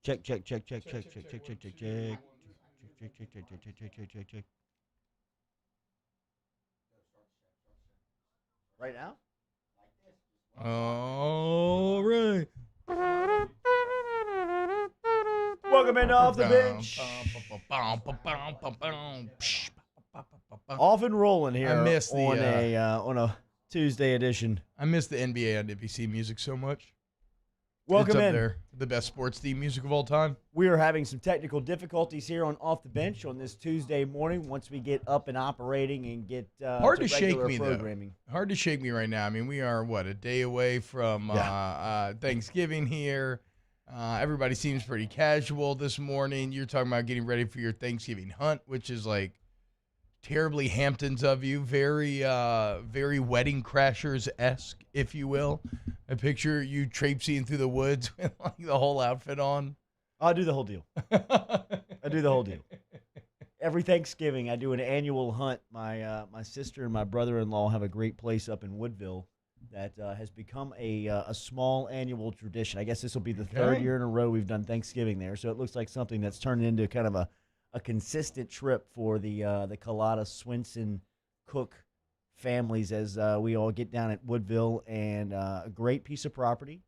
Check, check, check, check, check, check, check, check, check, check. Check, check, check, check, check, check, check, check, check. Right now? All right. Welcome into Off the Bench. Off and rolling here I miss the, on a Tuesday edition. I miss the NBA on NBC music so much. Welcome it's up in. there. The best sports theme music of all time. We are having some technical difficulties here on Off the Bench on this Tuesday morning. Once we get up and operating and get hard to shake me programming. Though. Hard to shake me right now. I mean, we are a day away from Thanksgiving here. Everybody seems pretty casual this morning. You're talking about getting ready for your Thanksgiving hunt, which is like terribly Hamptons of you, very Wedding Crashers-esque, if you will. I picture you traipsing through the woods with like the whole outfit on. I'll do the whole deal. I do the whole deal. Every Thanksgiving, I do an annual hunt. My sister and my brother-in-law have a great place up in Woodville that has become a small annual tradition. I guess this will be the third year in a row we've done Thanksgiving there, so it looks like something that's turned into kind of a consistent trip for the Collada, Swinson, Cook families as we all get down at Woodville, and a great piece of property.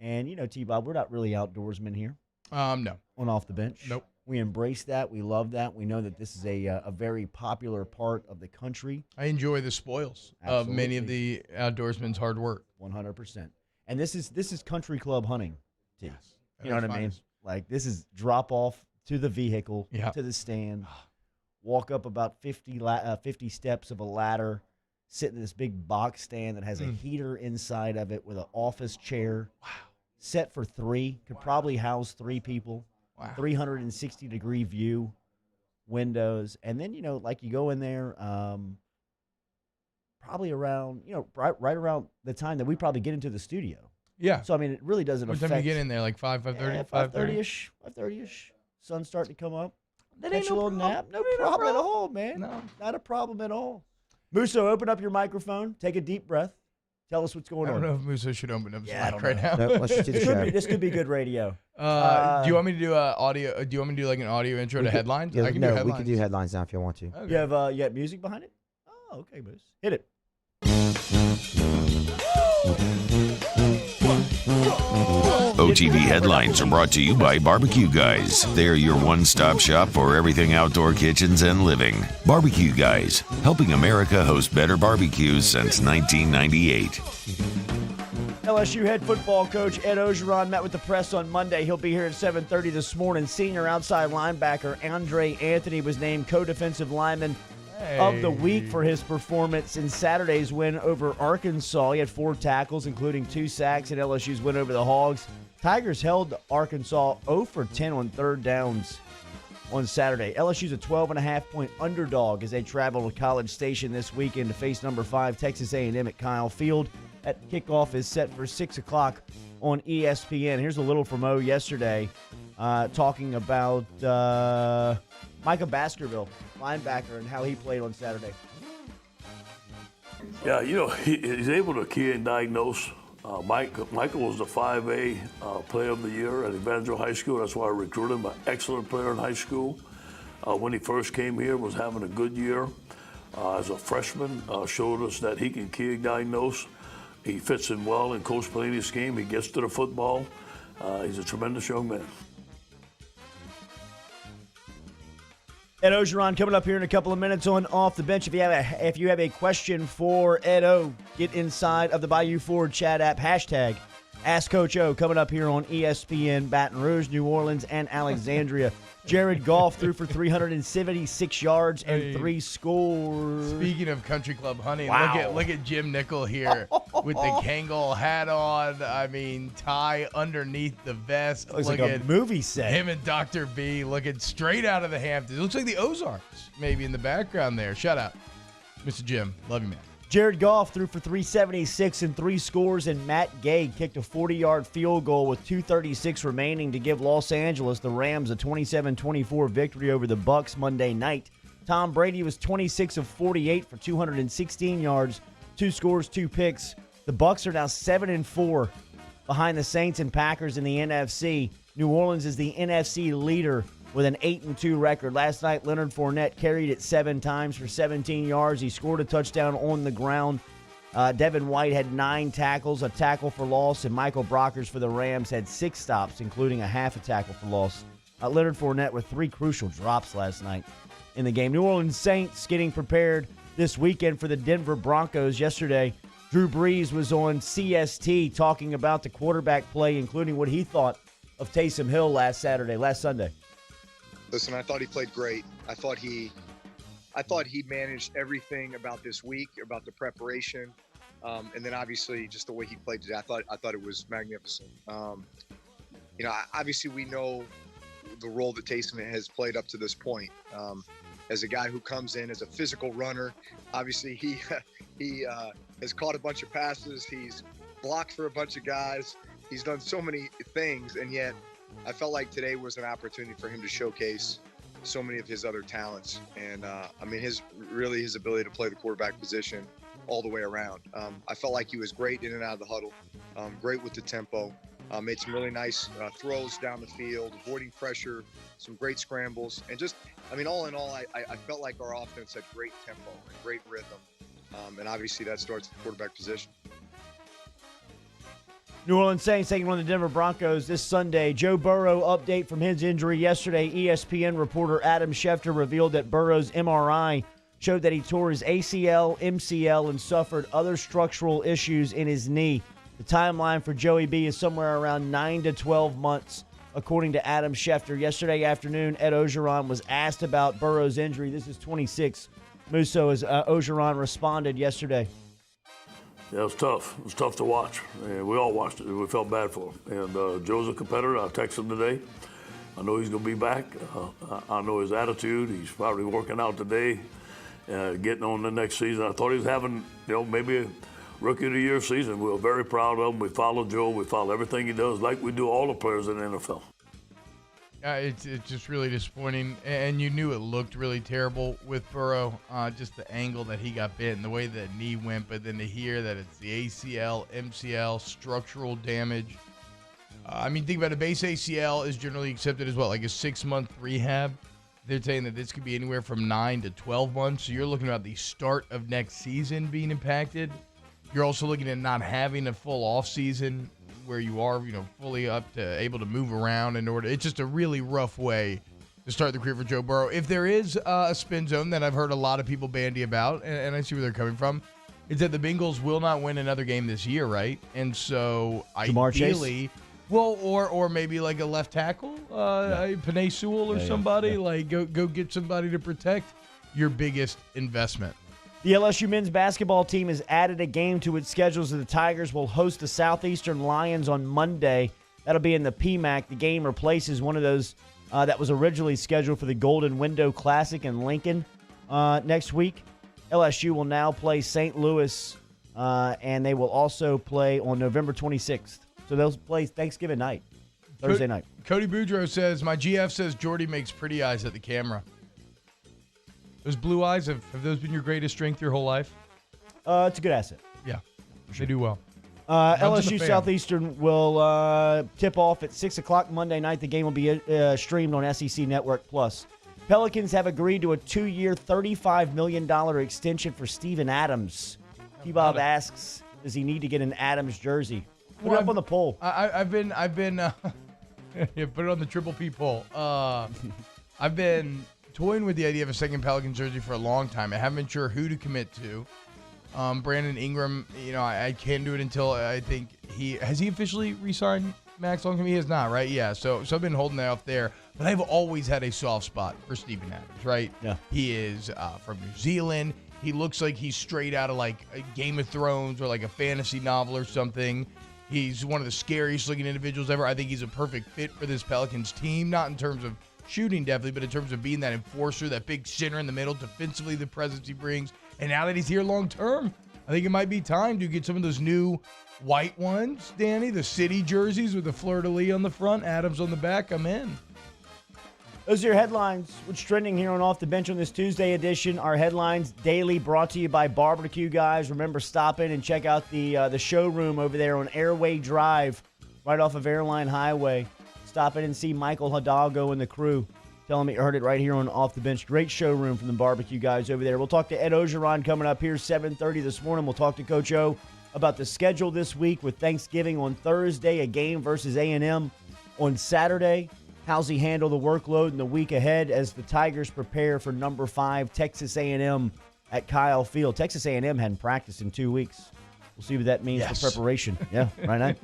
And, you know, T-Bob, we're not really outdoorsmen here. No. On Off the Bench. Nope. We embrace that. We love that. We know that this is a very popular part of the country. I enjoy the spoils of many of the outdoorsmen's hard work. 100%. And this is country club hunting, T. Yes. You know what I mean? Like, this is drop off to the vehicle, to the stand, walk up about 50 steps of a ladder, sit in this big box stand that has a heater inside of it with an office chair. Wow. Set for 3. Could probably house 3 people. Wow. 360-degree view, windows. And then, you know, like you go in there probably around, you know, right around the time that we probably get into the studio. Yeah. So, I mean, it really doesn't affect. What time do you get in there? Like 5:30? 5:30-ish. 5:30-ish. Sun's starting to come up. That Catch ain't a no little problem. nap. No problem at all, man. No. Not a problem at all. Musso, open up your microphone. Take a deep breath. Tell us what's going I on. don't know if Musa should open up his Yeah, I mic don't right now. know. No, let's just do the show. This could be good radio. Do you want me to do audio? Do you want me to do like an audio intro to headlines? Yeah, I can do headlines. we can do headlines now if you want to. Okay. You have music behind it? Oh, okay, Moose. Hit it. OTB headlines are brought to you by Barbecue Guys. They're your one-stop shop for everything outdoor kitchens and living. Barbecue Guys, helping America host better barbecues since 1998. LSU head football coach Ed Orgeron met with the press on Monday. He'll be here at 7:30 this morning. Senior outside linebacker Andre Anthony was named co-defensive lineman of the week for his performance in Saturday's win over Arkansas. He had 4 tackles, including 2 sacks in LSU's win over the Hogs. Tigers held Arkansas 0 for 10 on third downs on Saturday. LSU's a 12.5-point underdog as they travel to College Station this weekend to face number 5 Texas A&M at Kyle Field. That kickoff is set for 6 o'clock on ESPN. Here's a little from O yesterday talking about Micah Baskerville, linebacker, and how he played on Saturday. Yeah, you know, he's able to key and diagnose. Michael was the 5A player of the year at Evangel High School. That's why I recruited him, an excellent player in high school. When he first came here, was having a good year. As a freshman, showed us that he can key and diagnose. He fits in well in Coach Pelini's scheme. He gets to the football. He's a tremendous young man. Ed Orgeron coming up here in a couple of minutes on Off the Bench. If you have a question for Ed O, get inside of the Bayou Ford chat app. Hashtag Ask Coach O coming up here on ESPN Baton Rouge, New Orleans, and Alexandria. Jared Goff threw for 376 yards and 3 scores. Speaking of country club hunting, Wow. look at Jim Nickel here with the Kangol hat on. I mean, tie underneath the vest. Looks look like at a movie set. him and Dr. B looking straight out of the Hamptons. It looks like the Ozarks maybe in the background there. Shout out, Mr. Jim. Love you, man. Jared Goff threw for 376 and 3 scores, and Matt Gay kicked a 40-yard field goal with 2:36 remaining to give Los Angeles, the Rams, a 27-24 victory over the Bucs Monday night. Tom Brady was 26 of 48 for 216 yards, 2 scores, 2 picks. The Bucs are now 7-4 behind the Saints and Packers in the NFC. New Orleans is the NFC leader with an 8-2 record. Last night, Leonard Fournette carried it 7 times for 17 yards. He scored a touchdown on the ground. Devin White had 9 tackles, a tackle for loss, and Michael Brockers for the Rams had 6 stops, including a half a tackle for loss. Leonard Fournette with 3 crucial drops last night in the game. New Orleans Saints getting prepared this weekend for the Denver Broncos. Yesterday, Drew Brees was on CST talking about the quarterback play, including what he thought of Taysom Hill last Sunday. Listen, I thought he played great. I thought he managed everything about this week, about the preparation, and then obviously just the way he played today. I thought it was magnificent. Obviously we know the role that Taysom has played up to this point. As a guy who comes in as a physical runner, obviously he has caught a bunch of passes. He's blocked for a bunch of guys. He's done so many things, and yet I felt like today was an opportunity for him to showcase so many of his other talents. And his ability to play the quarterback position all the way around. I felt like he was great in and out of the huddle, great with the tempo, made some really nice throws down the field, avoiding pressure, some great scrambles. And just, all in all, I felt like our offense had great tempo and great rhythm. And obviously that starts at the quarterback position. New Orleans Saints taking on the Denver Broncos this Sunday. Joe Burrow update from his injury yesterday. ESPN reporter Adam Schefter revealed that Burrow's MRI showed that he tore his ACL, MCL, and suffered other structural issues in his knee. The timeline for Joey B is somewhere around 9 to 12 months, according to Adam Schefter. Yesterday afternoon, Ed Ogeron was asked about Burrow's injury. This is 26. Musso, as Ogeron responded yesterday. Yeah, it was tough. It was tough to watch. And we all watched it. We felt bad for him. And Joe's a competitor. I texted him today. I know he's going to be back. I know his attitude. He's probably working out today, getting on the next season. I thought he was having, maybe a Rookie of the Year season. We were very proud of him. We follow Joe. We follow everything he does like we do all the players in the NFL. It's just really disappointing, and you knew it looked really terrible with Burrow, just the angle that he got bit and the way that knee went, but then to hear that it's the ACL, MCL, structural damage. Think about it, base ACL is generally accepted as well, like a 6-month rehab. They're saying that this could be anywhere from 9 to 12 months, so you're looking at the start of next season being impacted. You're also looking at not having a full off season where you are, fully up to able to move around in order. It's just a really rough way to start the career for Joe Burrow. If there is a spin zone that I've heard a lot of people bandy about, and I see where they're coming from, is that the Bengals will not win another game this year, right? And so ideally, or maybe like a left tackle, Penei Sewell or somebody, go get somebody to protect your biggest investment. The LSU men's basketball team has added a game to its schedule as the Tigers will host the Southeastern Lions on Monday. That'll be in the PMAC. The game replaces one of those that was originally scheduled for the Golden Window Classic in Lincoln next week. LSU will now play St. Louis, and they will also play on November 26th. So they'll play Thanksgiving night, Thursday night. Cody Boudreaux says, my GF says Jordy makes pretty eyes at the camera. Those blue eyes, have those been your greatest strength your whole life? It's a good asset. Yeah, they do well. LSU Southeastern will tip off at 6 o'clock Monday night. The game will be streamed on SEC Network Plus. Pelicans have agreed to a 2-year, $35 million extension for Steven Adams. T-Bob asks, does he need to get an Adams jersey? Put it up on the poll. I've been yeah, put it on the Triple P poll. I've been toying with the idea of a second Pelican jersey for a long time. I haven't been sure who to commit to. Brandon Ingram, I can't do it until I think has he officially re-signed Max Longcom? He has not, right? Yeah. So I've been holding that off there. But I've always had a soft spot for Steven Adams, right? Yeah. He is from New Zealand. He looks like he's straight out of like a Game of Thrones or like a fantasy novel or something. He's one of the scariest looking individuals ever. I think he's a perfect fit for this Pelicans team, not in terms of shooting definitely, but in terms of being that enforcer, that big center in the middle, defensively the presence he brings. And now that he's here long term, I think it might be time to get some of those new white ones, Danny, the city jerseys with the fleur-de-lis on the front, Adams on the back. I'm in. Those are your headlines. What's trending here on Off the Bench on this Tuesday edition? Our headlines daily brought to you by Barbecue Guys. Remember, stop in and check out the showroom over there on Airway Drive, right off of Airline Highway. stop in and see Michael Hidalgo and the crew. Tell him you heard it right here on Off the Bench. Great showroom from the barbecue guys over there. We'll talk to Ed Ogeron coming up here 7:30 this morning. We'll talk to Coach O about the schedule this week with Thanksgiving on Thursday, a game versus A&M on Saturday. How's he handle the workload in the week ahead as the Tigers prepare for number 5 Texas A&M at Kyle Field? Texas A&M hadn't practiced in 2 weeks. We'll see what that means for preparation. Yeah, right now.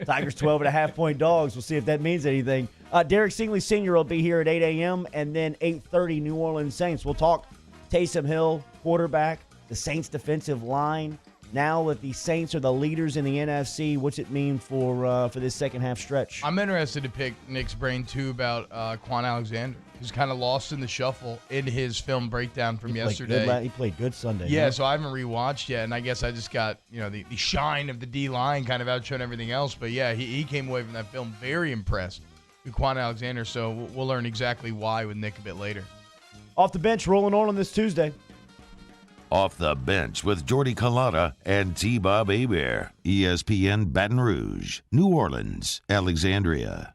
Tigers 12.5-point dogs. We'll see if that means anything. Derrick Stingley Sr. will be here at 8 a.m. and then 8:30 New Orleans Saints. We'll talk Taysom Hill, quarterback, the Saints defensive line. Now that the Saints are the leaders in the NFC, what's it mean for this second half stretch? I'm interested to pick Nick's brain, too, about Quan Alexander, who's kind of lost in the shuffle in his film breakdown from yesterday. He played good Sunday. Yeah, so I haven't rewatched yet, and I guess I just got the shine of the D-line kind of outshone everything else. But, yeah, he came away from that film very impressed with Quan Alexander, so we'll learn exactly why with Nick a bit later. Off the bench, rolling on this Tuesday. Off the Bench with Jordy Culotta and T-Bob Hebert. ESPN Baton Rouge, New Orleans, Alexandria.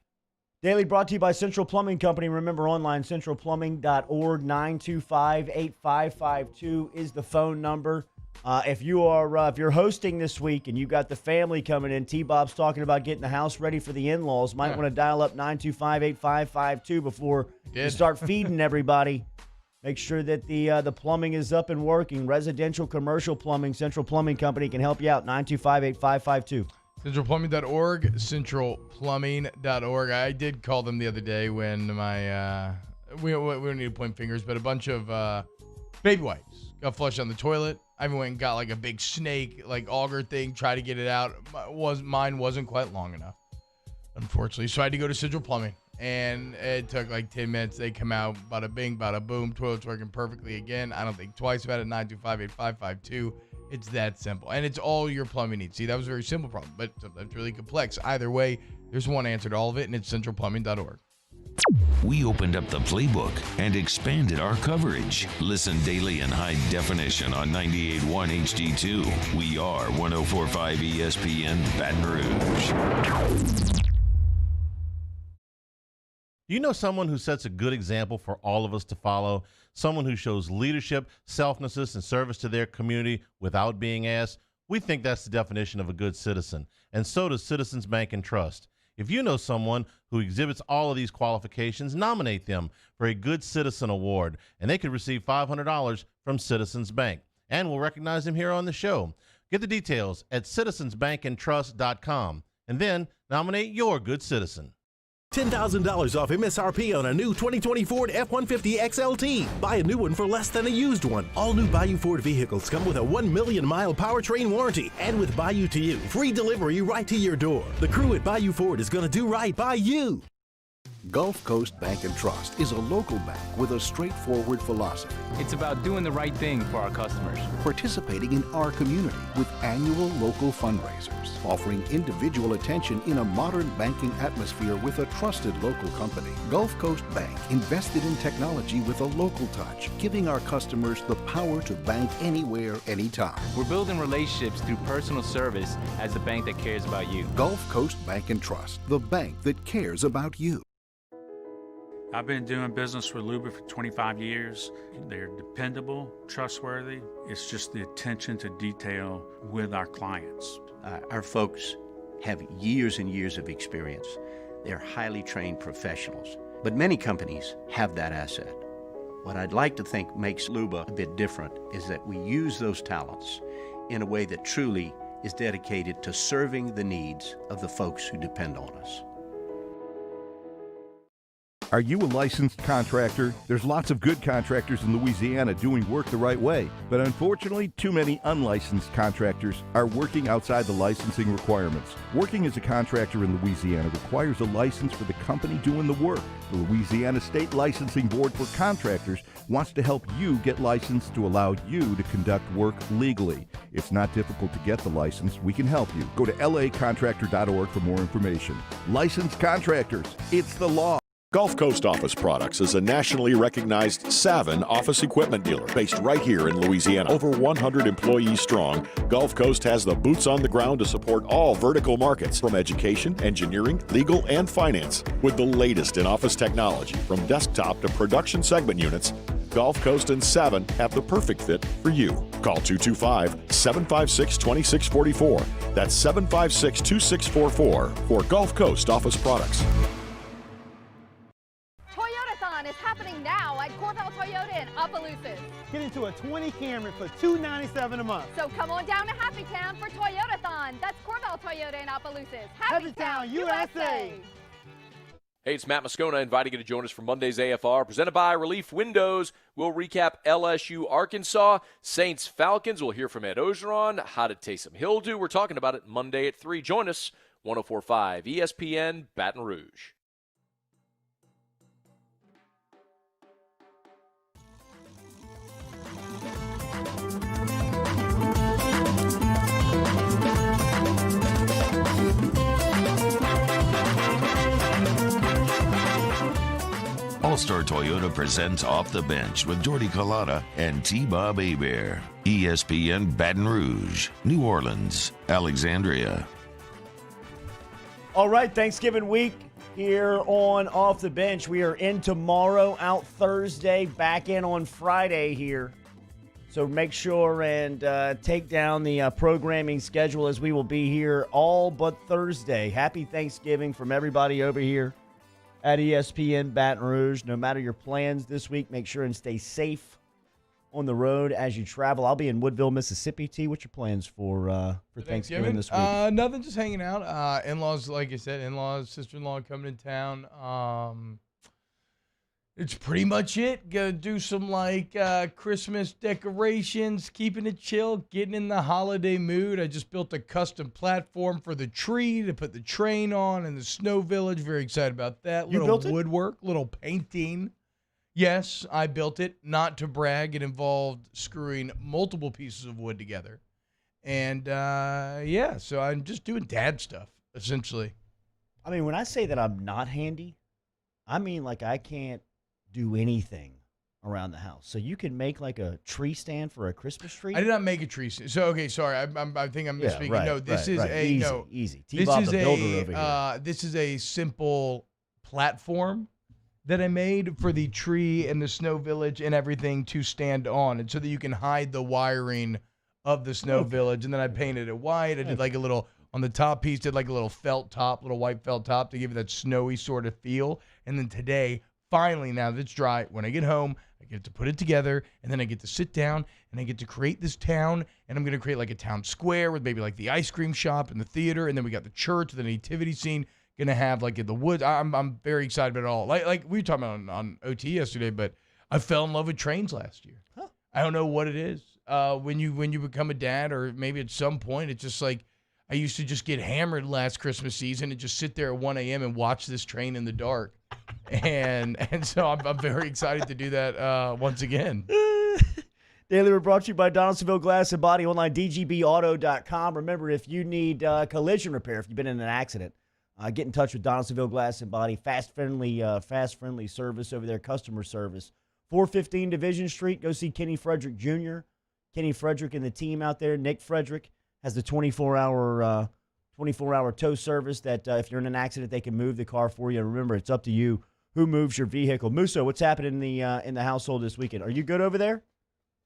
Daily brought to you by Central Plumbing Company. Remember, online, centralplumbing.org. 925-8552 is the phone number. If you're hosting this week and you got the family coming in, T-Bob's talking about getting the house ready for the in-laws. Might want to dial up 925-8552 before you start feeding everybody. Make sure that the plumbing is up and working. Residential, commercial plumbing. Central Plumbing Company can help you out. 925-8552. Centralplumbing.org, centralplumbing.org. I did call them the other day when we don't need to point fingers, but a bunch of baby wipes got flushed down the toilet. I even went and got like a big snake, like auger thing, try to get it out. Mine wasn't quite long enough, unfortunately. So I had to go to Central Plumbing. And it took like 10 minutes. They come out, bada bing, bada boom. Toilet's working perfectly again. I don't think twice about it. 925-8552. It's that simple. And it's all your plumbing needs. See, that was a very simple problem, but sometimes really complex. Either way, there's one answer to all of it, and it's centralplumbing.org. We opened up the playbook and expanded our coverage. Listen daily in high definition on 98.1 HD2. We are 104.5 ESPN Baton Rouge. Do you know someone who sets a good example for all of us to follow? Someone who shows leadership, selflessness, and service to their community without being asked? We think that's the definition of a good citizen, and so does Citizens Bank and Trust. If you know someone who exhibits all of these qualifications, nominate them for a Good Citizen Award, and they could receive $500 from Citizens Bank. And we'll recognize them here on the show. Get the details at citizensbankandtrust.com, and then nominate your good citizen. $10,000 off MSRP on a new 2020 Ford F-150 XLT. Buy a new one for less than a used one. All new Bayou Ford vehicles come with a 1 million mile powertrain warranty. And with Bayou to You, free delivery right to your door. The crew at Bayou Ford is going to do right by you. Gulf Coast Bank and Trust is a local bank with a straightforward philosophy. It's about doing the right thing for our customers. Participating in our community with annual local fundraisers. Offering individual attention in a modern banking atmosphere with a trusted local company. Gulf Coast Bank invested in technology with a local touch, giving our customers the power to bank anywhere, anytime. We're building relationships through personal service as the bank that cares about you. Gulf Coast Bank and Trust, the bank that cares about you. I've been doing business with Luba for 25 years. They're dependable, trustworthy. It's just the attention to detail with our clients. Our folks have years and years of experience. They're highly trained professionals, but many companies have that asset. What I'd like to think makes Luba a bit different is that we use those talents in a way that truly is dedicated to serving the needs of the folks who depend on us. Are you a licensed contractor? There's lots of good contractors in Louisiana doing work the right way, but unfortunately, too many unlicensed contractors are working outside the licensing requirements. Working as a contractor in Louisiana requires a license for the company doing the work. The Louisiana State Licensing Board for Contractors wants to help you get licensed to allow you to conduct work legally. It's not difficult to get the license. We can help you. Go to lacontractor.org for more information. Licensed contractors, it's the law. Gulf Coast Office Products is a nationally recognized Savin office equipment dealer based right here in Louisiana. Over 100 employees strong, Gulf Coast has the boots on the ground to support all vertical markets, from education, engineering, legal, and finance. With the latest in office technology, from desktop to production segment units, Gulf Coast and Savin have the perfect fit for you. Call 225-756-2644. That's 756-2644 for Gulf Coast Office Products. Toyotathon is happening now at Corval Toyota in Opelousas. Get into a 20 Camry for $297 a month. So come on down to Happy Town for Toyotathon. That's Corval Toyota in Opelousas. Happy Town, USA. Hey, it's Matt Moscona inviting you to join us for Monday's AFR, presented by Relief Windows. We'll recap LSU Arkansas, Saints Falcons. We'll hear from Ed Ogeron. How did Taysom Hill do? We're talking about it Monday at 3. Join us, 104.5 ESPN Baton Rouge. All-Star Toyota presents Off the Bench with Jordy Collada and T-Bob Hebert. ESPN Baton Rouge, New Orleans, Alexandria. All right, Thanksgiving week here on Off the Bench. We are in tomorrow, out Thursday, back in on Friday here. So make sure and take down the programming schedule, as we will be here all but Thursday. Happy Thanksgiving from everybody over here at ESPN Baton Rouge. No matter your plans this week, make sure and stay safe on the road as you travel. I'll be in Woodville, Mississippi. T, what's your plans for Thanksgiving this week? Nothing, just hanging out. In-laws, like I said, in-laws, sister-in-law coming in town. It's pretty much it. Gonna do some Christmas decorations, keeping it chill, getting in the holiday mood. I just built a custom platform for the tree to put the train on in the Snow Village. Very excited about that. You built it? Little woodwork, little painting. Yes, I built it. Not to brag, it involved screwing multiple pieces of wood together. And so I'm just doing dad stuff, essentially. I mean, when I say that I'm not handy, I mean I can't do anything around the house. So you can make a tree stand for a Christmas tree? I did not make a tree stand. So, okay, sorry. I think I'm misspeaking. Right, no, this is easy. T-Bob, the builder over here. This is a simple platform that I made for the tree and the Snow Village and everything to stand on, and so that you can hide the wiring of the Snow Village. And then I painted it white. I did a little, on the top piece, did a little felt top, little white felt top to give it that snowy sort of feel. And then today, finally, now that it's dry, when I get home, I get to put it together, and then I get to sit down, and I get to create this town, and I'm going to create a town square with maybe the ice cream shop and the theater, and then we got the church, the nativity scene, going to have in the woods. I'm very excited about it all. Like we were talking about on OT yesterday, but I fell in love with trains last year. Huh. I don't know what it is. When you become a dad, or maybe at some point, it's just I used to just get hammered last Christmas season and just sit there at 1 a.m. and watch this train in the dark. And so I'm very excited to do that once again. Daily, we're brought to you by Donaldsonville Glass and Body, online, dgbauto.com. Remember, if you need collision repair, if you've been in an accident, get in touch with Donaldsonville Glass and Body. Fast, friendly service over there, customer service. 415 Division Street. Go see Kenny Frederick Jr. Kenny Frederick and the team out there. Nick Frederick has the 24-hour tow service that if you're in an accident, they can move the car for you. Remember, it's up to you who moves your vehicle. Musso, what's happening in the household this weekend? Are you good over there?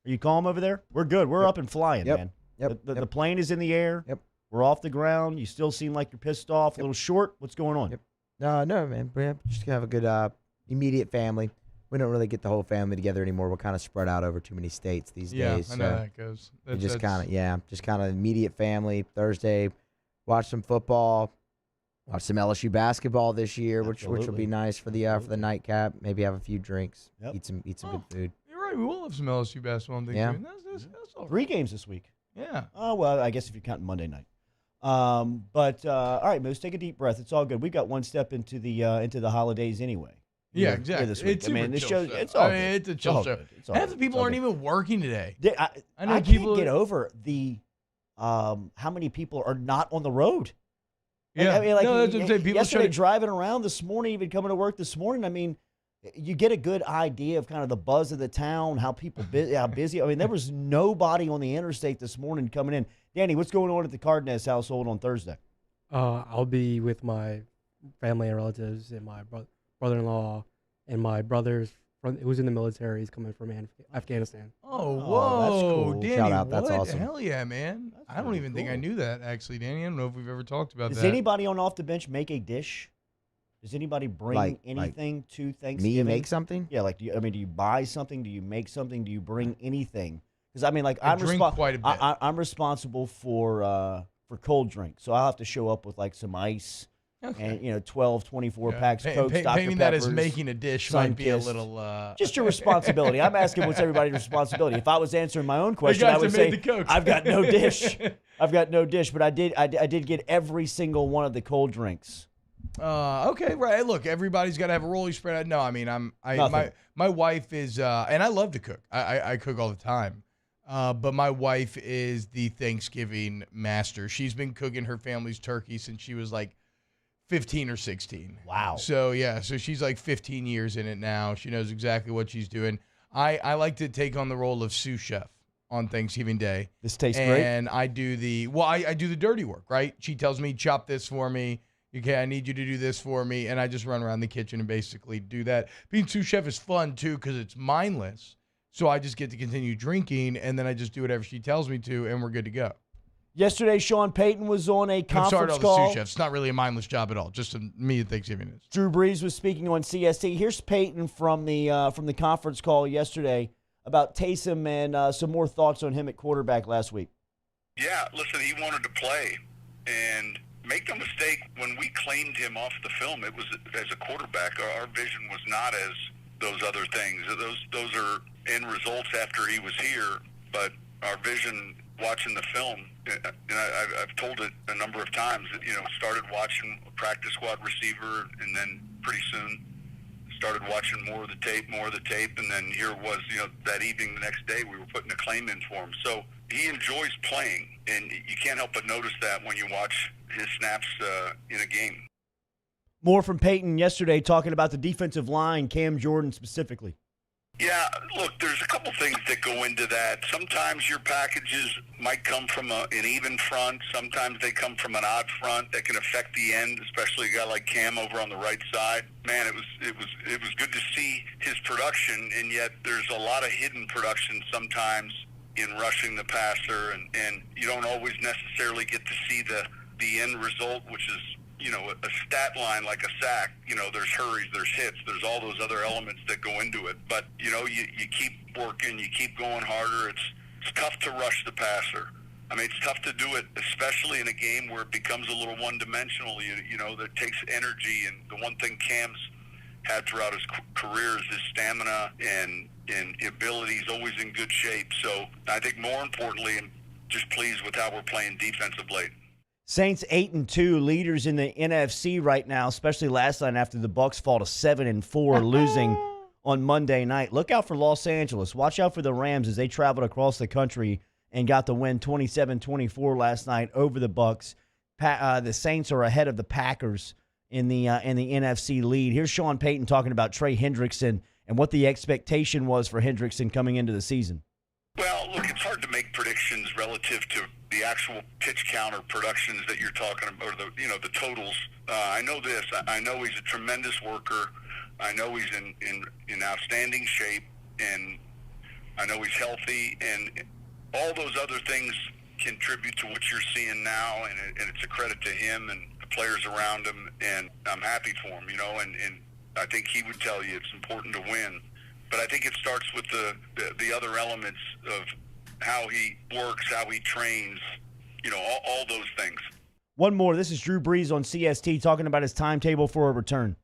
Are you calm over there? We're good. We're up and flying, man. The plane is in the air. Yep. We're off the ground. You still seem like you're pissed off, a little short. What's going on? Yep. No, man. We're just going to have a good immediate family. We don't really get the whole family together anymore. We're kind of spread out over too many states these days. Yeah, I know how that goes. Just kind of immediate family. Thursday, watch some football, watch some LSU basketball this year, which will be nice for the nightcap. Maybe have a few drinks, eat some good food. You're right. We will have some LSU basketball and things. Yeah. That's all right. 3 games this week. Yeah. Oh, well, I guess if you're counting Monday night. All right, Moose, take a deep breath. It's all good. We got one step into the holidays anyway. Yeah, exactly. This week. It's this show. It's all good. It's a chill show. Half the people aren't even working today. I can't get over the how many people are not on the road. Yeah. I mean, like No, that's what I'm saying. People yesterday, try to- driving around this morning, even coming to work this morning, I mean, you get a good idea of kind of the buzz of the town, how people how busy. I mean, there was nobody on the interstate this morning coming in. Danny, what's going on at the Cardenas household on Thursday? I'll be with my family and relatives and my brother-in-law and my brother's who's in the military. He's coming from Afghanistan. Oh, whoa. that's cool. Danny, Shout out. That's what? awesome. Hell yeah, man. I don't even think I knew that, actually, Danny. I don't know if we've ever talked about Does that. anybody on Off the Bench make a dish? Does anybody bring Like anything to Thanksgiving? Me make something? Yeah, like do you buy something? Do you make something? Do you bring anything? Because I mean, like I drink quite a bit. I'm responsible for cold drink, so I'll have to show up with like some ice and 12, 24 packs of Cokes, Dr. Painting that as Peppers, making a dish might be a Sunkist. little. Just your responsibility. I'm asking what's everybody's responsibilty. If I was answering my own question, guys I would that say made the Cokes. I've got no dish. I've got no dish, but I did get every single one of the cold drinks. Okay, right. Look, everybody's got to have a role you spread out. No, I mean, my wife is, and I love to cook. I cook all the time. But my wife is the Thanksgiving master. She's been cooking her family's turkey since she was like 15 or 16. Wow. So yeah, so she's like 15 years in it now. She knows exactly what she's doing. I like to take on the role of sous chef on Thanksgiving Day. This tastes great. And I do I do the dirty work, right? She tells me, chop this for me. Okay, I need you to do this for me. And I just run around the kitchen and basically do that. Being sous chef is fun too because it's mindless. So I just get to continue drinking, and then I just do whatever she tells me to, and we're good to go. Yesterday, Sean Payton was on a I'm sorry conference to all the call. sous chefs. It's not really a mindless job at all. Just to me, Thanksgiving is. Drew Brees was speaking on CST. Here's Payton from the conference call yesterday about Taysom and some more thoughts on him at quarterback last week. Yeah, listen, he wanted to play, and make no mistake, when we claimed him off the film, it was as a quarterback. Our vision was not as those other things. Those are end results after he was here, but our vision watching the film, and I've told it a number of times, that, started watching a practice squad receiver, and then pretty soon started watching more of the tape, and then here it was, that evening, the next day, we were putting a claim in for him. So he enjoys playing, and you can't help but notice that when you watch his snaps in a game. More from Payton yesterday talking about the defensive line, Cam Jordan specifically. Yeah, look, there's a couple things that go into that. Sometimes your packages might come from an even front. Sometimes they come from an odd front that can affect the end, especially a guy like Cam over on the right side. Man, it was good to see his production, and yet there's a lot of hidden production sometimes in rushing the passer, and you don't always necessarily get to see the end result, which is a stat line like a sack. There's hurries, there's hits, there's all those other elements that go into it. But, you keep working, you keep going harder. It's tough to rush the passer. I mean, it's tough to do it, especially in a game where it becomes a little one-dimensional. That takes energy. And the one thing Cam's had throughout his career is his stamina and ability. He's always in good shape. So I think more importantly, I'm just pleased with how we're playing defensive late. Saints 8-2, leaders in the NFC right now, especially last night after the Bucs fall to 7-4, losing on Monday night. Look out for Los Angeles. Watch out for the Rams as they traveled across the country and got the win 27-24 last night over the Bucs. The Saints are ahead of the Packers in the NFC lead. Here's Sean Payton talking about Trey Hendrickson and what the expectation was for Hendrickson coming into the season. Well, look, it's hard to make predictions relative to the actual pitch count or productions that you're talking about, or the totals. I know this. I know he's a tremendous worker. I know he's in outstanding shape, and I know he's healthy, and all those other things contribute to what you're seeing now, and it's a credit to him and the players around him, and I'm happy for him, and I think he would tell you it's important to win. But I think it starts with the other elements of how he works, how he trains, all those things. One more. This is Drew Brees on CST talking about his timetable for a return.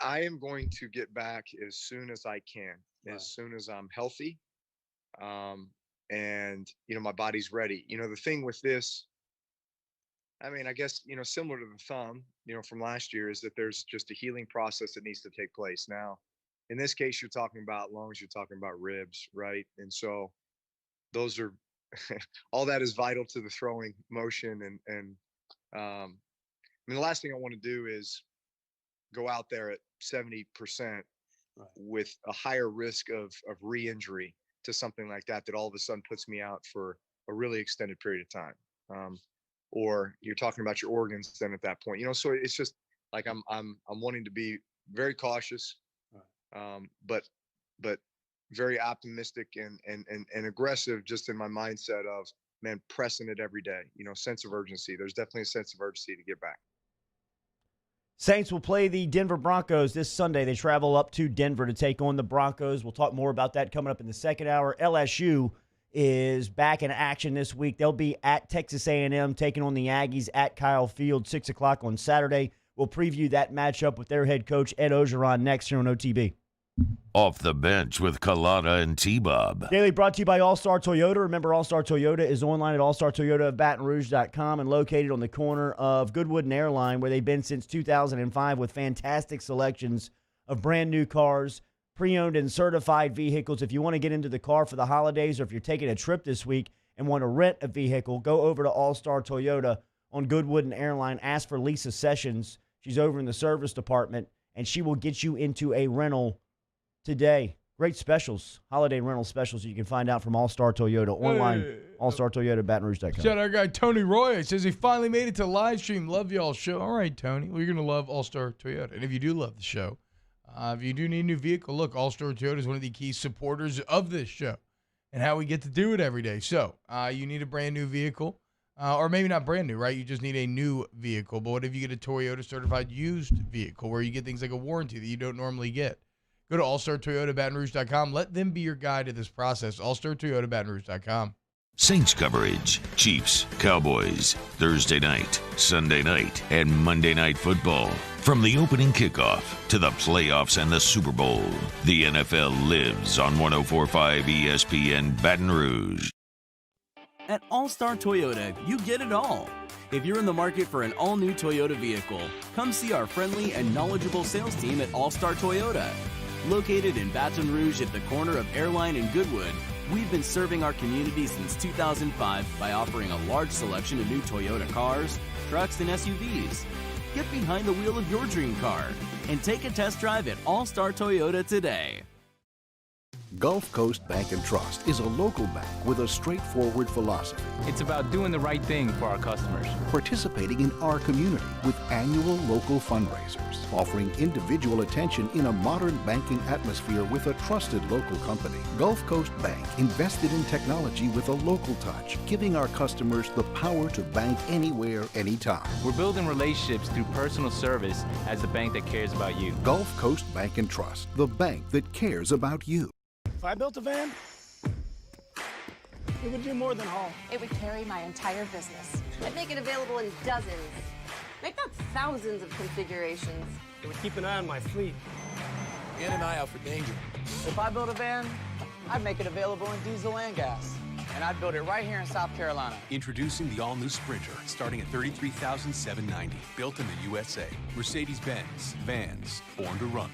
I am going to get back as soon as I can, as soon as I'm healthy, and my body's ready. The thing with this, I mean, I guess similar to the thumb, from last year, is that there's just a healing process that needs to take place now. In this case, you're talking about lungs, you're talking about ribs, right? And so those are all that is vital to the throwing motion and mean, the last thing I want to do is go out there at 70% with a higher risk of re-injury to something like that all of a sudden puts me out for a really extended period of time. Or you're talking about your organs then at that point, so it's just like I'm wanting to be very cautious, but very optimistic and aggressive, just in my mindset of, man, pressing it every day, sense of urgency. There's definitely a sense of urgency to get back. Saints will play the Denver Broncos this Sunday. They travel up to Denver to take on the Broncos. We'll talk more about that coming up in the second hour. LSU is back in action this week. They'll be at Texas A&M taking on the Aggies at Kyle Field, 6 o'clock on Saturday. We'll preview that matchup with their head coach, Ed Ogeron, next here on OTB. Off the Bench with Kalana and T-Bob. Daily brought to you by All-Star Toyota. Remember, All-Star Toyota is online at allstartoyotaofbatonrouge.com and located on the corner of Goodwood and Airline, where they've been since 2005 with fantastic selections of brand new cars, pre-owned and certified vehicles. If you want to get into the car for the holidays, or if you're taking a trip this week and want to rent a vehicle, go over to All-Star Toyota on Goodwood and Airline. Ask for Lisa Sessions. She's over in the service department, and she will get you into a rental today. Great specials, holiday rental specials you can find out from All-Star Toyota online, allstartoyotaofbatonrouge.com. Shout out our guy Tony Roy. Says he finally made it to live stream. Love y'all's show. All right, Tony. Well, you're going to love All-Star Toyota. And if you do love the show, if you do need a new vehicle, look, All-Star Toyota is one of the key supporters of this show and how we get to do it every day. So you need a brand new vehicle, or maybe not brand new, right? You just need a new vehicle. But what if you get a Toyota certified used vehicle where you get things like a warranty that you don't normally get? Go to allstartoyotaofbatonrouge.com. Let them be your guide to this process. allstartoyotaofbatonrouge.com. Saints coverage, Chiefs, Cowboys, Thursday night, Sunday night, and Monday Night Football. From the opening kickoff to the playoffs and the Super Bowl, the NFL lives on 104.5 ESPN Baton Rouge. At All-Star Toyota, you get it all. If you're in the market for an all-new Toyota vehicle, come see our friendly and knowledgeable sales team at All-Star Toyota. Located in Baton Rouge at the corner of Airline and Goodwood, we've been serving our community since 2005 by offering a large selection of new Toyota cars, trucks, and SUVs. Get behind the wheel of your dream car and take a test drive at All-Star Toyota today. Gulf Coast Bank and Trust is a local bank with a straightforward philosophy. It's about doing the right thing for our customers. Participating in our community with annual local fundraisers, offering individual attention in a modern banking atmosphere with a trusted local company. Gulf Coast Bank invested in technology with a local touch, giving our customers the power to bank anywhere, anytime. We're building relationships through personal service as the bank that cares about you. Gulf Coast Bank and Trust, the bank that cares about you. If I built a van, it would do more than haul. It would carry my entire business. I'd make it available in dozens, make not thousands of configurations. It would keep an eye on my fleet. And an eye out for danger. If I built a van, I'd make it available in diesel and gas. And I'd build it right here in South Carolina. Introducing the all-new Sprinter, starting at $33,790. Built in the USA. Mercedes-Benz. Vans. Born to run.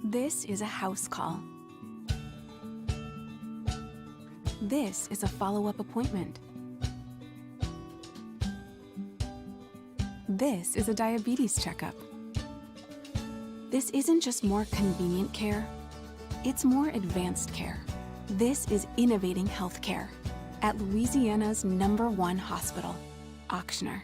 This is a house call. This is a follow-up appointment. This is a diabetes checkup. This isn't just more convenient care, it's more advanced care. This is innovating healthcare at Louisiana's #1 hospital, Ochsner.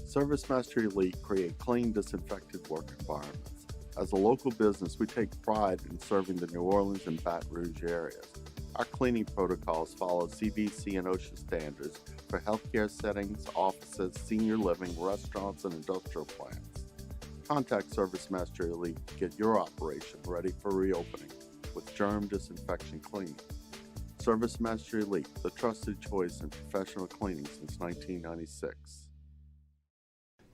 ServiceMaster Elite create clean, disinfected work environments. As a local business, we take pride in serving the New Orleans and Baton Rouge areas. Our cleaning protocols follow CDC and OSHA standards for healthcare settings, offices, senior living, restaurants, and industrial plants. Contact ServiceMaster Elite to get your operation ready for reopening with germ disinfection cleaning. ServiceMaster Elite, the trusted choice in professional cleaning since 1996.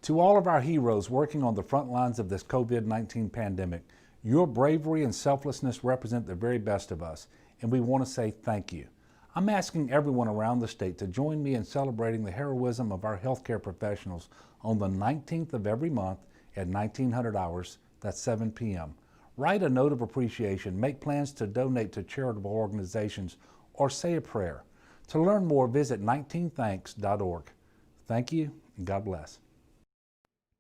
To all of our heroes working on the front lines of this COVID-19 pandemic, your bravery and selflessness represent the very best of us, and we want to say thank you. I'm asking everyone around the state to join me in celebrating the heroism of our healthcare professionals on the 19th of every month at 1900 hours, that's 7 p.m. Write a note of appreciation, make plans to donate to charitable organizations, or say a prayer. To learn more, visit 19thanks.org. Thank you, and God bless.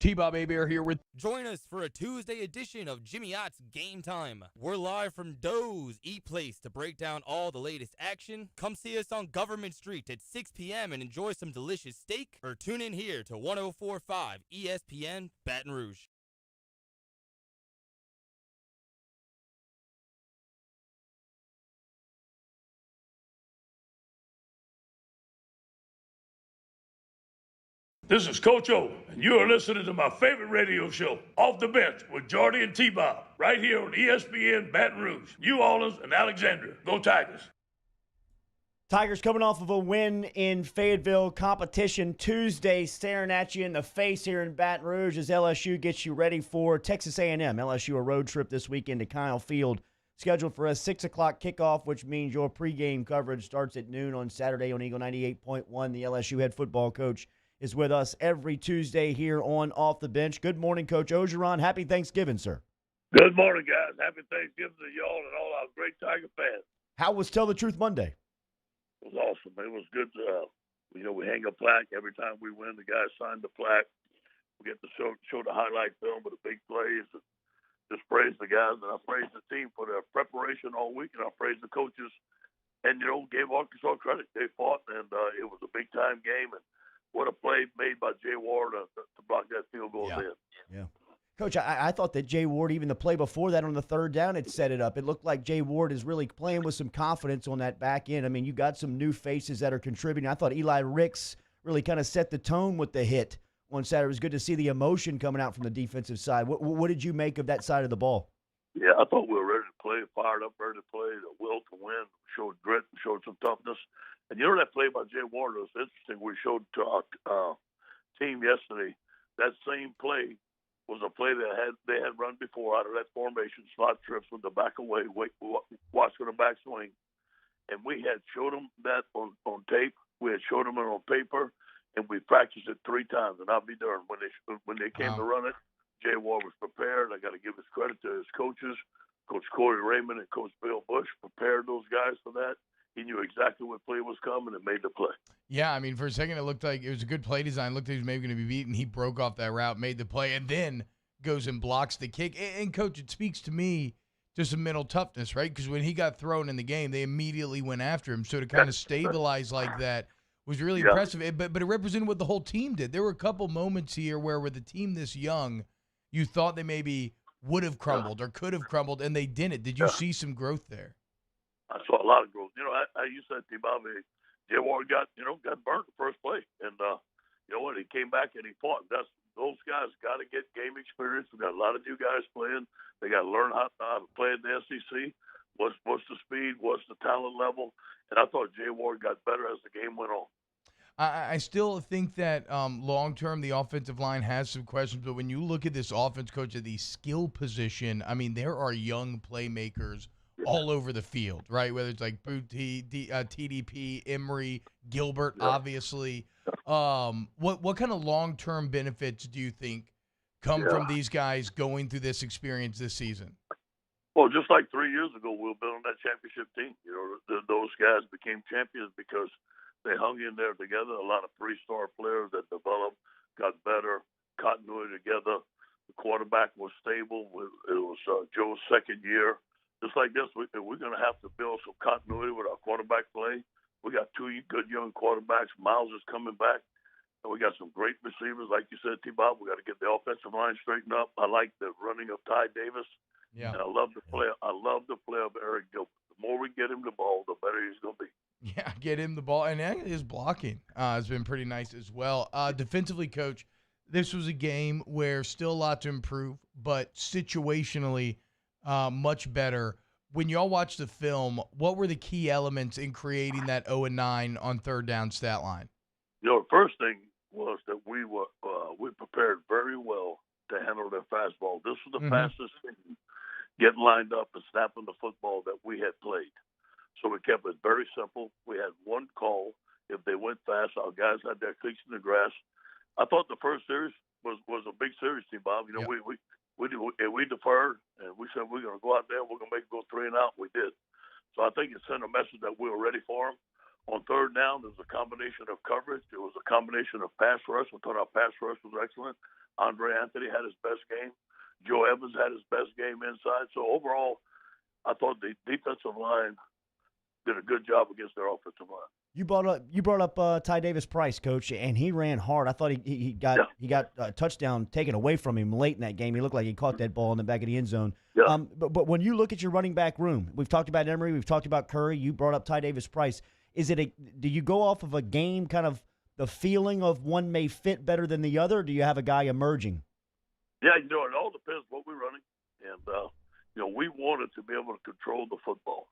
T-Bob Hebert here with... Join us for a Tuesday edition of Jimmy Ott's Game Time. We're live from Doe's Eat Place to break down all the latest action. Come see us on Government Street at 6 p.m. and enjoy some delicious steak, or tune in here to 104.5 ESPN Baton Rouge. This is Coach O, and you are listening to my favorite radio show, Off the Bench with Jordy and T-Bob, right here on ESPN Baton Rouge, New Orleans, and Alexandria. Go Tigers. Tigers coming off of a win in Fayetteville. Competition Tuesday staring at you in the face here in Baton Rouge as LSU gets you ready for Texas A&M. LSU a road trip this weekend to Kyle Field, scheduled for a 6 o'clock kickoff, which means your pregame coverage starts at noon on Saturday on Eagle 98.1. The LSU head football coach is with us every Tuesday here on Off the Bench. Good morning, Coach Ogeron. Happy Thanksgiving, sir. Good morning, guys. Happy Thanksgiving to y'all and all our great Tiger fans. How was Tell the Truth Monday? It was awesome. It was good. We hang a plaque every time we win. The guys sign the plaque. We get to show the highlight film of the big plays. And just praise the guys, and I praise the team for their preparation all week, and I praise the coaches. And, gave Arkansas credit. They fought, and it was a big-time game. And what a play made by Jay Ward to block that field goal in. Yeah. Coach, I thought that Jay Ward, even the play before that on the third down, it set it up. It looked like Jay Ward is really playing with some confidence on that back end. I mean, you got some new faces that are contributing. I thought Eli Ricks really kind of set the tone with the hit on Saturday. It was good to see the emotion coming out from the defensive side. What did you make of that side of the ball? Yeah, I thought we were ready to play, fired up, ready to play, the will to win, showed grit, showed some toughness. And that play by Jay Ward was interesting. We showed to our team yesterday that same play was a play that they had run before out of that formation, slot trips with the back away, watch for the back swing. And we had showed them that on tape. We had showed them it on paper, and we practiced it 3 times. And I'll be darned, when they came to run it, Jay Ward was prepared. I got to give his credit to his coaches, Coach Corey Raymond and Coach Bill Bush, prepared those guys for that. He knew exactly what play was coming and made the play. Yeah, I mean, for a second it looked like it was a good play design. Looked like he was maybe going to be beaten. He broke off that route, made the play, and then goes and blocks the kick. And, Coach, it speaks to me to some mental toughness, right? Because when he got thrown in the game, they immediately went after him. So to kind of stabilize like that was really impressive. But it represented what the whole team did. There were a couple moments here where with a team this young, you thought they maybe would have crumbled or could have crumbled, and they didn't. Did you see some growth there? I saw a lot of growth. You said T-Bob, Jay Ward got burnt the first play, and he came back and he fought. Those guys got to get game experience. We got a lot of new guys playing. They got to learn how to play in the SEC. What's the speed? What's the talent level? And I thought Jay Ward got better as the game went on. I still think that long-term the offensive line has some questions, but when you look at this offense, Coach, at the skill position, I mean, there are young playmakers all over the field, right? Whether it's like Booty, TDP, Emery, Gilbert, obviously. What kind of long-term benefits do you think come from these guys going through this experience this season? Well, just like 3 years ago, we were building that championship team. Those guys became champions because they hung in there together. A lot of 3-star players that developed, got better, continuity together. The quarterback was stable. It was Joe's second year. Just like this, we're going to have to build some continuity with our quarterback play. We got 2 good young quarterbacks. Miles is coming back. And we got some great receivers. Like you said, T-Bob, we got to get the offensive line straightened up. I like the running of Ty Davis. Yeah. And I love the play of Eric Gilbert. The more we get him the ball, the better he's going to be. Yeah, get him the ball. And his blocking has been pretty nice as well. Defensively, Coach, this was a game where still a lot to improve, but situationally much better. When y'all watched the film, what were the key elements in creating that 0-9 on third down stat line? The first thing was that we prepared very well to handle their fastball. This was the fastest thing, getting lined up and snapping the football that we had played. So we kept it very simple. We had one call. If they went fast, our guys had their cleats in the grass. I thought the first series was a big series, T-Bob. we deferred, and we said we're going to go out there and we're going to make it go 3 and out. We did. So I think it sent a message that we were ready for them. On third down, there was a combination of coverage. It was a combination of pass rush. I thought our pass rush was excellent. Andre Anthony had his best game. Joe Evans had his best game inside. So overall, I thought the defensive line did a good job against their offensive line. You brought up Ty Davis Price, Coach, and he ran hard. I thought he got a touchdown taken away from him late in that game. He looked like he caught that ball in the back of the end zone. Yeah. But when you look at your running back room, we've talked about Emery, we've talked about Curry. You brought up Ty Davis Price. Do you go off of a game, kind of the feeling of one may fit better than the other? Or do you have a guy emerging? Yeah, it all depends what we're running, and we wanted to be able to control the football.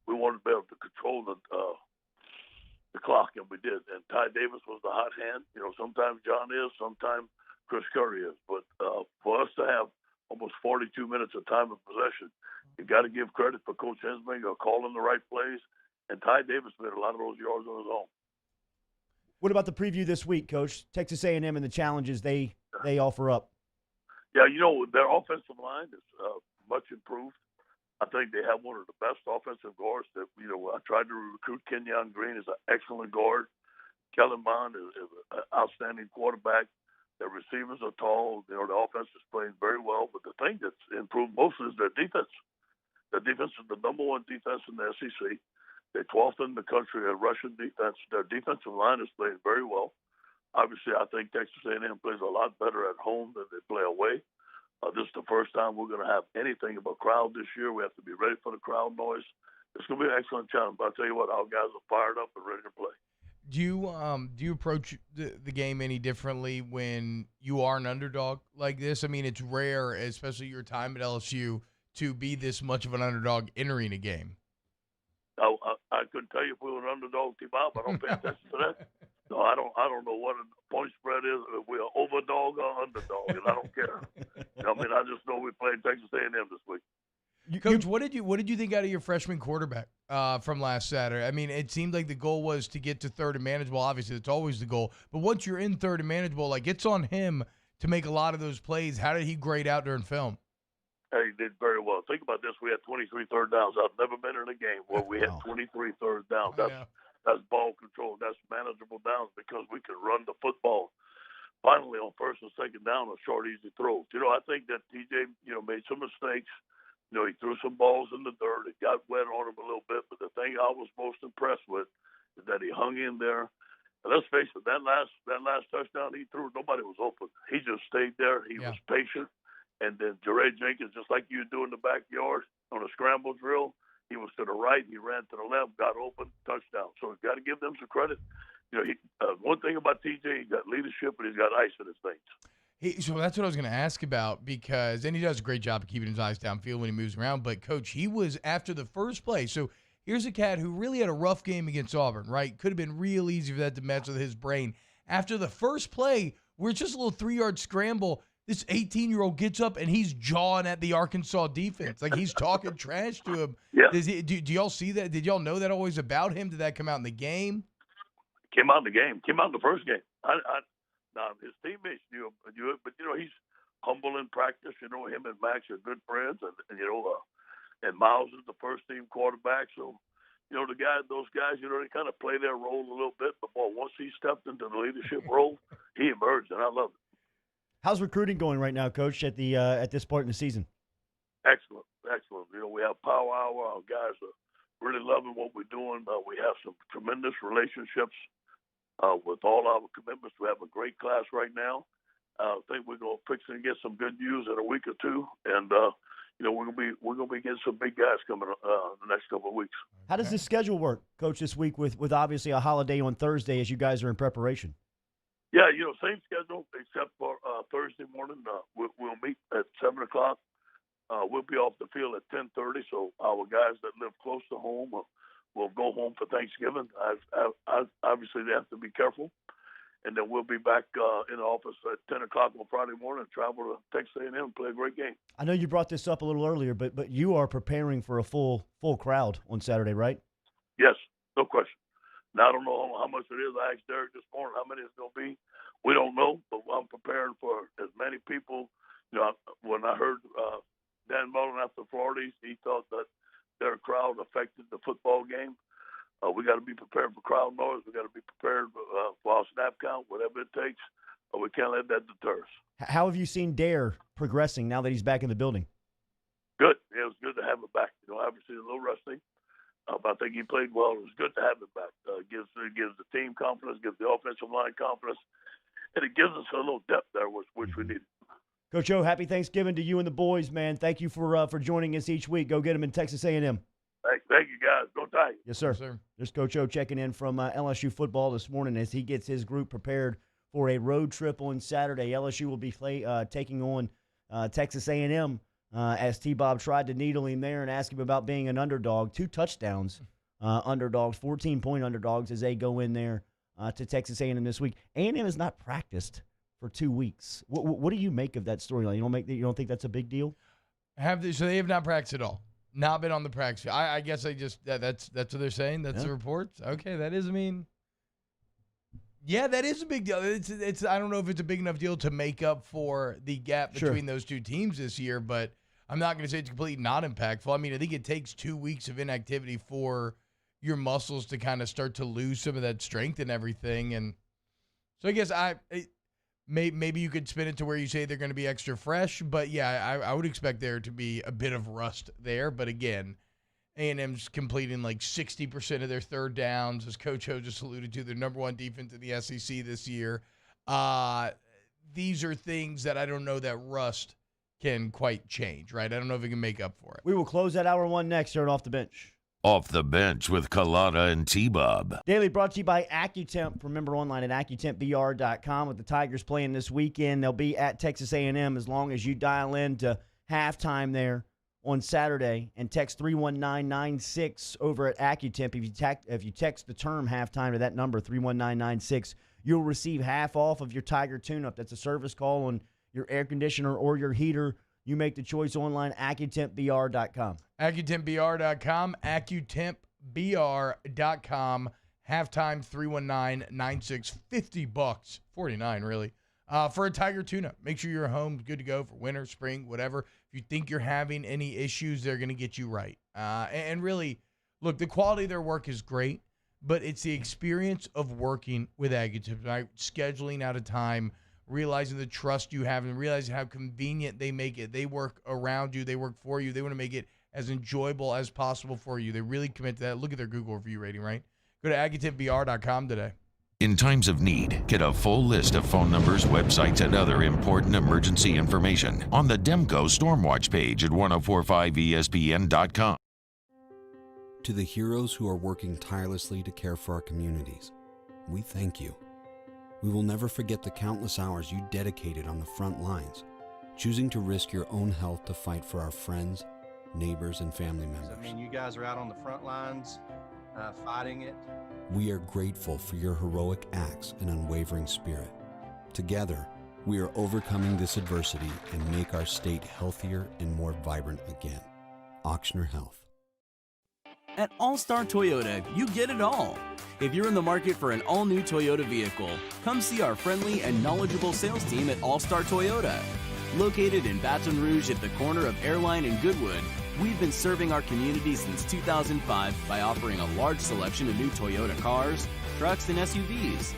We wanted to be able to control the clock, and we did. And Ty Davis was the hot hand. Sometimes John is, sometimes Chris Curry is. But for us to have almost 42 minutes of time of possession, you got to give credit for Coach Hensminger calling the right plays. And Ty Davis made a lot of those yards on his own. What about the preview this week, Coach? Texas A&M and the challenges they offer up. Yeah, their offensive line is much improved. I think they have one of the best offensive guards. That I tried to recruit Kenyon Green as an excellent guard. Kellen Mond is an outstanding quarterback. Their receivers are tall. The offense is playing very well. But the thing that's improved most is their defense. Their defense is the number one defense in the SEC. They're 12th in the country at rushing defense. Their defensive line is playing very well. Obviously, I think Texas A&M plays a lot better at home than they play away. This is the first time we're going to have anything of a crowd this year. We have to be ready for the crowd noise. It's going to be an excellent challenge. But I'll tell you what, our guys are fired up and ready to play. Do you approach the game any differently when you are an underdog like this? I mean, it's rare, especially your time at LSU, to be this much of an underdog entering a game. I couldn't tell you if we were an underdog team out, but I don't pay attention to that. No, I don't know what a point spread is, if we're overdog or underdog, and I don't care. I just know we played Texas A&M this week. Coach, what did you think out of your freshman quarterback from last Saturday? I mean, it seemed like the goal was to get to third and manageable. Obviously, that's always the goal. But once you're in third and manageable, it's on him to make a lot of those plays. How did he grade out during film? He did very well. Think about this. We had 23 third downs. I've never been in a game where we had 23 third downs. That's ball control. That's manageable downs because we could run the football. Finally, on first and second down, a short, easy throw. I think that TJ, made some mistakes. He threw some balls in the dirt. It got wet on him a little bit. But the thing I was most impressed with is that he hung in there. And let's face it, that last touchdown he threw, nobody was open. He just stayed there. He was patient. And then Jeray Jenkins, just like you do in the backyard on a scramble drill, he was to the right, he ran to the left, got open, touchdown. So we've got to give them some credit. One thing about TJ, he's got leadership and he's got ice in his veins. So that's what I was going to ask about and he does a great job of keeping his eyes downfield when he moves around. But, Coach, he was after the first play. So here's a cat who really had a rough game against Auburn, right? Could have been real easy for that to mess with his brain. After the first play, where it's just a little 3-yard scramble, this 18-year-old gets up and he's jawing at the Arkansas defense. Like he's talking trash to him. Yeah. Do y'all see that? Did y'all know that always about him? Did that come out in the game? Came out in the game. Came out in the first game. Now, his teammates knew him, but he's humble in practice. Him and Max are good friends, and Miles is the first-team quarterback. So, those guys, they kind of play their role a little bit. But once he stepped into the leadership role, he emerged, and I love it. How's recruiting going right now, Coach, at this point in the season? Excellent. We have Power Hour. Our guys are really loving what we're doing. We have some tremendous relationships with all our commitments. We have a great class right now. I think we're going to fix and get some good news in a week or two, and we're going to be getting some big guys coming the next couple of weeks. How does the schedule work, Coach, this week with obviously a holiday on Thursday as you guys are in preparation? Yeah, same schedule except for Thursday morning. We'll meet at 7 o'clock. We'll be off the field at 10:30. So our guys that live close to home will go home for Thanksgiving. Obviously, they have to be careful. And then we'll be back in the office at 10 o'clock on Friday morning and travel to Texas A&M and play a great game. I know you brought this up a little earlier, but you are preparing for a full crowd on Saturday, right? Yes, no question. Now, I don't know how much it is. I asked Derrick this morning how many it's going to be. We don't know, but I'm preparing for as many people, when I heard Dan Mullen after Florida, he thought that their crowd affected the football game. We got to be prepared for crowd noise. We got to be prepared for our snap count, whatever it takes. We can't let that deter us. How have you seen Dare progressing now that he's back in the building? Good. Yeah, it was good to have him back. Obviously a little rusty, but I think he played well. It was good to have him back. It gives the team confidence, gives the offensive line confidence, and it gives us a little depth there, which we need. Coach O, happy Thanksgiving to you and the boys, man. Thank you for joining us each week. Go get them in Texas A&M. Thank you, guys. Go Tigers. Yes, sir. Yes, sir. There's Coach O checking in from LSU football this morning as he gets his group prepared for a road trip on Saturday. LSU will be taking on Texas A&M as T-Bob tried to needle him there and ask him about being an underdog. 2 touchdowns underdogs, 14-point underdogs as they go in there to Texas A&M this week. A&M has not practiced for 2 weeks. What do you make of that storyline? You don't think that's a big deal? So they have not practiced at all. Not been on the practice field. I guess that's what they're saying. That's the reports. Okay, that is. Yeah, that is a big deal. It's. I don't know if it's a big enough deal to make up for the gap between those two teams this year, but I'm not going to say it's completely not impactful. I think it takes 2 weeks of inactivity for your muscles to kind of start to lose some of that strength and everything. And so I guess maybe you could spin it to where you say they're going to be extra fresh, but yeah, I would expect there to be a bit of rust there. But again, A&M's completing like 60% of their third downs, as Coach O just alluded to. Their number 1 defense in the SEC this year. These are things that I don't know that rust can quite change, right? I don't know if it can make up for it. We will close that hour 1 next here on Off the Bench. Off the Bench with Collada and T-Bob. Daily brought to you by AccuTemp. Remember online at AccuTempBR.com. With the Tigers playing this weekend, they'll be at Texas A&M as long as you dial in to halftime there on Saturday and text 31996 over at AccuTemp. If you text the term halftime to that number, 31996, you'll receive half off of your Tiger tune-up. That's a service call on your air conditioner or your heater. You make the choice online, AccuTempBR.com. AccuTempBR.com, AccuTempBR.com. Halftime 31996, $50, $49 really, for a Tiger tune-up. Make sure you're home, good to go for winter, spring, whatever. If you think you're having any issues, they're going to get you right. And really, look, the quality of their work is great, but it's the experience of working with AccuTemp, right? Scheduling out of time, realizing the trust you have, and realizing how convenient they make it. They work around you. They work for you. They want to make it as enjoyable as possible for you. They really commit to that. Look at their Google review rating, right? Go to AccuTempBR.com today. In times of need, get a full list of phone numbers, websites, and other important emergency information on the Demco Stormwatch page at 1045ESPN.com. To the heroes who are working tirelessly to care for our communities, we thank you. We will never forget the countless hours you dedicated on the front lines, choosing to risk your own health to fight for our friends, neighbors, and family members. You guys are out on the front lines, fighting it. We are grateful for your heroic acts and unwavering spirit. Together, we are overcoming this adversity and make our state healthier and more vibrant again. Ochsner Health. At All-Star Toyota, you get it all. If you're in the market for an all-new Toyota vehicle, come see our friendly and knowledgeable sales team at All-Star Toyota. Located in Baton Rouge at the corner of Airline and Goodwood, we've been serving our community since 2005 by offering a large selection of new Toyota cars, trucks, and SUVs.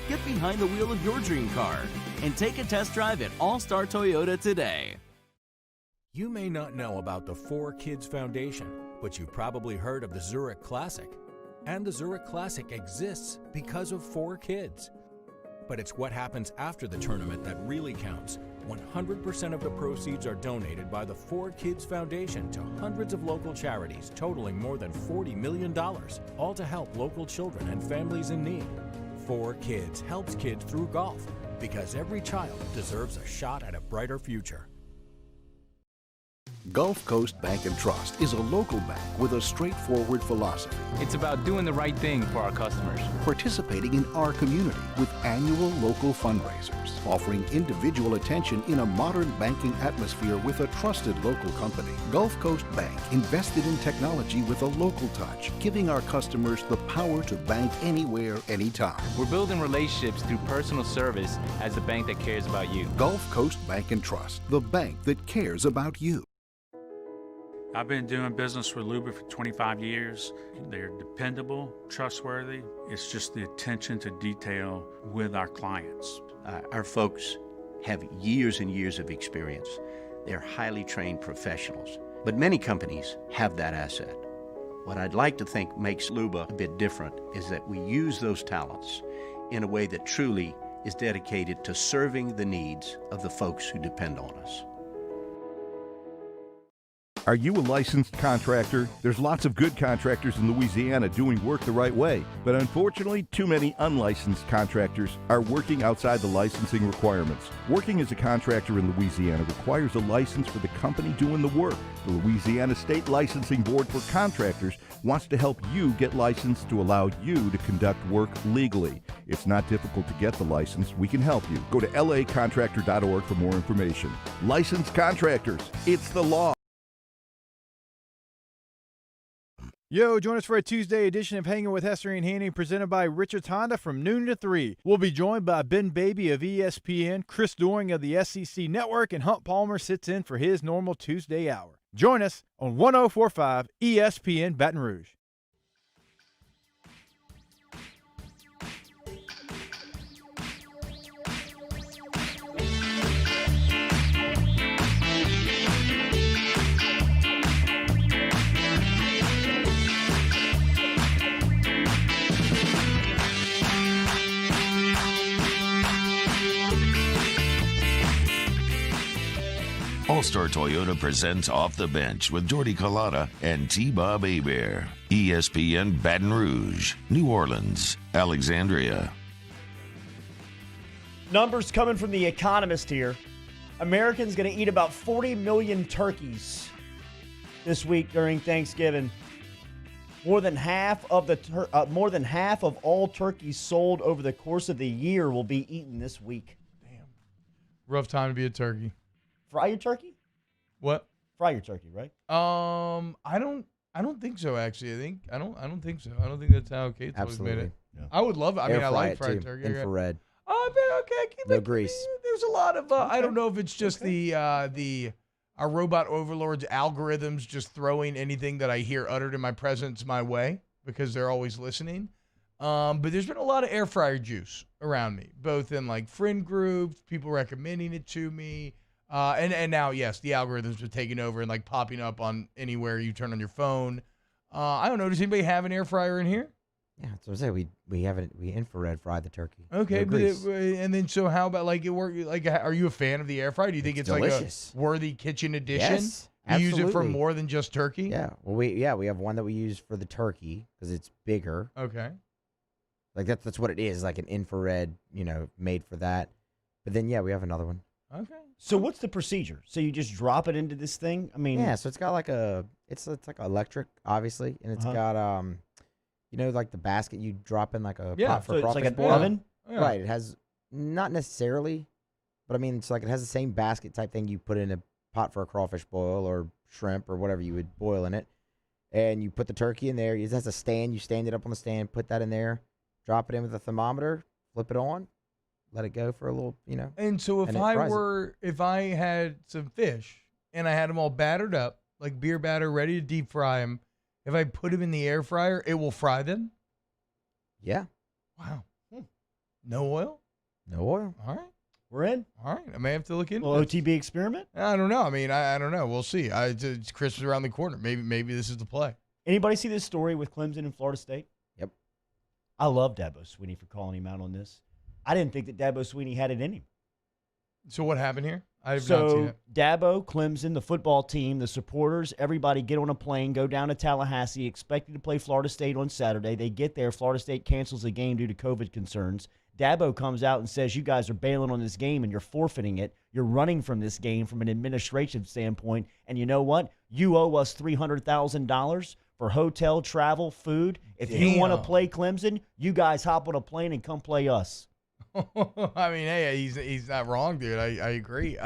Get behind the wheel of your dream car and take a test drive at All-Star Toyota today. You may not know about the 4Kids Foundation, but you've probably heard of the Zurich Classic. And the Zurich Classic exists because of 4 kids. But it's what happens after the tournament that really counts. 100% of the proceeds are donated by the 4Kids Foundation to hundreds of local charities, totaling more than $40 million, all to help local children and families in need. 4Kids helps kids through golf, because every child deserves a shot at a brighter future. Gulf Coast Bank and Trust is a local bank with a straightforward philosophy. It's about doing the right thing for our customers. Participating in our community with annual local fundraisers, offering individual attention in a modern banking atmosphere with a trusted local company. Gulf Coast Bank invested in technology with a local touch, giving our customers the power to bank anywhere, anytime. We're building relationships through personal service as the bank that cares about you. Gulf Coast Bank and Trust, the bank that cares about you. I've been doing business with Luba for 25 years. They're dependable, trustworthy. It's just the attention to detail with our clients. Our folks have years and years of experience. They're highly trained professionals, but many companies have that asset. What I'd like to think makes Luba a bit different is that we use those talents in a way that truly is dedicated to serving the needs of the folks who depend on us. Are you a licensed contractor? There's lots of good contractors in Louisiana doing work the right way, but unfortunately, too many unlicensed contractors are working outside the licensing requirements. Working as a contractor in Louisiana requires a license for the company doing the work. The Louisiana State Licensing Board for Contractors wants to help you get licensed to allow you to conduct work legally. It's not difficult to get the license. We can help you. Go to lacontractor.org for more information. Licensed contractors, it's the law. Yo, join us for a Tuesday edition of Hanging with Hester and Haney, presented by Richards Honda from noon to 3. We'll be joined by Ben Baby of ESPN, Chris Doering of the SEC Network, and Hunt Palmer sits in for his normal Tuesday hour. Join us on 104.5 ESPN Baton Rouge. All-Star Toyota presents Off the Bench with Jordy Collada and T-Bob Hebert. ESPN Baton Rouge, New Orleans, Alexandria. Numbers coming from The Economist here. Americans going to eat about 40 million turkeys this week during Thanksgiving. More than half of all turkeys sold over the course of the year will be eaten this week. Rough time to be a turkey. Fry your turkey? What? Fry your turkey, right? I don't think so. Actually, I don't think so. I don't think that's how Kate's always made it. Yeah. I would love it. I mean, I like fried too. turkey. Infrared. Oh, man, okay. No grease. There's a lot of. I don't know if it's just our robot overlords algorithms just throwing anything that I hear uttered in my presence my way because they're always listening. But there's been a lot of air fryer juice around me, both in like friend groups, people recommending it to me. And now, yes, the algorithms are taking over and like popping up on anywhere you turn on your phone. I don't know. Does anybody have an air fryer in here? Yeah, that's what I say. We have it. We infrared fry the turkey. Okay, No grease. and then so how about like it work? Like, are you a fan of the air fryer? Do you think it's delicious. Like a worthy kitchen addition? Yes, You use it for absolutely. more than just turkey? Yeah. Well, we have one that we use for the turkey because it's bigger. Okay. Like that's what it is, like an infrared, made for that. But then we have another one. Okay. So what's the procedure? So you just drop it into this thing? I mean, Yeah, so it's got like it's like electric, obviously, and it's got like the basket you drop in like a pot for so it's crawfish like an boil. oven? Yeah. Right. It has not necessarily, but I mean it's like it has the same basket type thing you put in a pot for a crawfish boil or shrimp or whatever you would boil in it, and you put the turkey in there. It has a stand. You stand it up on the stand, put that in there, drop it in with a thermometer, flip it on. Let it go for a little, And so if I had some fish and I had them all battered up, like beer batter, ready to deep fry them, if I put them in the air fryer, it will fry them? Yeah. Wow. No oil? No oil. All right. We're in. All right. I may have to look into Well, this. OTB experiment? I don't know. I mean, I don't know. We'll see. It's Christmas around the corner. Maybe this is the play. Anybody see this story with Clemson and Florida State? Yep. I love Dabo Swinney for calling him out on this. I didn't think that Dabo Swinney had it in him. So what happened here? I have not seen it. Dabo, Clemson, the football team, the supporters, everybody get on a plane, go down to Tallahassee, expected to play Florida State on Saturday. They get there. Florida State cancels the game due to COVID concerns. Dabo comes out and says, you guys are bailing on this game and you're forfeiting it. You're running from this game from an administrative standpoint. And you know what? You owe us $300,000 for hotel, travel, food. If you want to play Clemson, you guys hop on a plane and come play us. I mean, hey, he's not wrong, dude. I agree.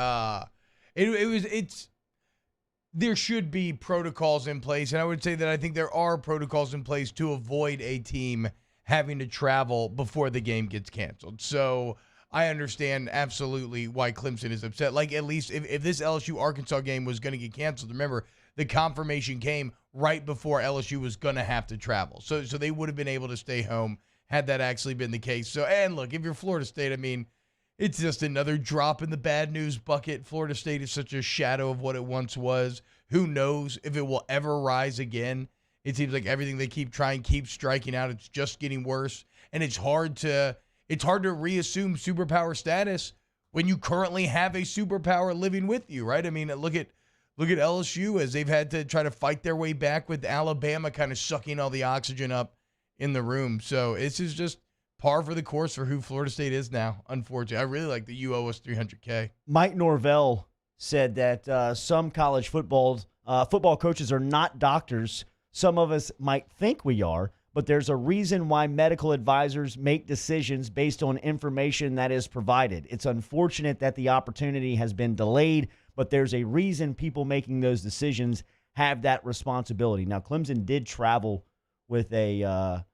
There should be protocols in place, and I would say that I think there are protocols in place to avoid a team having to travel before the game gets canceled. So I understand absolutely why Clemson is upset. Like, at least if this LSU-Arkansas game was going to get canceled, remember, the confirmation came right before LSU was going to have to travel. So they would have been able to stay home had that actually been the case. So, and look, if you're Florida State, I mean, it's just another drop in the bad news bucket. Florida State is such a shadow of what it once was. Who knows if it will ever rise again? It seems like everything they keep trying keeps striking out. It's just getting worse. And it's hard to reassume superpower status when you currently have a superpower living with you, right? I mean, look at LSU as they've had to try to fight their way back with Alabama kind of sucking all the oxygen up in the room. So this is just par for the course for who Florida State is now, unfortunately. I really like the you owe us $300K. Mike Norvell said that some college football coaches are not doctors. Some of us might think we are, but there's a reason why medical advisors make decisions based on information that is provided. It's unfortunate that the opportunity has been delayed, but there's a reason people making those decisions have that responsibility. Now, Clemson did travel with a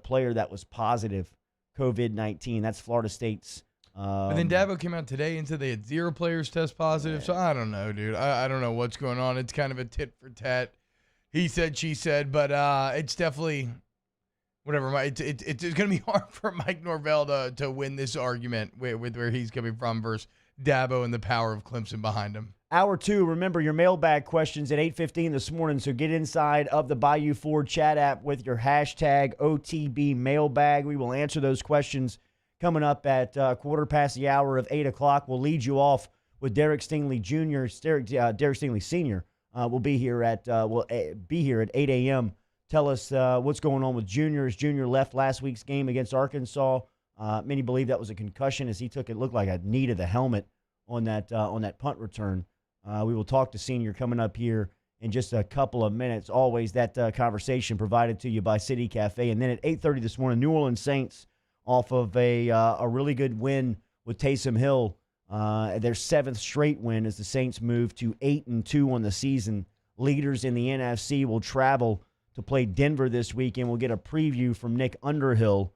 player that was positive COVID-19. That's Florida State's. But then Dabo came out today and said they had 0 players test positive. So I don't know, dude. I don't know what's going on. It's kind of a tit for tat. He said, she said, but it's definitely whatever. It's going to be hard for Mike Norvell to win this argument with where he's coming from versus Dabo and the power of Clemson behind him. Hour 2, remember your mailbag questions at 8:15 this morning, so get inside of the Bayou Ford chat app with your hashtag OTB mailbag. We will answer those questions coming up at quarter past the hour of 8 o'clock. We'll lead you off with Derrick Stingley Jr., Derrick Stingley Sr. Will be here at 8 a.m. Tell us what's going on with Junior. As Junior left last week's game against Arkansas, many believe that was a concussion as he took it looked like a knee to the helmet on that punt return. We will talk to Senior coming up here in just a couple of minutes. Always that conversation provided to you by City Cafe. And then at 8:30 this morning, New Orleans Saints off of a really good win with Taysom Hill. Their 7th straight win as the Saints move to 8-2 on the season. Leaders in the NFC will travel to play Denver this weekend. We'll get a preview from Nick Underhill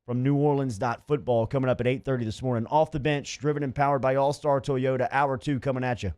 from NewOrleans.football coming up at 8:30 this morning. Off the bench, driven and powered by All-Star Toyota. Hour 2 coming at you.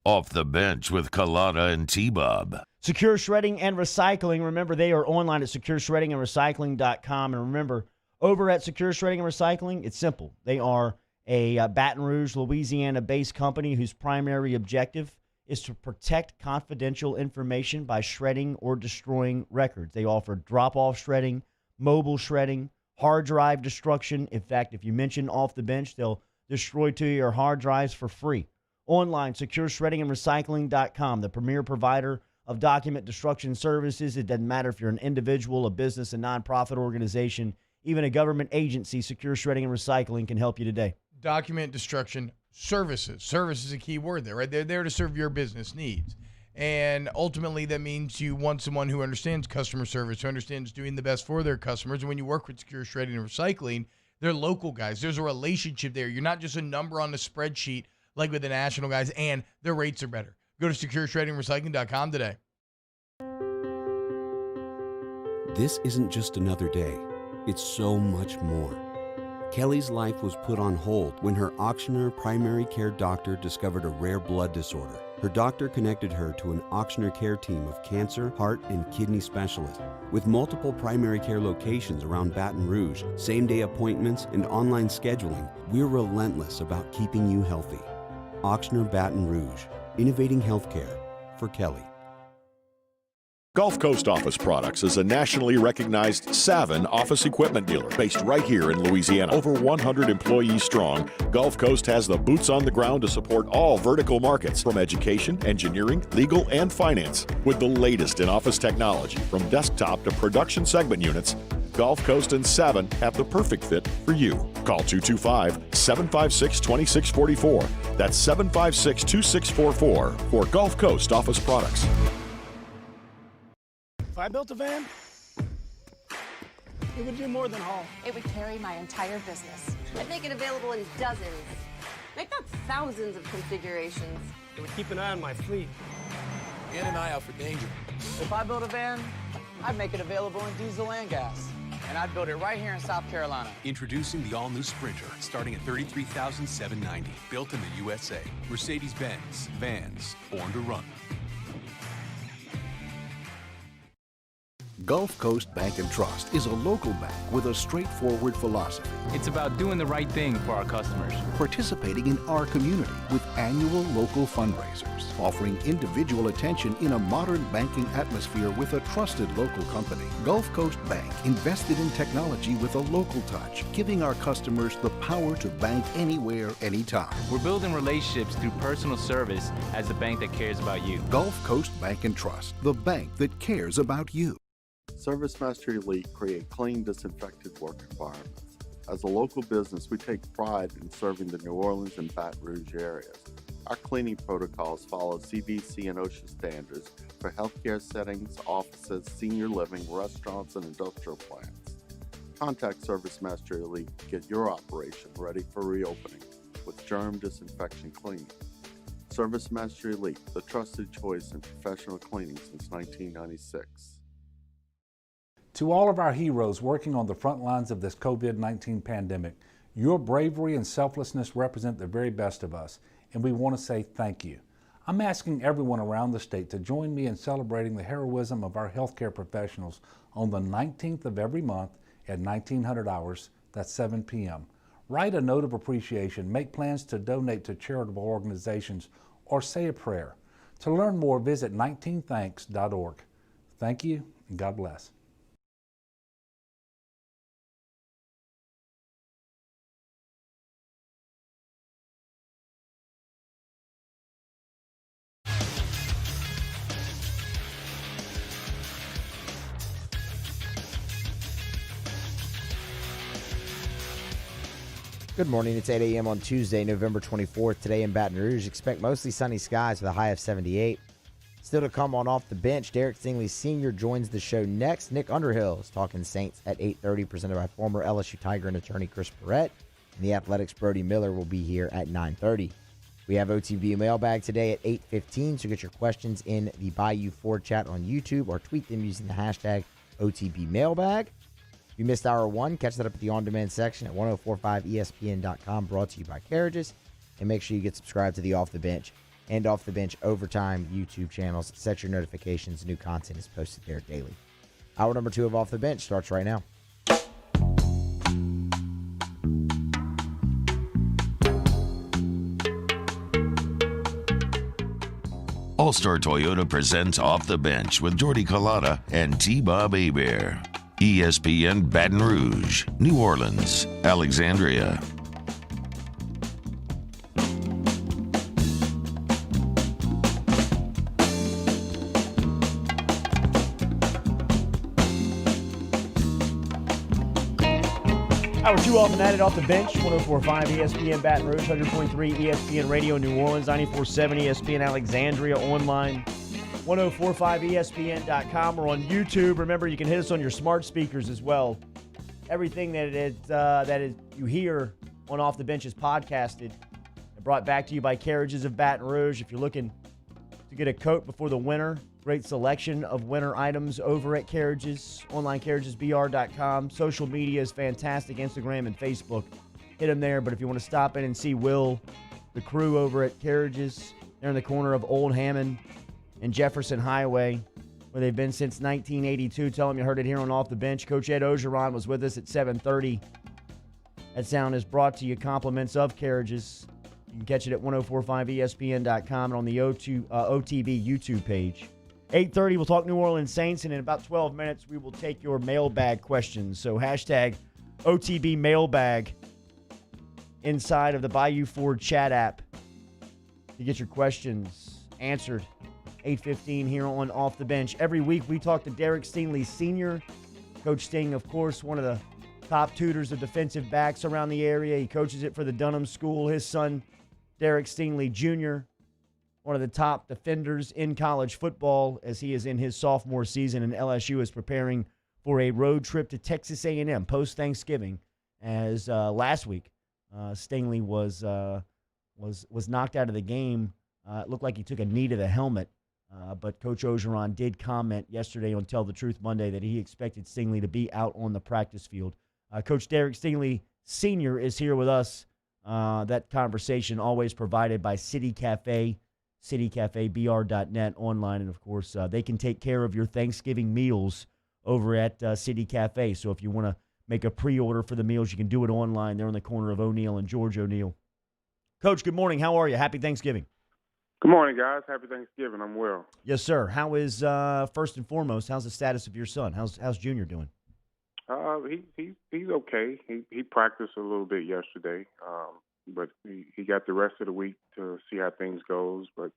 Off the bench with Kalata and T-Bob. Secure Shredding and Recycling. Remember, they are online at secureshreddingandrecycling.com. And remember, over at Secure Shredding and Recycling, it's simple. They are a Baton Rouge, Louisiana-based company whose primary objective is to protect confidential information by shredding or destroying records. They offer drop-off shredding, mobile shredding, hard drive destruction. In fact, if you mention Off the Bench, they'll destroy to your hard drives for free. Online, secureshreddingandrecycling.com, the premier provider of document destruction services. It doesn't matter if you're an individual, a business, a nonprofit organization, even a government agency. Secure Shredding and Recycling can help you today. Document destruction services. Service is a key word there, right? They're there to serve your business needs. And ultimately, that means you want someone who understands customer service, who understands doing the best for their customers. And when you work with Secure Shredding and Recycling, they're local guys. There's a relationship there. You're not just a number on the spreadsheet like with the national guys, and their rates are better. Go to secureshreddingrecycling.com today. This isn't just another day. It's so much more. Kelly's life was put on hold when her auctioneer primary care doctor discovered a rare blood disorder. Her doctor connected her to an auctioneer care team of cancer, heart, and kidney specialists. With multiple primary care locations around Baton Rouge, same-day appointments, and online scheduling, we're relentless about keeping you healthy. Auctioneer Baton Rouge, innovating healthcare for Kelly. Gulf Coast Office Products is a nationally recognized Savin office equipment dealer based right here in Louisiana. Over 100 employees strong, Gulf Coast has the boots on the ground to support all vertical markets, from education, engineering, legal, and finance. With the latest in office technology, from desktop to production segment units, Gulf Coast and Savin have the perfect fit for you. Call 225-756-2644. That's 756-2644 for Gulf Coast Office Products. If I built a van, it would do more than haul. It would carry my entire business. I'd make it available in dozens, if not thousands of configurations. It would keep an eye on my fleet. And an eye out for danger. If I built a van, I'd make it available in diesel and gas. And I'd build it right here in South Carolina. Introducing the all-new Sprinter, starting at $33,790. Built in the USA. Mercedes-Benz. Vans. Born to run. Gulf Coast Bank and Trust is a local bank with a straightforward philosophy. It's about doing the right thing for our customers. Participating in our community with annual local fundraisers. Offering individual attention in a modern banking atmosphere with a trusted local company. Gulf Coast Bank invested in technology with a local touch, giving our customers the power to bank anywhere, anytime. We're building relationships through personal service as the bank that cares about you. Gulf Coast Bank and Trust, the bank that cares about you. ServiceMaster Elite create clean, disinfected work environments. As a local business, we take pride in serving the New Orleans and Baton Rouge areas. Our cleaning protocols follow CDC and OSHA standards for healthcare settings, offices, senior living, restaurants, and industrial plants. Contact ServiceMaster Elite to get your operation ready for reopening with germ disinfection cleaning. ServiceMaster Elite, the trusted choice in professional cleaning since 1996. To all of our heroes working on the front lines of this COVID-19 pandemic, your bravery and selflessness represent the very best of us, and we want to say thank you. I'm asking everyone around the state to join me in celebrating the heroism of our healthcare professionals on the 19th of every month at 1900 hours, that's 7 p.m. Write a note of appreciation, make plans to donate to charitable organizations, or say a prayer. To learn more, visit 19thanks.org. Thank you, and God bless. Good morning. It's 8 a.m. on Tuesday, November 24th. Today in Baton Rouge, expect mostly sunny skies with a high of 78. Still to come on Off the Bench, Derrick Stingley Sr. joins the show next. Nick Underhill is talking Saints at 8:30, presented by former LSU Tiger and attorney Chris Perrette. And the Athletics' Brody Miller will be here at 9:30. We have OTB mailbag today at 8:15, so get your questions in the Bayou Ford chat on YouTube or tweet them using the hashtag OTB mailbag. If you missed hour one, catch that up at the on-demand section at 1045ESPN.com, brought to you by Carriages. And make sure you get subscribed to the Off the Bench and Off the Bench Overtime YouTube channels. Set your notifications. New content is posted there daily. Hour number 2 of Off the Bench starts right now. All-Star Toyota presents Off the Bench with Jordy Collada and T-Bob Hebert. ESPN Baton Rouge, New Orleans, Alexandria. Hour 2 off and at it off the bench. 104.5 ESPN Baton Rouge, 100.3 ESPN Radio New Orleans, 94.7 ESPN Alexandria, online 1045ESPN.com. We're on YouTube. Remember, you can hit us on your smart speakers as well. Everything that is you hear on Off the Bench is podcasted and brought back to you by Carriages of Baton Rouge. If you're looking to get a coat before the winter, great selection of winter items over at Carriages, online carriagesbr.com. Social media is fantastic, Instagram and Facebook. Hit them there. But if you want to stop in and see Will, the crew over at Carriages, they're in the corner of Old Hammond and Jefferson Highway, where they've been since 1982. Tell them you heard it here on Off the Bench. Coach Ed Ogeron was with us at 7:30. That sound is brought to you, compliments of Carriages. You can catch it at 1045ESPN.com and on the OTB YouTube page. 8:30, we'll talk New Orleans Saints, and in about 12 minutes, we will take your mailbag questions. So hashtag OTB mailbag inside of the Bayou Ford chat app to get your questions answered. 8:15 here on Off the Bench. Every week, we talk to Derrick Stingley Sr. Coach Sting, of course, one of the top tutors of defensive backs around the area. He coaches it for the Dunham School. His son, Derrick Stingley Jr., one of the top defenders in college football as he is in his sophomore season, and LSU is preparing for a road trip to Texas A&M post-Thanksgiving, as last week Stingley was knocked out of the game. It looked like he took a knee to the helmet, but Coach Orgeron did comment yesterday on Tell the Truth Monday that he expected Stingley to be out on the practice field. Coach Derrick Stingley Sr. is here with us. That conversation always provided by City Cafe, citycafebr.net online. And, of course, they can take care of your Thanksgiving meals over at City Cafe. So if you want to make a pre-order for the meals, you can do it online. They're on the corner of O'Neill and George O'Neill. Coach, good morning. How are you? Happy Thanksgiving. Good morning, guys. Happy Thanksgiving. I'm well. Yes, sir. How is, first and foremost, how's the status of your son? How's Junior doing? He's okay. He practiced a little bit yesterday, but he got the rest of the week to see how things goes. But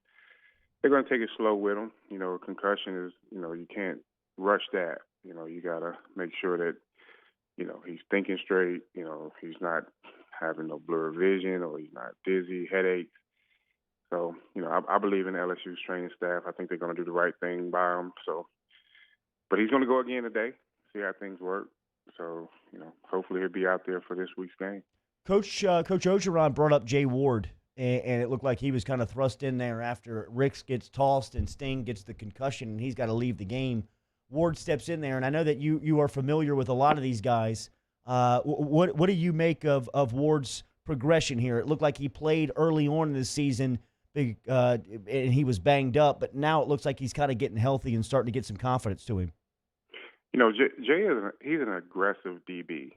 they're going to take it slow with him. You know, concussion is, you can't rush that. You got to make sure that, he's thinking straight. He's not having no blurred vision or he's not dizzy, headaches. So, I believe in LSU's training staff. I think they're going to do the right thing by him. So, but he's going to go again today, see how things work. So, hopefully he'll be out there for this week's game. Coach Orgeron brought up Jay Ward, and it looked like he was kind of thrust in there after Ricks gets tossed and Sting gets the concussion, and he's got to leave the game. Ward steps in there, and I know that you are familiar with a lot of these guys. What do you make of Ward's progression here? It looked like he played early on in the season, and he was banged up, but now it looks like he's kind of getting healthy and starting to get some confidence to him. Jay he's an aggressive DB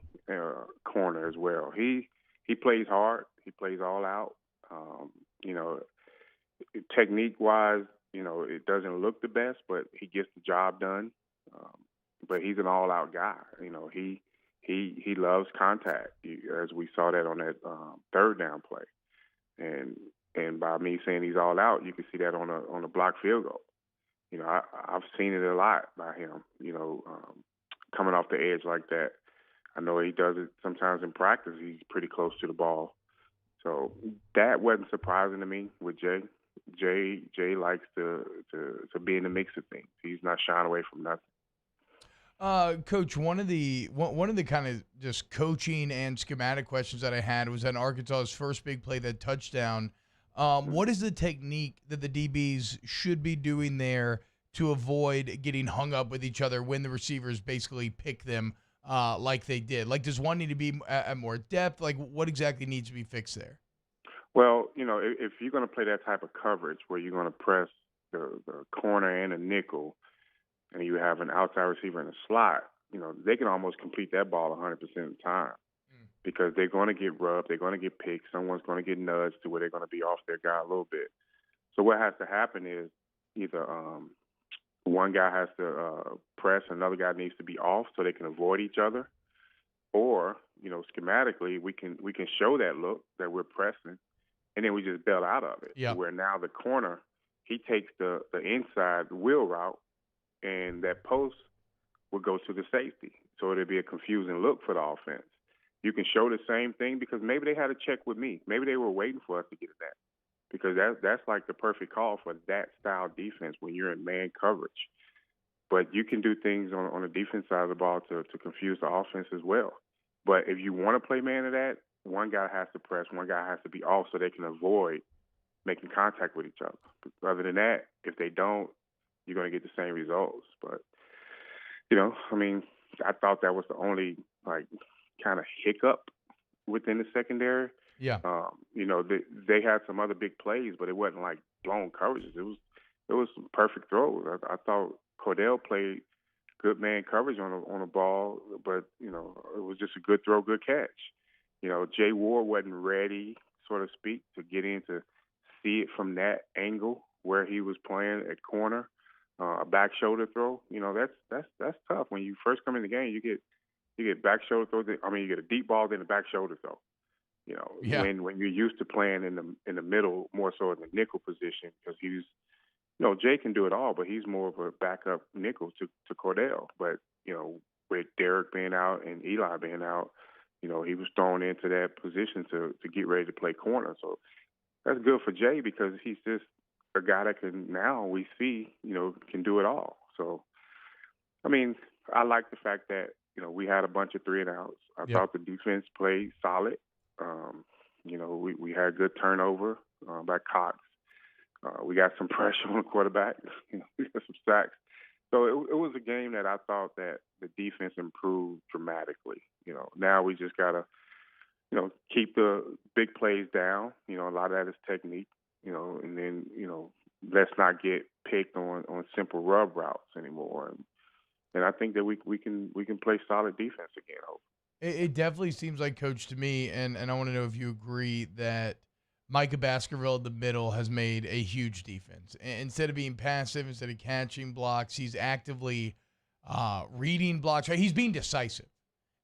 corner as well. He plays hard. He plays all out. Technique-wise, it doesn't look the best, but he gets the job done. But he's an all-out guy. He loves contact, as we saw that on that third down play. And by me saying he's all out, you can see that on a blocked field goal. I've seen it a lot by him, coming off the edge like that. I know he does it sometimes in practice. He's pretty close to the ball. So that wasn't surprising to me with Jay. Jay likes to be in the mix of things. He's not shying away from nothing. Coach, one of the kind of just coaching and schematic questions that I had was on Arkansas's first big play, that touchdown. What is the technique that the DBs should be doing there to avoid getting hung up with each other when the receivers basically pick them like they did? Like, does one need to be at more depth? Like, what exactly needs to be fixed there? Well, if you're going to play that type of coverage where you're going to press the corner and a nickel and you have an outside receiver in a slot, they can almost complete that ball 100% of the time. Because they're going to get rubbed, they're going to get picked, someone's going to get nudged to where they're going to be off their guy a little bit. So what has to happen is either one guy has to press, another guy needs to be off so they can avoid each other, or schematically we can show that look that we're pressing, and then we just bail out of it. Yeah. Where now the corner, he takes the inside wheel route, and that post will go to the safety. So it'll be a confusing look for the offense. You can show the same thing because maybe they had a check with me. Maybe they were waiting for us to get that, because that's like the perfect call for that style defense when you're in man coverage. But you can do things on the defense side of the ball to confuse the offense as well. But if you want to play man of that, one guy has to press, one guy has to be off so they can avoid making contact with each other. But other than that, if they don't, you're going to get the same results. But, I thought that was the only, kind of hiccup within the secondary. Yeah. They had some other big plays, but it wasn't like blown coverages. It was some perfect throws. I thought Cordell played good man coverage on a ball, but it was just a good throw, good catch. Jay Ward wasn't ready, so to speak, to get in to see it from that angle where he was playing at corner. A back shoulder throw, that's tough. When you first come in the game, you get back shoulder throws. You get a deep ball, then a back shoulder throw. When you're used to playing in the middle, more so in the nickel position, because Jay can do it all, but he's more of a backup nickel to Cordell. But with Derrick being out and Eli being out, he was thrown into that position to get ready to play corner. So that's good for Jay because he's just a guy that we see, can do it all. So, I like the fact that, we had a bunch of 3-and-outs. I thought the defense played solid. We had good turnover by Cox. We got some pressure on the quarterback. We got some sacks. So it was a game that I thought that the defense improved dramatically. Now we just got to, keep the big plays down. A lot of that is technique, and then, let's not get picked on simple rub routes anymore. And I think that we can play solid defense again, hopefully. It definitely seems like, Coach, to me, and I want to know if you agree that Micah Baskerville in the middle has made a huge difference. Instead of being passive, instead of catching blocks, he's actively reading blocks. Right? He's being decisive,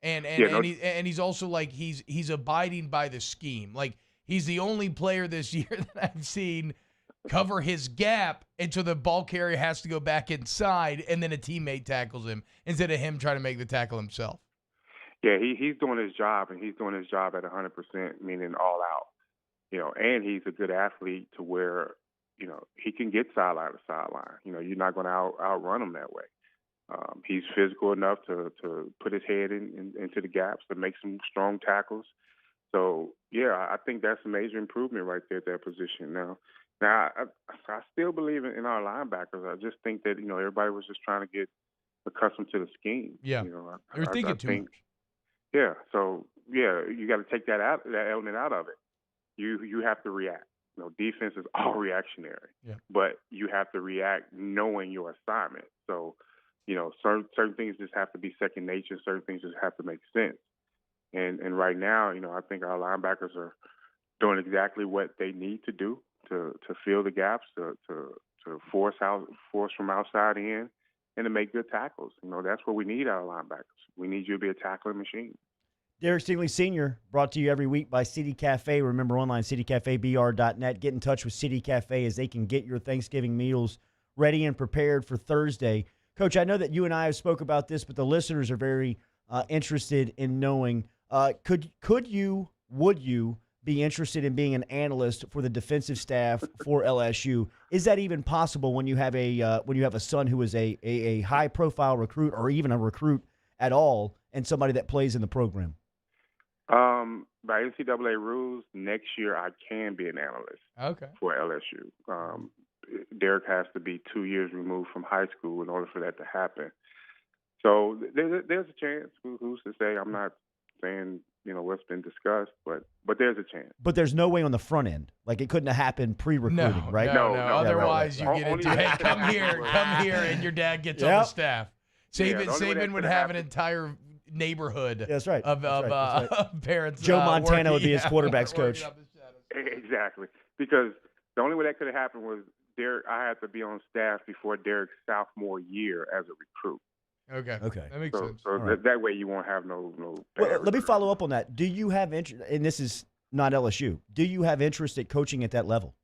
and he's also like he's abiding by the scheme. Like he's the only player this year that I've seen cover his gap until the ball carrier has to go back inside, and then a teammate tackles him instead of him trying to make the tackle himself. Yeah, he's doing his job, and he's doing his job at 100%, meaning all out. And he's a good athlete to where, he can get sideline to sideline. You're not going to outrun him that way. He's physical enough to put his head into the gaps to make some strong tackles. So, yeah, I think that's a major improvement right there at that position. Now I still believe in our linebackers. I just think that, everybody was just trying to get accustomed to the scheme. Yeah, they're thinking too much. Yeah, so, you got to take that element out of it. You have to react. Defense is all reactionary, but you have to react knowing your assignment. So, certain things just have to be second nature. Certain things just have to make sense. And right now, I think our linebackers are doing exactly what they need to do to fill the gaps, to force from outside in, and to make good tackles. That's what we need out of linebackers. We need you to be a tackling machine. Derrick Stingley Sr., brought to you every week by City Cafe. Remember, online, citycafebr.net. Get in touch with City Cafe as they can get your Thanksgiving meals ready and prepared for Thursday. Coach, I know that you and I have spoke about this, but the listeners are very interested in knowing, would you be interested in being an analyst for the defensive staff for LSU? Is that even possible when you have a son who is a high-profile recruit or even a recruit at all and somebody that plays in the program? By NCAA rules, next year I can be an analyst for LSU. Derrick has to be 2 years removed from high school in order for that to happen. So there's a chance. Who's to say? I'm not saying what's been discussed, but there's a chance. But there's no way on the front end. Like it couldn't have happened pre-recruiting, right? No. Otherwise, you get into, hey, come here, and your dad gets on the staff. Saban would have an entire neighborhood of parents. Joe Montana would be his quarterback's coach. Exactly. Because the only way that could have happened was I had to be on staff before Derrick's sophomore year as a recruit. Okay. That makes sense. So that way you won't have no well, let me follow up on that. Do you have interest, and this is not LSU, do you have interest at coaching at that level?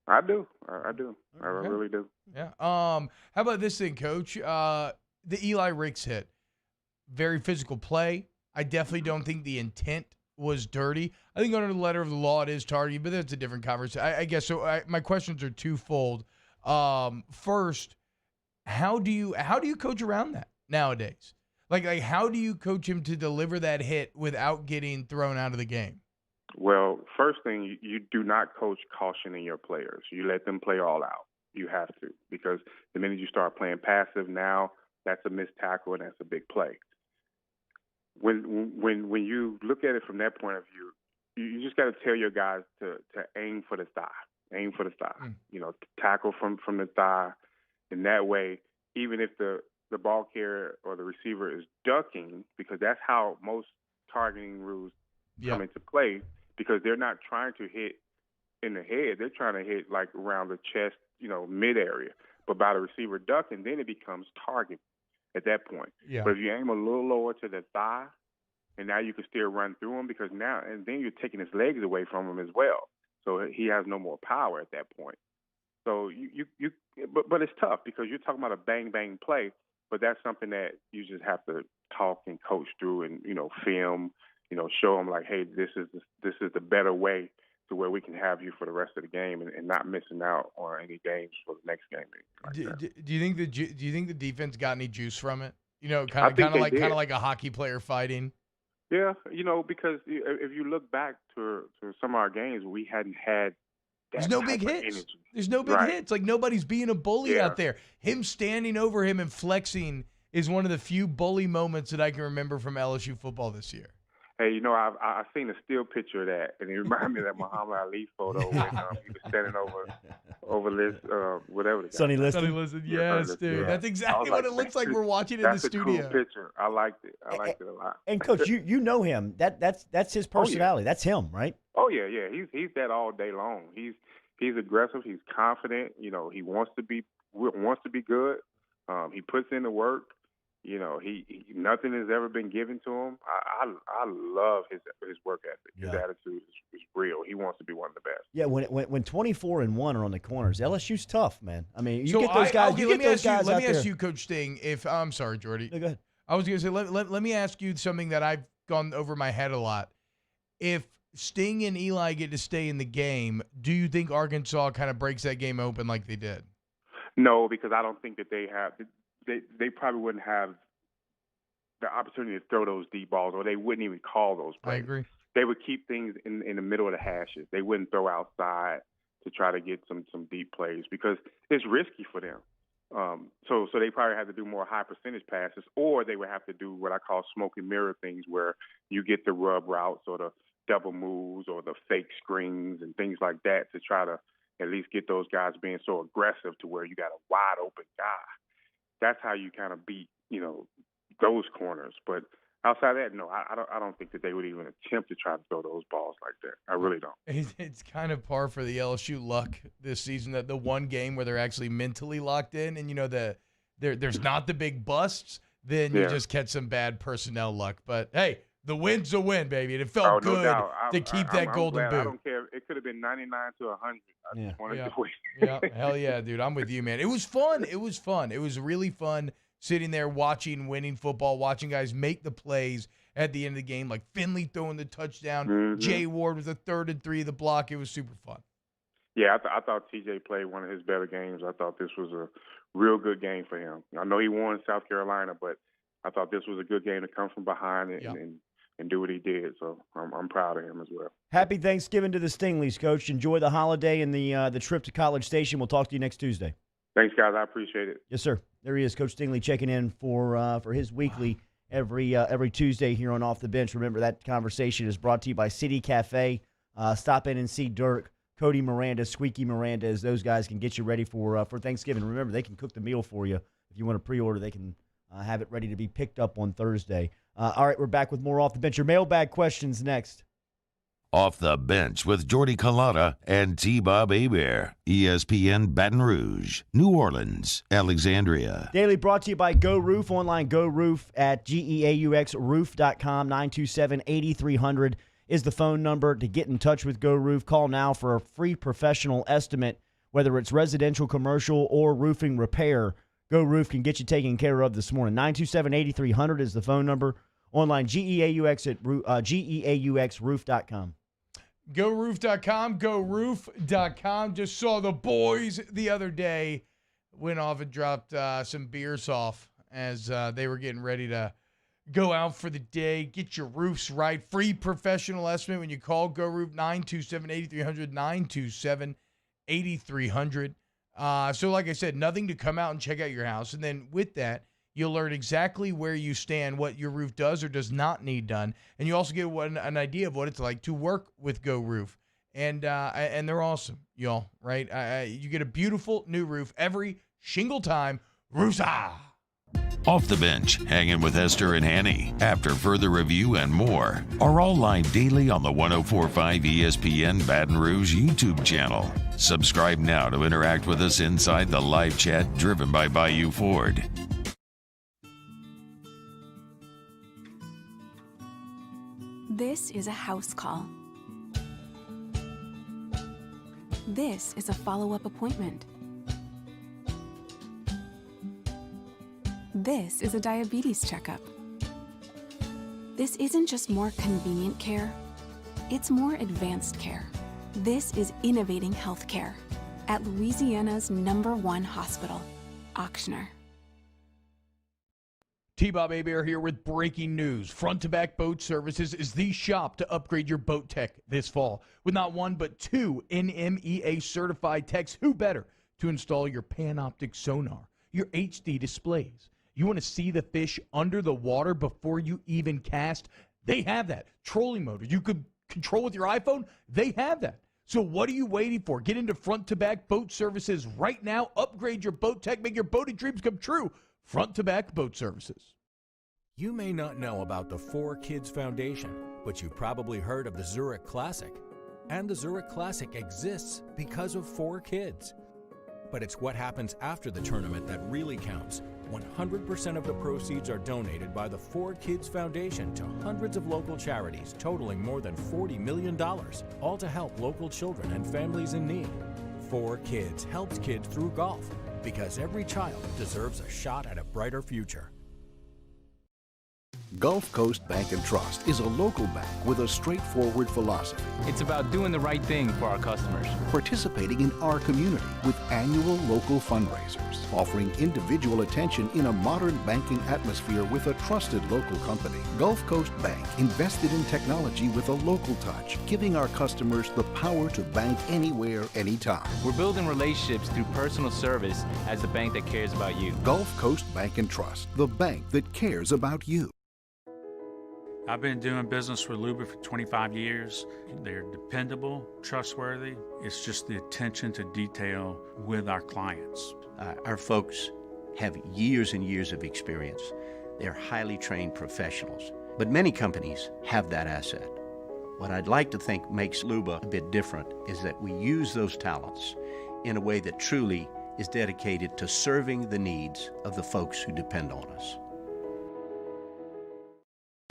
I do. I do. I really do. Yeah. How about this thing, Coach? The Eli Ricks hit. Very physical play. I definitely don't think the intent was dirty. I think under the letter of the law it is targeting, but that's a different conversation. I guess so. My questions are twofold. First, how do you coach around that nowadays? Like how do you coach him to deliver that hit without getting thrown out of the game? Well, first thing, you do not coach caution in your players. You let them play all out. You have to, because the minute you start playing passive, now that's a missed tackle and that's a big play. When you look at it from that point of view, you just got to tell your guys to aim for the thigh. Aim for the thigh. Tackle from the thigh. In that way, even if the ball carrier or the receiver is ducking, because that's how most targeting rules come into play, because they're not trying to hit in the head. They're trying to hit like around the chest, mid area. But by the receiver ducking, then it becomes target at that point. Yeah. But if you aim a little lower to the thigh, and now you can still run through him because now, and then you're taking his legs away from him as well. So he has no more power at that point. So but it's tough because you're talking about a bang play, but that's something that you just have to talk and coach through and film, show them like, hey, this is the better way to where we can have you for the rest of the game and not missing out on any games for the next game. Do you think the defense got any juice from it? Kind of like a hockey player fighting. Yeah, because if you look back to some of our games, we hadn't had. There's no big hits. There's no big hits. Like nobody's being a bully out there. Him standing over him and flexing is one of the few bully moments that I can remember from LSU football this year. Hey, I've seen a still picture of that, and it reminded me of that Muhammad Ali photo when he was standing over this, whatever. The Sonny Liston. Sonny Liston, yes, dude. Yeah. That's exactly what it looks like. We're watching in the studio. That's a cool picture. I liked it. I liked it a lot. And Coach, you know him. That's his personality. That's him, right? Oh yeah. He's that all day long. He's aggressive. He's confident. He wants to be good. He puts in the work. He nothing has ever been given to him. I love his work ethic. His attitude is real. He wants to be one of the best. Yeah, when 24-1 are on the corners, LSU's tough, man. I mean, you get those guys. Let me ask you, Coach Sting. I'm sorry, Jordy. No, go ahead. I was going to say let me ask you something that I've gone over my head a lot. If Sting and Eli get to stay in the game, do you think Arkansas kind of breaks that game open like they did? No, because I don't think that they have. They probably wouldn't have the opportunity to throw those deep balls, or they wouldn't even call those plays. I agree. They would keep things in the middle of the hashes. They wouldn't throw outside to try to get some deep plays because it's risky for them. So they probably have to do more high percentage passes, or they would have to do what I call smoke and mirror things, where you get the rub routes or the double moves or the fake screens and things like that to try to at least get those guys being so aggressive to where you got a wide open guy. That's how you kind of beat, those corners. But outside of that, no, I don't think that they would even attempt to try to throw those balls like that. I really don't. It's kind of par for the LSU luck this season, that the one game where they're actually mentally locked in and, there's not the big busts, then you just catch some bad personnel luck. But, hey, the win's a win, baby. And it felt good to keep that golden boot. I don't care. It could have been 99 to 100. I just wanted to win. Yeah, hell yeah, dude. I'm with you, man. It was fun. It was really fun sitting there watching winning football, watching guys make the plays at the end of the game, like Finley throwing the touchdown. Mm-hmm. Jay Ward with a 3rd and 3 the block. It was super fun. Yeah, I thought TJ played one of his better games. I thought this was a real good game for him. I know he won South Carolina, but I thought this was a good game to come from behind and do what he did. So I'm proud of him as well. Happy Thanksgiving to the Stingleys, Coach. Enjoy the holiday and the trip to College Station. We'll talk to you next Tuesday. Thanks, guys. I appreciate it. Yes, sir. There he is, Coach Stingley, checking in for his weekly every Tuesday here on Off the Bench. Remember, that conversation is brought to you by City Cafe. Stop in and see Dirk, Cody Miranda, Squeaky Miranda, as those guys can get you ready for Thanksgiving. Remember, they can cook the meal for you. If you want to pre-order, they can have it ready to be picked up on Thursday. All right, we're back with more Off the Bench. Your mailbag questions next. Off the Bench with Jordy Culotta and T-Bob Hebert. ESPN Baton Rouge, New Orleans, Alexandria. Daily brought to you by Go Roof. Online Go Roof at GEAUXroof.com. 927-8300 is the phone number to get in touch with Go Roof. Call now for a free professional estimate, whether it's residential, commercial, or roofing repair. Go Roof can get you taken care of this morning. 927-8300 is the phone number. Online, GEAUXroof.com. GoRoof.com, GoRoof.com. Just saw the boys the other day. Went off and dropped some beers off as they were getting ready to go out for the day. Get your roofs right. Free professional estimate when you call Go Roof, 927-8300, 927-8300. So like I said, nothing to come out and check out your house. And then with that, you'll learn exactly where you stand, what your roof does or does not need done. And you also get an idea of what it's like to work with Go Roof. And they're awesome, y'all, right? You get a beautiful new roof every shingle time. Roosa! Off the Bench, Hanging with Esther and Hanny, After Further Review, and more are all live daily on the 104.5 ESPN Baton Rouge YouTube channel. Subscribe now to interact with us inside the live chat driven by Bayou Ford. This is a house call. This is a follow-up appointment. This is a diabetes checkup. This isn't just more convenient care, it's more advanced care. This is innovating healthcare at Louisiana's #1 hospital, Auctioner. T-Bob Hebert here with breaking news. Front to Back Boat Services is the shop to upgrade your boat tech this fall. With not one but two NMEA certified techs, who better to install your Panoptic sonar, your HD displays. You want to see the fish under the water before you even cast? They have that. Trolling motor you could control with your iPhone? They have that. So what are you waiting for? Get into Front to Back Boat Services right now. Upgrade your boat tech. Make your boating dreams come true. Front to Back Boat Services. You may not know about the 4Kids Foundation, but you've probably heard of the Zurich Classic. And the Zurich Classic exists because of 4 kids. But it's what happens after the tournament that really counts. 100% of the proceeds are donated by the 4Kids Foundation to hundreds of local charities, totaling more than $40 million, all to help local children and families in need. 4Kids helps kids through golf, because every child deserves a shot at a brighter future. Gulf Coast Bank and Trust is a local bank with a straightforward philosophy. It's about doing the right thing for our customers. Participating in our community with annual local fundraisers. Offering individual attention in a modern banking atmosphere with a trusted local company. Gulf Coast Bank invested in technology with a local touch, giving our customers the power to bank anywhere, anytime. We're building relationships through personal service as the bank that cares about you. Gulf Coast Bank and Trust, the bank that cares about you. I've been doing business with Luba for 25 years. They're dependable, trustworthy. It's just the attention to detail with our clients. Our folks have years and years of experience. They're highly trained professionals. But many companies have that asset. What I'd like to think makes Luba a bit different is that we use those talents in a way that truly is dedicated to serving the needs of the folks who depend on us.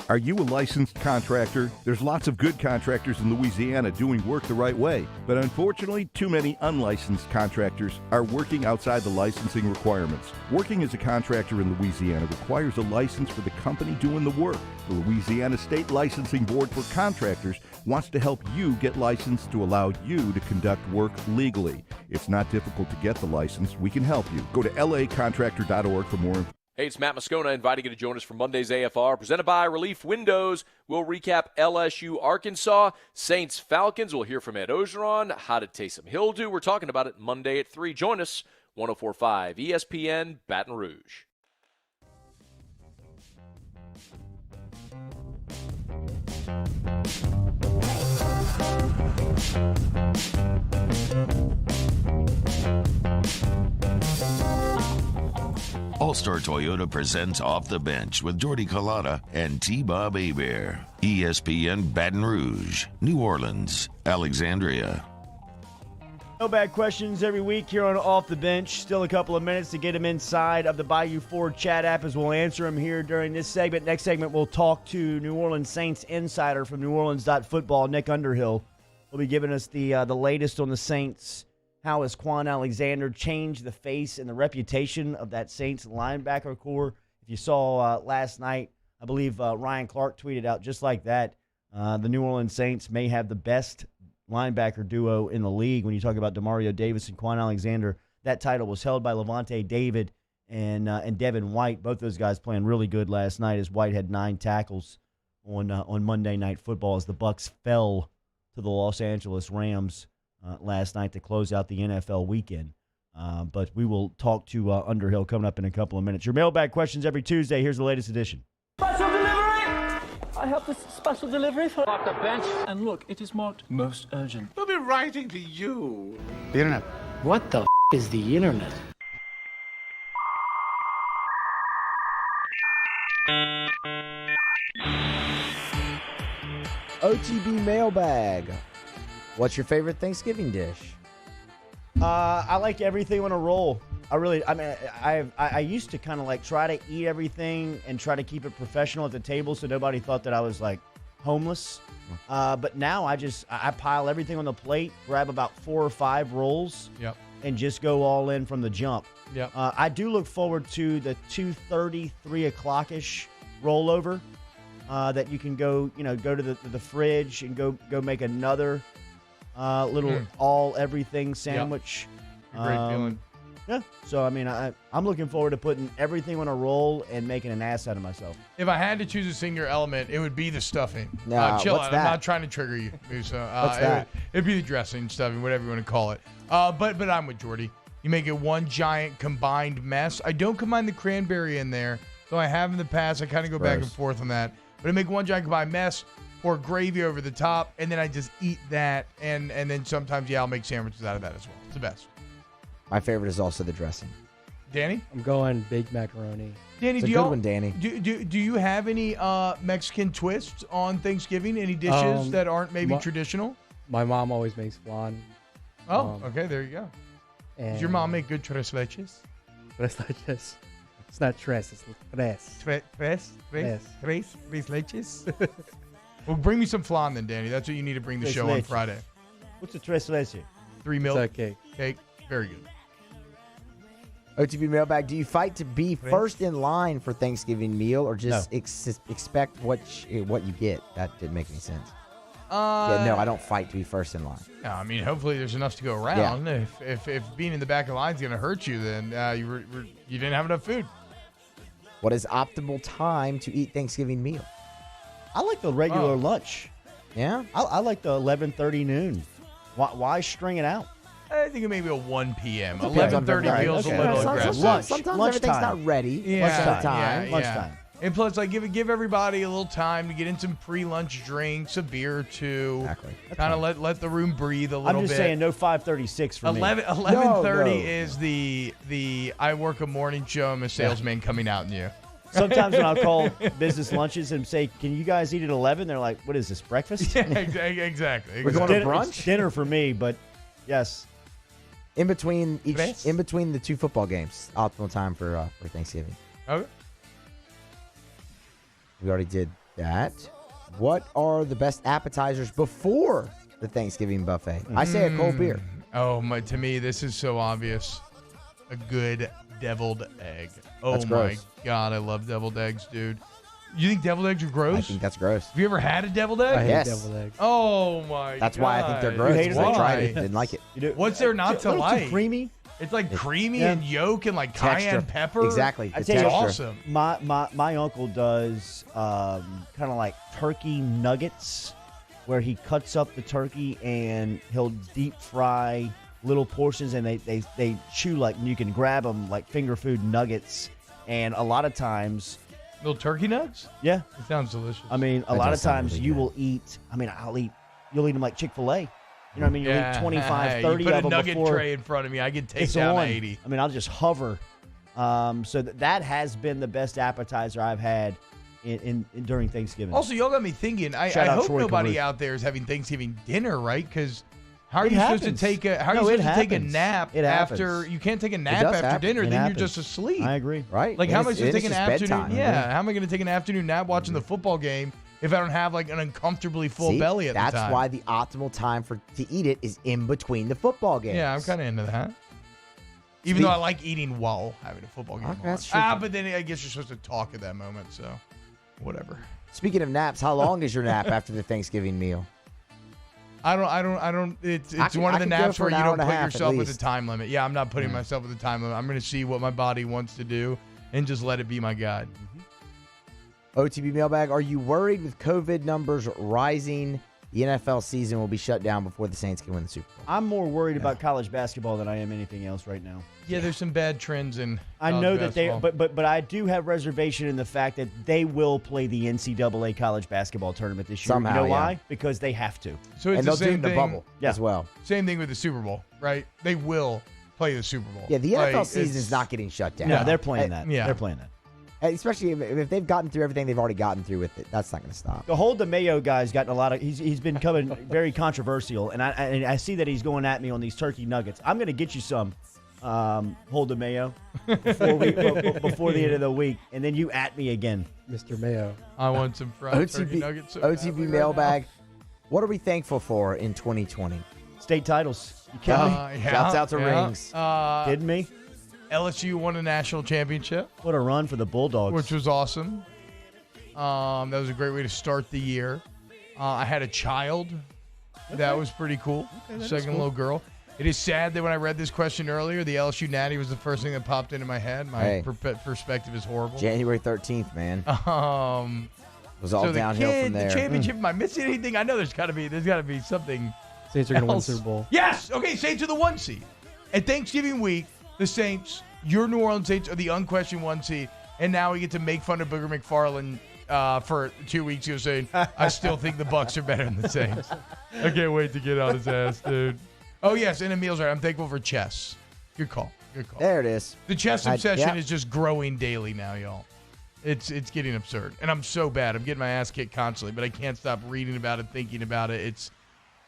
Are you a licensed contractor? There's lots of good contractors in Louisiana doing work the right way, but unfortunately, too many unlicensed contractors are working outside the licensing requirements. Working as a contractor in Louisiana requires a license for the company doing the work. The Louisiana State Licensing Board for Contractors wants to help you get licensed to allow you to conduct work legally. It's not difficult to get the license. We can help you. Go to lacontractor.org for more information. Hey, it's Matt Moscona inviting you to join us for Monday's AFR, presented by Relief Windows. We'll recap LSU, Arkansas, Saints, Falcons. We'll hear from Ed Ogeron. How did Taysom Hill do? We're talking about it Monday at 3. Join us, 104.5 ESPN, Baton Rouge. All-Star Toyota presents Off the Bench with Jordy Collada and T-Bob Hebert. ESPN Baton Rouge, New Orleans, Alexandria. Mailbag questions every week here on Off the Bench. Still a couple of minutes to get them inside of the Bayou Ford chat app as we'll answer them here during this segment. Next segment, we'll talk to New Orleans Saints insider from NewOrleans.football, Nick Underhill. He'll be giving us the latest on the Saints. How has Quan Alexander changed the face and the reputation of that Saints linebacker core? If you saw last night, I believe Ryan Clark tweeted out just like that, the New Orleans Saints may have the best linebacker duo in the league. When you talk about Demario Davis and Quan Alexander, that title was held by Levante David and Devin White. Both those guys playing really good last night as White had 9 tackles on Monday Night Football as the Bucs fell to the Los Angeles Rams last night to close out the NFL weekend. But we will talk to Underhill coming up in a couple of minutes. Your mailbag questions every Tuesday. Here's the latest edition. Special delivery! I have this special delivery for Off the Bench. And look, it is marked most urgent. We'll be writing to you. The internet. What the is the internet? OTB mailbag. What's your favorite Thanksgiving dish? I like everything on a roll. I used to kind of like try to eat everything and try to keep it professional at the table so nobody thought that I was like homeless. But now I pile everything on the plate, grab about 4 or 5 rolls, and just go all in from the jump. Yep. I do look forward to the 2:30, 3 o'clock-ish rollover that you can go to the fridge and go make another little everything sandwich. Yep. Great feeling. Yeah. So, I'm looking forward to putting everything on a roll and making an ass out of myself. If I had to choose a single element, it would be the stuffing. what's Chill out. that? I'm not trying to trigger you, Musa. What's that? It'd be the dressing, stuffing, whatever you want to call it. But I'm with Jordy. You make it one giant combined mess. I don't combine the cranberry in there, though I have in the past. I kind of go back and forth on that. But I make one giant combined mess, pour gravy over the top, and then I just eat that. And then sometimes, I'll make sandwiches out of that as well. It's the best. My favorite is also the dressing. Danny? I'm going baked macaroni. Danny, It's a good one, Danny. Do you have any Mexican twists on Thanksgiving? Any dishes that aren't maybe traditional? My mom always makes flan. Oh, okay, there you go. Does your mom make good tres leches? Tres leches. It's not tres, it's tres. Tres leches? Well, bring me some flan then, Danny. That's what you need to bring the show on Friday. What's a tres leche? 3 milk. It's a cake. Cake. Very good. OTB mailbag. Do you fight to be first in line for Thanksgiving meal, or just expect what you get? That didn't make any sense. No, I don't fight to be first in line. No, hopefully there's enough to go around. Yeah. If being in the back of the line is going to hurt you, then you didn't have enough food. What is optimal time to eat Thanksgiving meal? I like the regular lunch. Yeah? I like the 11:30 noon. Why string it out? I think it may be a 1 p.m. 11:30 feels a little aggressive. Sometimes everything's not ready. Lunchtime. Lunchtime. And plus, give everybody a little time to get in some pre-lunch drinks, a beer or two. Exactly. Kind of let the room breathe a little bit. I'm just saying, no 5:36 for me. 11:30 is the I work a morning show. I'm a salesman coming out in you. Sometimes when I'll call business lunches and say, "Can you guys eat at 11?" They're like, "What is this, breakfast?" Yeah, exactly. We're going to brunch. It's dinner for me, but yes. In between the 2 football games, optimal time for Thanksgiving. Okay. We already did that. What are the best appetizers before the Thanksgiving buffet? I say a cold beer. Oh my! To me, this is so obvious. A good deviled egg. Oh That's my gross. God, I love deviled eggs, dude. You think deviled eggs are gross? I think that's gross. Have you ever had a deviled egg? I hate Yes. deviled eggs. Oh my! That's God. why I think they're gross. You hate it? I tried Why? it. Didn't like it. What's there not to a little like? Too creamy. It's like creamy and yolk and like cayenne Texture. pepper. Exactly. I The tell you, texture. awesome. My uncle does kind of like turkey nuggets, where he cuts up the turkey and he'll deep fry little portions, and they chew like you can grab them like finger food nuggets, and a lot of times. Little turkey nugs? Yeah. It sounds delicious. A lot of times you will eat. You'll eat them like Chick-fil-A. You know what I mean? You'll eat 25, 30 you put of them a nugget before tray in front of me. I can take it's down on. 80. I'll just hover. So that has been the best appetizer I've had in during Thanksgiving. Also, y'all got me thinking. I Shout out hope Troy nobody Caruth. out there is having Thanksgiving dinner, right? Because how are It you supposed happens. to take a happens. nap It happens. after? You can't take a does nap after happen. dinner. It Then happens. you're just asleep. I agree. Right. Like, how am I supposed to take an afternoon? Bedtime. Yeah, how am I going to take an afternoon nap watching the football game if I don't have like an uncomfortably full See, belly at the time? That's why the optimal time to eat it is in between the football games. Yeah, I'm kind of into that. Even though I like eating while having a football game. Okay, on. that's true. But then I guess you're supposed to talk at that moment, so whatever. Speaking of naps, how long is your nap after the Thanksgiving meal? I don't. It's I one of the could go naps for where an you hour don't and a put half at yourself with a least. time limit. Yeah, I'm not putting myself with a time limit. I'm going to see what my body wants to do and just let it be my guide. OTB mailbag, are you worried with COVID numbers rising? The NFL season will be shut down before the Saints can win the Super Bowl. I'm more worried about college basketball than I am anything else right now. Yeah, there's some bad trends in. I college know that basketball. but I do have reservation in the fact that they will play the NCAA college basketball tournament this year. Somehow, you know yeah. why? Because they have to. So it's And the they'll do it same in the thing. bubble Yeah. as well. Same thing with the Super Bowl, right? They will play the Super Bowl. Yeah, the NFL Like, season it's- is not getting shut down. No, they're playing that. Yeah. They're playing that. Especially if they've gotten through everything they've already gotten through with it. That's not going to stop. The Hold the Mayo guy's gotten a lot of. He's been becoming very controversial, and I see that he's going at me on these turkey nuggets. I'm going to get you some Hold the Mayo before the end of the week, and then you at me again, Mr. Mayo. I want some fried turkey nuggets. So OTB mailbag. What are we thankful for in 2020? State titles. You kidding me? Shouts out to Rings. Kidding me? LSU won a national championship. What a run for the Bulldogs. Which was awesome. That was a great way to start the year. I had a child. Okay. That was pretty cool. Second little girl. It is sad that when I read this question earlier, the LSU Natty was the first thing that popped into my head. My perspective is horrible. January 13th, man. Was all downhill from there. The championship. Am I missing anything? I know there's got to be something. Saints are going to win Super Bowl. Yes. Okay. Saints are the 1 seed. At Thanksgiving week, the Saints, your New Orleans Saints, are the unquestioned 1 seed, and now we get to make fun of Booger McFarland for 2 weeks ago, saying I still think the Bucs are better than the Saints. I can't wait to get on his ass, dude. Oh yes, and Emil's right. I'm thankful for chess. Good call. Good call. There it is. The chess obsession is just growing daily now, y'all. It's getting absurd, and I'm so bad. I'm getting my ass kicked constantly, but I can't stop reading about it, thinking about it.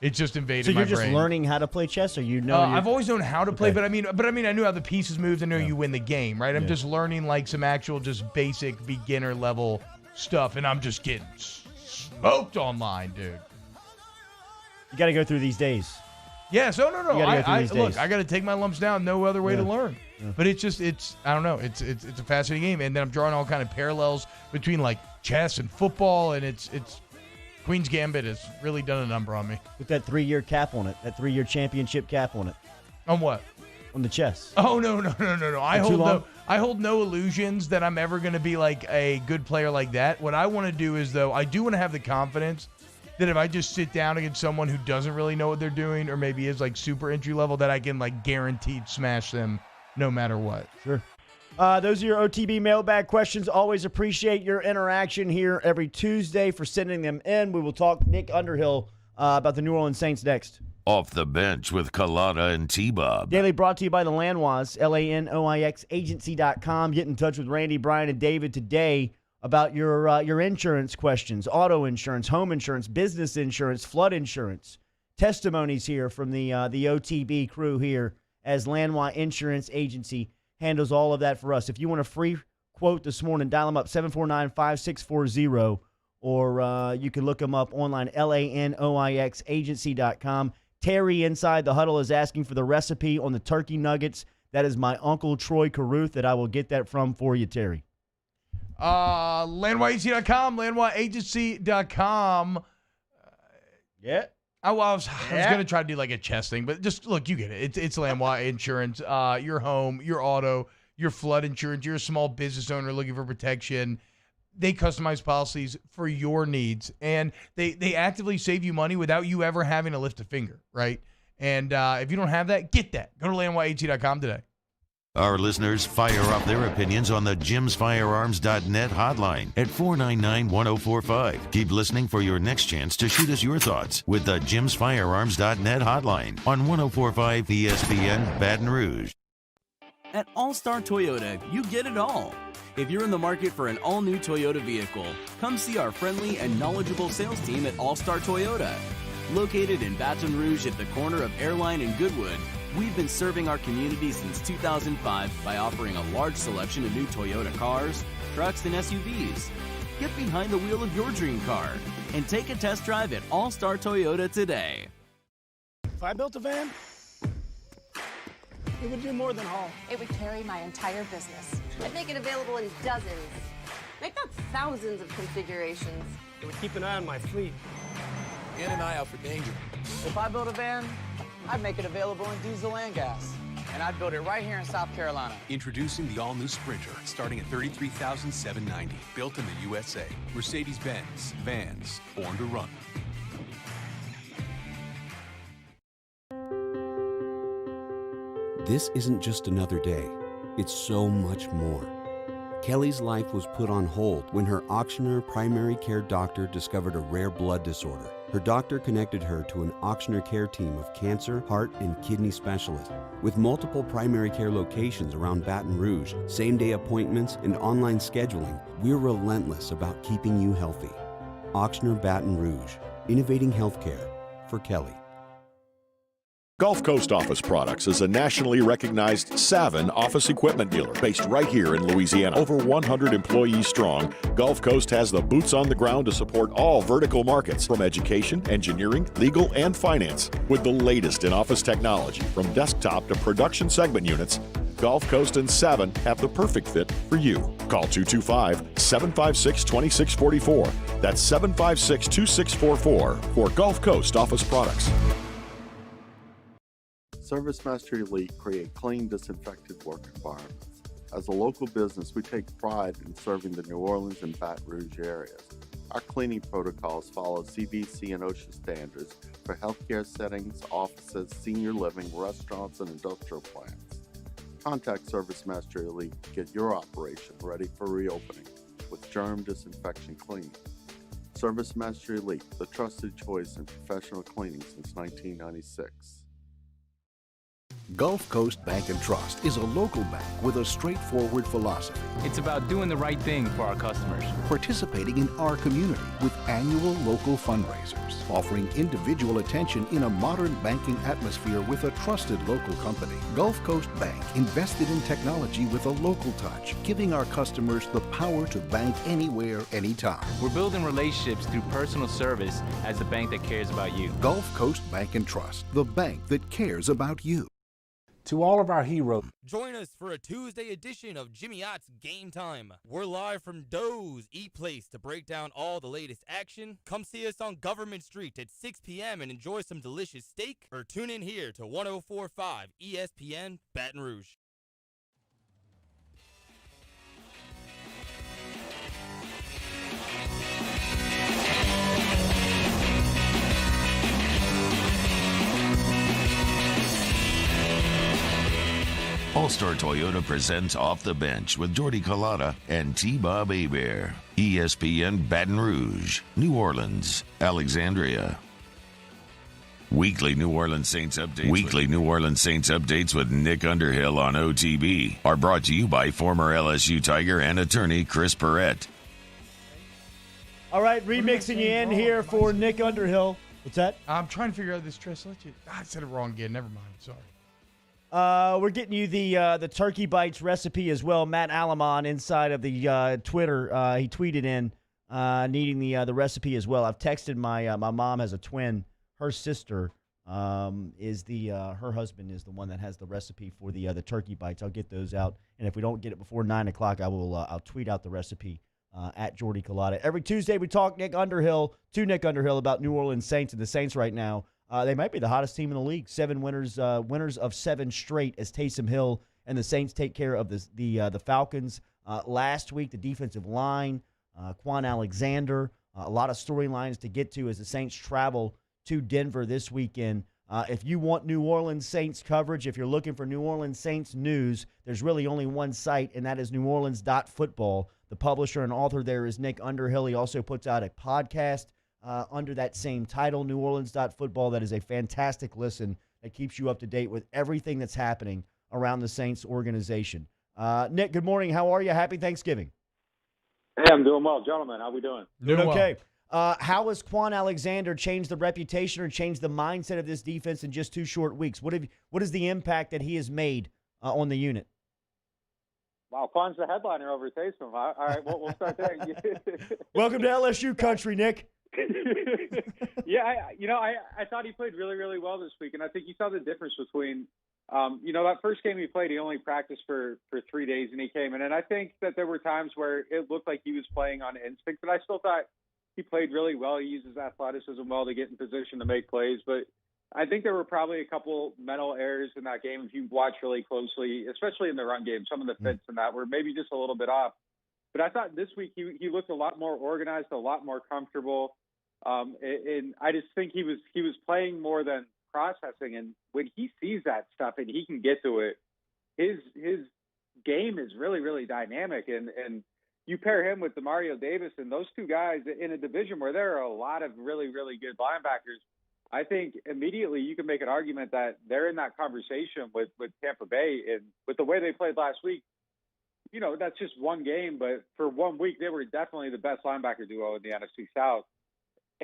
It's just invaded my brain. So you're just learning how to play chess, or I've always known how to play, but I mean, I knew how the pieces moved. I know you win the game, right? I'm just learning like some actual, just basic beginner level stuff, and I'm just getting smoked online, dude. You got to go through these days. Yeah, so no. Look, I got to take my lumps down. No other way to learn. Yeah. But it's I don't know. It's a fascinating game, and then I'm drawing all kind of parallels between like chess and football, and it's Queen's Gambit has really done a number on me. With that 3-year cap on it, that 3-year championship cap on it. On what? On the chess. Oh no! I hold no illusions that I'm ever going to be like a good player like that. What I want to do is, though, I do want to have the confidence that if I just sit down against someone who doesn't really know what they're doing, or maybe is like super entry level, that I can like guaranteed smash them no matter what. Sure. Those are your OTB mailbag questions. Always appreciate your interaction here every Tuesday for sending them in. We will talk Nick Underhill about the New Orleans Saints next. Off the Bench with Kalata and T-Bob. Daily brought to you by the Lanoix, Lanoix agency.com. Get in touch with Randy, Brian, and David today about your insurance questions, auto insurance, home insurance, business insurance, flood insurance. Testimonies here from the OTB crew here as Lanoix Insurance Agency handles all of that for us. If you want a free quote this morning, dial them up, 749-5640, or you can look them up online, lanoixagency.com. Terry inside the huddle is asking for the recipe on the turkey nuggets. That is my Uncle Troy Carruth that I will get that from for you, Terry. LanoixAgency.com, LanoixAgency.com. Yeah. I was going to try to do like a chess thing, but just look, you get it. It's Lanoix Insurance. Your home, your auto, your flood insurance. You're a small business owner looking for protection. They customize policies for your needs, and they actively save you money without you ever having to lift a finger, right? And if you don't have that, get that. Go to LanoixAgency.com today. Our listeners fire off their opinions on the jimsfirearms.net hotline at 499-1045. Keep listening for your next chance to shoot us your thoughts with the jimsfirearms.net hotline on 1045 ESPN Baton Rouge. At All-Star Toyota, you get it all. If you're in the market for an all-new Toyota vehicle, come see our friendly and knowledgeable sales team at All-Star Toyota. Located in Baton Rouge at the corner of Airline and Goodwood, we've been serving our community since 2005 by offering a large selection of new Toyota cars, trucks, and SUVs. Get behind the wheel of your dream car and take a test drive at All-Star Toyota today. If I built a van, it would do more than haul. It would carry my entire business. I'd make it available in dozens, if not thousands of configurations. It would keep an eye on my fleet. And an eye out for danger. If I built a van, I'd make it available in diesel and gas. And I'd build it right here in South Carolina. Introducing the all-new Sprinter, starting at $33,790. Built in the USA. Mercedes-Benz. Vans. Born to run. This isn't just another day. It's so much more. Kelly's life was put on hold when her auctioneer primary care doctor discovered a rare blood disorder. Her doctor connected her to an auctioneer care team of cancer, heart, and kidney specialists. With multiple primary care locations around Baton Rouge, same-day appointments, and online scheduling, we're relentless about keeping you healthy. Auctioneer Baton Rouge, innovating healthcare for Kelly. Gulf Coast Office Products is a nationally recognized Savin office equipment dealer based right here in Louisiana. Over 100 employees strong, Gulf Coast has the boots on the ground to support all vertical markets, from education, engineering, legal, and finance. With the latest in office technology, from desktop to production segment units, Gulf Coast and Savin have the perfect fit for you. Call 225-756-2644. That's 756-2644 for Gulf Coast Office Products. ServiceMaster Elite create clean, disinfected work environments. As a local business, we take pride in serving the New Orleans and Baton Rouge areas. Our cleaning protocols follow CDC and OSHA standards for healthcare settings, offices, senior living, restaurants, and industrial plants. Contact ServiceMaster Elite to get your operation ready for reopening with germ disinfection cleaning. ServiceMaster Elite, the trusted choice in professional cleaning since 1996. Gulf Coast Bank & Trust is a local bank with a straightforward philosophy. It's about doing the right thing for our customers. Participating in our community with annual local fundraisers. Offering individual attention in a modern banking atmosphere with a trusted local company. Gulf Coast Bank invested in technology with a local touch, giving our customers the power to bank anywhere, anytime. We're building relationships through personal service as the bank that cares about you. Gulf Coast Bank & Trust, the bank that cares about you. To all of our heroes. Join us for a Tuesday edition of Jimmy Ott's Game Time. We're live from Doe's Eat Place to break down all the latest action. Come see us on Government Street at 6 p.m. and enjoy some delicious steak, or tune in here to 104.5 ESPN Baton Rouge. All-Star Toyota presents Off the Bench with Jordy Collada and T-Bob Hebert. ESPN Baton Rouge, New Orleans, Alexandria. Weekly New Orleans Saints updates with Nick Underhill on OTB are brought to you by former LSU Tiger and attorney Chris Perrette. All right, remixing you in here for Nick Underhill. What's that? I'm trying to figure out this dress. I said it wrong again. Never mind. Sorry. We're getting you the turkey bites recipe as well. Matt Alamon inside of the Twitter, he tweeted in needing the recipe as well. I've texted my mom has a twin. Her sister is her husband is the one that has the recipe for the turkey bites. I'll get those out, and if we don't get it before 9 o'clock, I'll tweet out the recipe at Jordy Collada. Every Tuesday we talk Nick Underhill about New Orleans Saints, and the Saints right now. They might be the hottest team in the league. 7 winners of 7 straight as Taysom Hill and the Saints take care of the Falcons. Last week, the defensive line, Quan Alexander, a lot of storylines to get to as the Saints travel to Denver this weekend. If you want New Orleans Saints coverage, if you're looking for New Orleans Saints news, there's really only one site, and that is neworleans.football. The publisher and author there is Nick Underhill. He also puts out a podcast under that same title, neworleans.football. That is a fantastic listen that keeps you up to date with everything that's happening around the Saints organization. Nick, good morning. How are you? Happy Thanksgiving. Hey, I'm doing well. Gentlemen, how we doing? Doing okay. How has Quan Alexander changed the reputation or changed the mindset of this defense in just 2 short weeks? What is the impact that he has made on the unit? Wow, Quan's the headliner over Taysom. All right, we'll start there. Welcome to LSU country, Nick. Yeah, I thought he played really, really well this week, and I think you saw the difference between, that first game he played, he only practiced for 3 days, and he came in, and I think that there were times where it looked like he was playing on instinct, but I still thought he played really well. He uses athleticism well to get in position to make plays, but I think there were probably a couple mental errors in that game if you watch really closely, especially in the run game. Some of the fits in that were maybe just a little bit off. But I thought this week he looked a lot more organized, a lot more comfortable, and I just think he was playing more than processing. And when he sees that stuff and he can get to it, his game is really, really dynamic. And you pair him with Demario Davis, and those two guys in a division where there are a lot of really, really good linebackers, I think immediately you can make an argument that they're in that conversation with Tampa Bay. And with the way they played last week, you know, that's just one game, but for 1 week, they were definitely the best linebacker duo in the NFC South.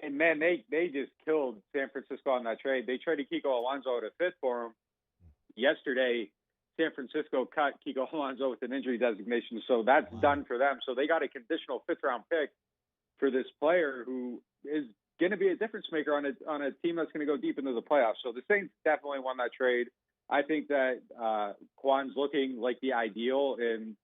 And, man, they just killed San Francisco on that trade. They traded Kiko Alonso at a fifth for him. Yesterday, San Francisco cut Kiko Alonso with an injury designation, so that's done for them. So they got a conditional fifth-round pick for this player who is going to be a difference maker on a team that's going to go deep into the playoffs. So the Saints definitely won that trade. I think that Quan's looking like the ideal, and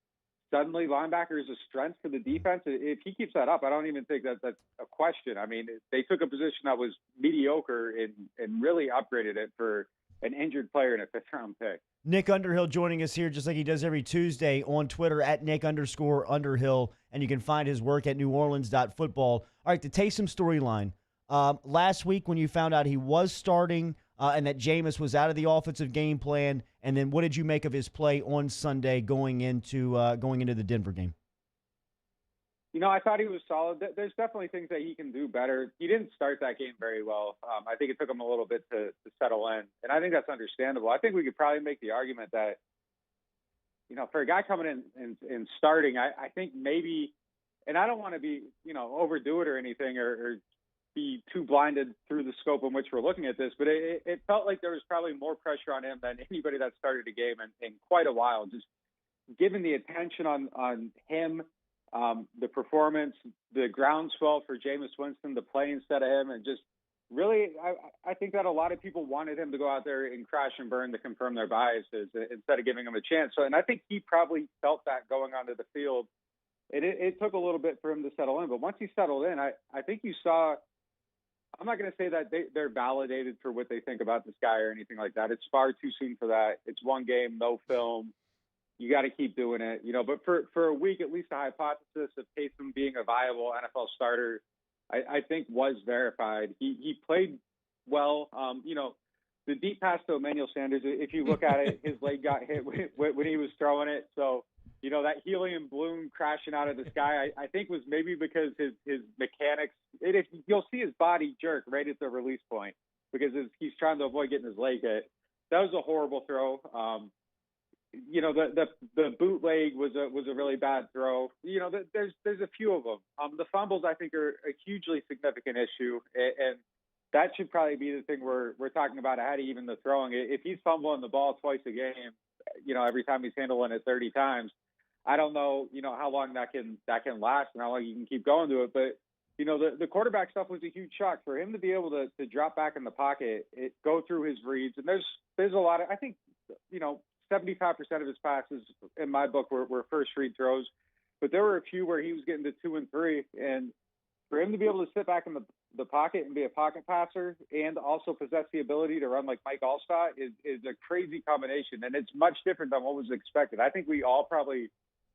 suddenly linebacker is a strength for the defense. If he keeps that up, I don't even think that's a question. I mean, they took a position that was mediocre and really upgraded it for an injured player in a fifth-round pick. Nick Underhill joining us here just like he does every Tuesday on Twitter at Nick_Underhill, and you can find his work at neworleans.football. All right, the Taysom storyline. Last week when you found out he was starting and that Jameis was out of the offensive game plan, and then what did you make of his play on Sunday going into the Denver game? You know, I thought he was solid. There's definitely things that he can do better. He didn't start that game very well. I think it took him a little bit to settle in, and I think that's understandable. I think we could probably make the argument that, you know, for a guy coming in and starting, I think maybe, and I don't want to be, you know, overdo it or anything or be too blinded through the scope in which we're looking at this, but it felt like there was probably more pressure on him than anybody that started a game in quite a while. Just given the attention on him, the performance, the groundswell for Jameis Winston to play instead of him, and just really, I think that a lot of people wanted him to go out there and crash and burn to confirm their biases instead of giving him a chance. So, and I think he probably felt that going onto the field. It took a little bit for him to settle in, but once he settled in, I think you saw. I'm not going to say that they're validated for what they think about this guy or anything like that. It's far too soon for that. It's one game, no film. You got to keep doing it, you know. But for a week, at least the hypothesis of Taysom being a viable NFL starter, I think was verified. He played well. You know, the deep pass to Emmanuel Sanders, if you look at it, his leg got hit when he was throwing it. So, you know, that helium balloon crashing out of the sky, I think was maybe because his mechanics, you'll see his body jerk right at the release point because he's trying to avoid getting his leg hit. That was a horrible throw. You know, the bootleg was a really bad throw. You know, there's a few of them. The fumbles, I think, are a hugely significant issue, and that should probably be the thing we're talking about ahead of even the throwing. If he's fumbling the ball twice a game, you know, every time he's handling it 30 times, I don't know, you know, how long that can last and how long you can keep going to it. But, you know, the quarterback stuff was a huge shock for him to be able to drop back in the pocket, go through his reads. And there's a lot of, I think, you know, 75% of his passes in my book were first read throws, but there were a few where he was getting to 2 and 3. And for him to be able to sit back in the pocket and be a pocket passer and also possess the ability to run like Mike Allstott is a crazy combination. And it's much different than what was expected. I think we all probably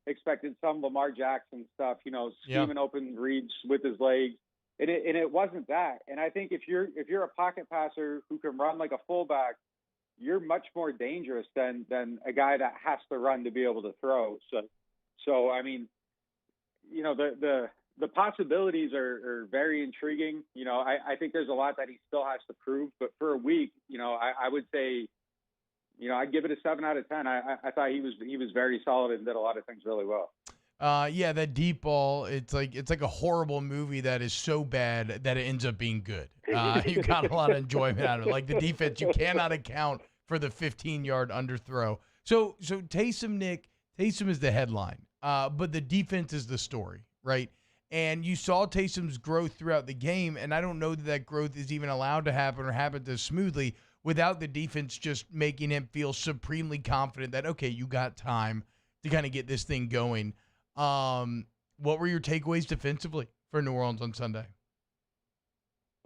expected some Lamar Jackson stuff, you know, scheming open reads with his legs. And it wasn't that. And I think if you're a pocket passer who can run like a fullback, you're much more dangerous than a guy that has to run to be able to throw. So I mean, you know, the possibilities are very intriguing. You know, I think there's a lot that he still has to prove, but for a week, you know, I would say, you know, I'd give it a 7 out of 10. I thought he was very solid and did a lot of things really well. Yeah, that deep ball, it's like a horrible movie that is so bad that it ends up being good. You got a lot of enjoyment out of it. Like the defense, you cannot account for the 15-yard underthrow. So Taysom is the headline, but the defense is the story, right? And you saw Taysom's growth throughout the game, and I don't know that growth is even allowed to happen or happen this smoothly without the defense just making him feel supremely confident that, okay, you got time to kind of get this thing going. What were your takeaways defensively for New Orleans on Sunday?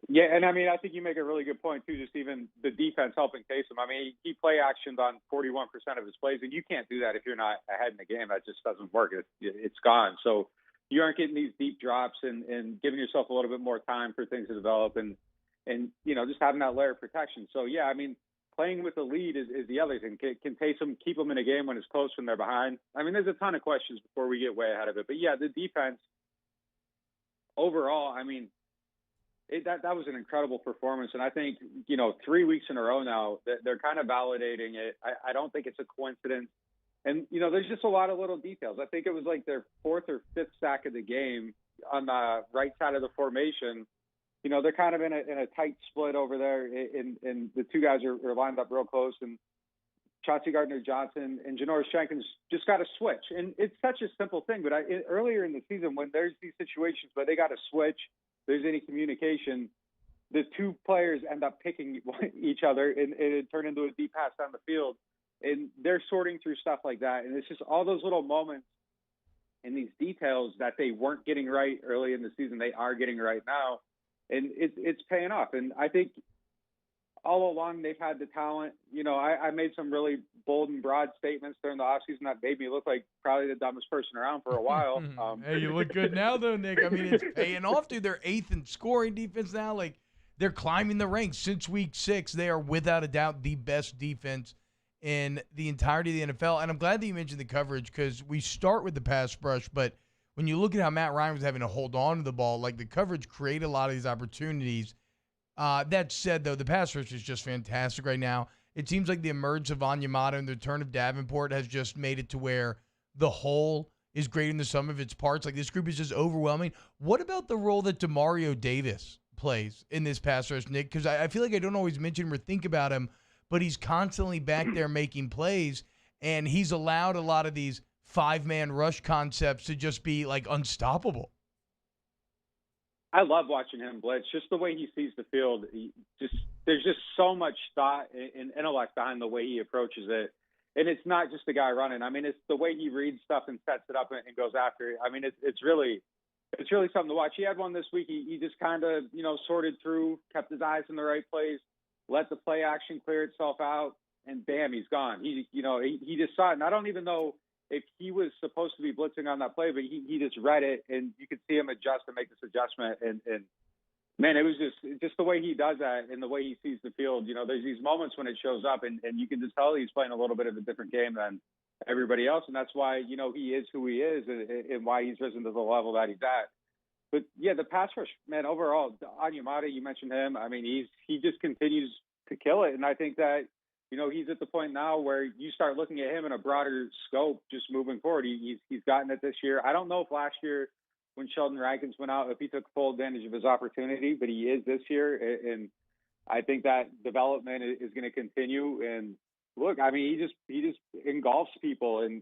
Yeah, and I mean, I think you make a really good point, too, just even the defense helping Taysom. I mean, he play actions on 41% of his plays, and you can't do that if you're not ahead in the game. That just doesn't work. It's gone. So you aren't getting these deep drops and giving yourself a little bit more time for things to develop and you know, just having that layer of protection. So, yeah, I mean, playing with the lead is the other thing. Can Taysom keep them in a game when it's close when they're behind? I mean, there's a ton of questions before we get way ahead of it. But, yeah, the defense overall, I mean, that was an incredible performance. And I think, 3 weeks in a row now, they're kind of validating it. I don't think it's a coincidence. And, there's just a lot of little details. I think it was like their fourth or fifth sack of the game on the right side of the formation. They're kind of in a tight split over there, and the two guys are lined up real close. And Chauncey Gardner-Johnson and Janoris Jenkins just got to switch. And it's such a simple thing. But earlier in the season, when there's these situations where they got to switch, there's any communication, the two players end up picking each other, and it turned into a deep pass down the field. And they're sorting through stuff like that. And it's just all those little moments and these details that they weren't getting right early in the season, they are getting right now. And it's paying off. And I think all along they've had the talent. I made some really bold and broad statements during the offseason that made me look like probably the dumbest person around for a while. Hey, you look good now, though, Nick. I mean, it's paying off, dude. They're 8th in scoring defense now. Like, they're climbing the ranks. Since week 6, they are without a doubt the best defense in the entirety of the NFL. And I'm glad that you mentioned the coverage because we start with the pass rush, but when you look at how Matt Ryan was having to hold on to the ball, like the coverage created a lot of these opportunities. That said, though, the pass rush is just fantastic right now. It seems like the emergence of Onyemata and the return of Davenport has just made it to where the whole is greater than the sum of its parts. Like, this group is just overwhelming. What about the role that Demario Davis plays in this pass rush, Nick? Because I feel like I don't always mention him or think about him, but he's constantly back there making plays, and he's allowed a lot of these 5-man rush concepts to just be, like, unstoppable. I love watching him blitz. Just the way he sees the field. There's just so much thought and intellect behind the way he approaches it. And it's not just the guy running. I mean, it's the way he reads stuff and sets it up and goes after it. I mean, it's really something to watch. He had one this week. He just kind of, sorted through, kept his eyes in the right place, let the play action clear itself out, and bam, he's gone. He just saw it. And I don't even know if he was supposed to be blitzing on that play, but he just read it, and you could see him adjust and make this adjustment. And man, it was just the way he does that and the way he sees the field. There's these moments when it shows up, and you can just tell he's playing a little bit of a different game than everybody else, and that's why he is who he is and why he's risen to the level that he's at. But yeah, the pass rush, man, overall, Onyemata, you mentioned him. I mean, he just continues to kill it, and I think that he's at the point now where you start looking at him in a broader scope just moving forward. He's gotten it this year. I don't know if last year when Sheldon Rankins went out, if he took full advantage of his opportunity, but he is this year. And I think that development is going to continue. And look, I mean, he just engulfs people, and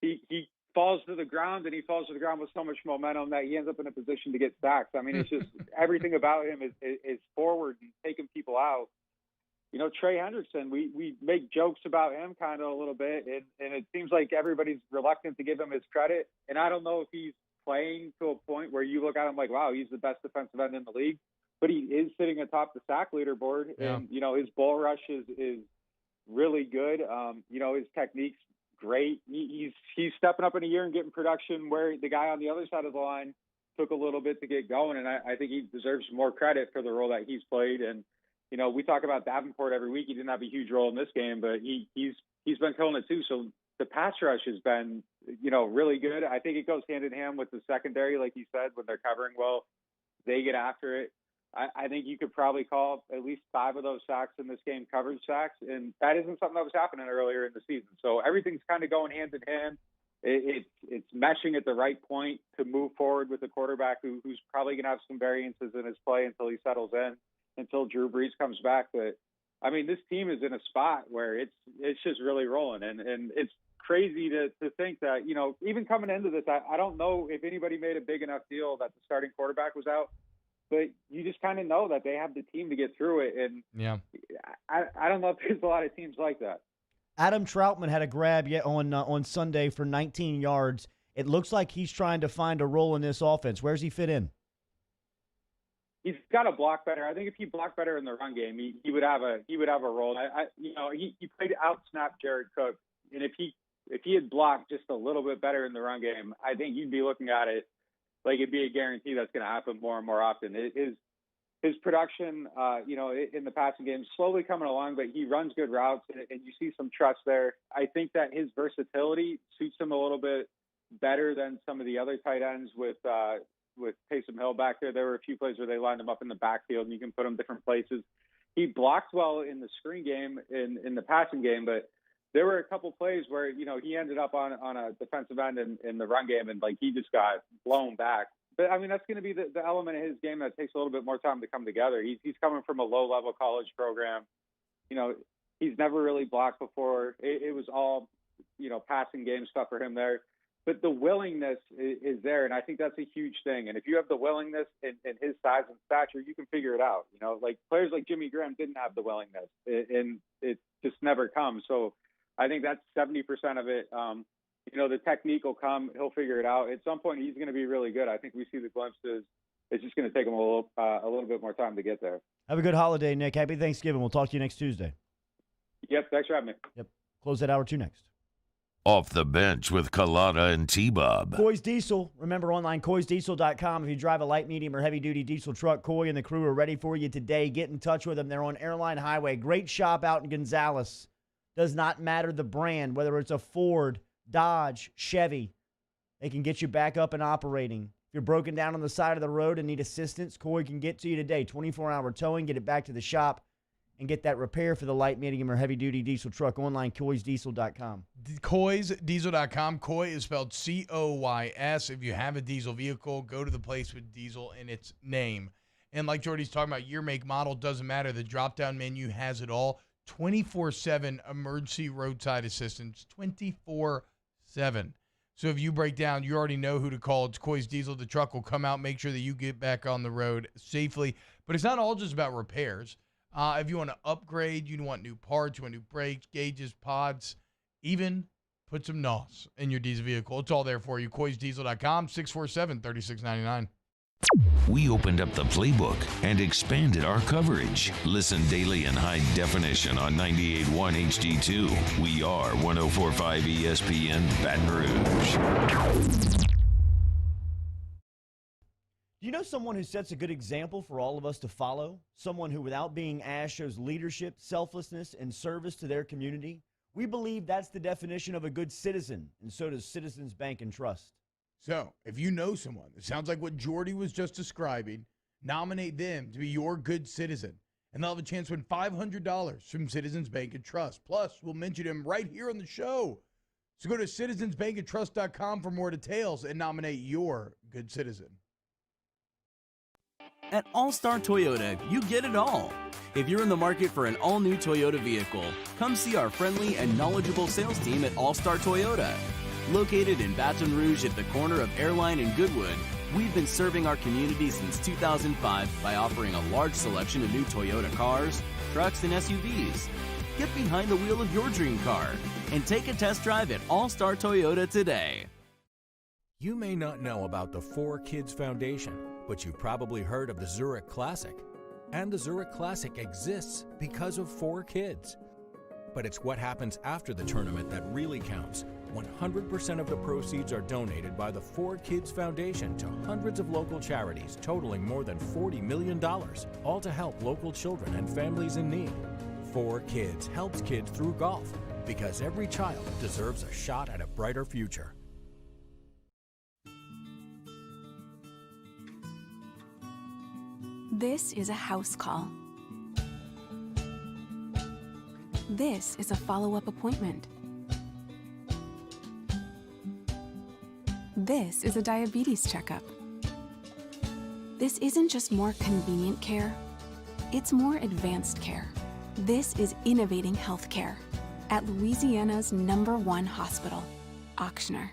he falls to the ground, and he falls to the ground with so much momentum that he ends up in a position to get sacks. I mean, it's just everything about him is forward and taking people out. Trey Hendrickson, we make jokes about him kind of a little bit, and it seems like everybody's reluctant to give him his credit. And I don't know if he's playing to a point where you look at him like, wow, he's the best defensive end in the league, but he is sitting atop the sack leaderboard. Yeah. And, his bull rush is really good. His technique's great. He's stepping up in a year and getting production where the guy on the other side of the line took a little bit to get going. And I think he deserves more credit for the role that he's played. And, we talk about Davenport every week. He didn't have a huge role in this game, but he's been killing it too. So the pass rush has been, really good. I think it goes hand in hand with the secondary, like you said, when they're covering well, they get after it. I think you could probably call at least 5 of those sacks in this game coverage sacks, and that isn't something that was happening earlier in the season. So everything's kind of going hand in hand. It's meshing at the right point to move forward with a quarterback who's probably going to have some variances in his play until he settles in, until Drew Brees comes back. But I mean, this team is in a spot where it's just really rolling, and it's crazy to think that, even coming into this, I don't know if anybody made a big enough deal that the starting quarterback was out, but you just kind of know that they have the team to get through it. And yeah, I don't know if there's a lot of teams like that. Adam Troutman had a grab yet on Sunday for 19 yards. It looks like he's trying to find a role in this offense. Where's he fit in? He's got to block better. I think if he blocked better in the run game, he would have a role. He played out snap Jared Cook, and if he had blocked just a little bit better in the run game, I think you'd be looking at it like it'd be a guarantee that's going to happen more and more often. his production, in the passing game, slowly coming along, but he runs good routes, and you see some trust there. I think that his versatility suits him a little bit better than some of the other tight ends with Taysom Hill back there. There were a few plays where they lined him up in the backfield, and you can put him different places. He blocked well in the screen game, in the passing game, but there were a couple plays where, he ended up on a defensive end in the run game, and he just got blown back. But I mean, that's going to be the element of his game that takes a little bit more time to come together. He's coming from a low-level college program. He's never really blocked before. It was all, passing game stuff for him there. But the willingness is there, and I think that's a huge thing. And if you have the willingness in his size and stature, you can figure it out. Players like Jimmy Graham didn't have the willingness, and it just never comes. So I think that's 70% of it. The technique will come. He'll figure it out. At some point, he's going to be really good. I think we see the glimpses. It's just going to take him a little bit more time to get there. Have a good holiday, Nick. Happy Thanksgiving. We'll talk to you next Tuesday. Yep, thanks for having me. Yep. Close that hour 2 next. Off the Bench with Kalata and T-Bob. Coy's Diesel. Remember, online, coysdiesel.com. If you drive a light, medium, or heavy-duty diesel truck, Coy and the crew are ready for you today. Get in touch with them. They're on Airline Highway. Great shop out in Gonzales. Does not matter the brand, whether it's a Ford, Dodge, Chevy. They can get you back up and operating. If you're broken down on the side of the road and need assistance, Coy can get to you today. 24-hour towing, get it back to the shop, and get that repair for the light, medium, or heavy-duty diesel truck. Online, coysdiesel.com. Coysdiesel.com. Coy is spelled C-O-Y-S. If you have a diesel vehicle, go to the place with diesel in its name. And like Jordy's talking about, year, make, model, doesn't matter. The drop-down menu has it all. 24/7 emergency roadside assistance. 24/7. So if you break down, you already know who to call. It's Coy's Diesel. The truck will come out, make sure that you get back on the road safely. But it's not all just about repairs. If you want to upgrade, you want new parts, you want new brakes, gauges, pods, even put some NOS in your diesel vehicle. It's all there for you. CoysDiesel.com, 647-3699. We opened up the playbook and expanded our coverage. Listen daily in high definition on 98.1 HD2. We are 104.5 ESPN Baton Rouge. Do you know someone who sets a good example for all of us to follow? Someone who, without being asked, shows leadership, selflessness, and service to their community? We believe that's the definition of a good citizen, and so does Citizens Bank and Trust. So, if you know someone that sounds like what Jordy was just describing, nominate them to be your good citizen, and they'll have a chance to win $500 from Citizens Bank and Trust. Plus, we'll mention him right here on the show. So go to citizensbankandtrust.com for more details and nominate your good citizen. At All-Star Toyota, you get it all. If you're in the market for an all-new Toyota vehicle, come see our friendly and knowledgeable sales team at All-Star Toyota. Located in Baton Rouge at the corner of Airline and Goodwood, we've been serving our community since 2005 by offering a large selection of new Toyota cars, trucks, and SUVs. Get behind the wheel of your dream car and take a test drive at All-Star Toyota today. You may not know about the 4 Kids Foundation, but you've probably heard of the Zurich Classic. And the Zurich Classic exists because of 4 kids. But it's what happens after the tournament that really counts. 100% of the proceeds are donated by the 4 Kids Foundation to hundreds of local charities, totaling more than $40 million, all to help local children and families in need. 4 Kids helps kids through golf, because every child deserves a shot at a brighter future. This is a house call. This is a follow-up appointment. This is a diabetes checkup. This isn't just more convenient care, it's more advanced care. This is innovating healthcare at Louisiana's #1 hospital, Ochsner.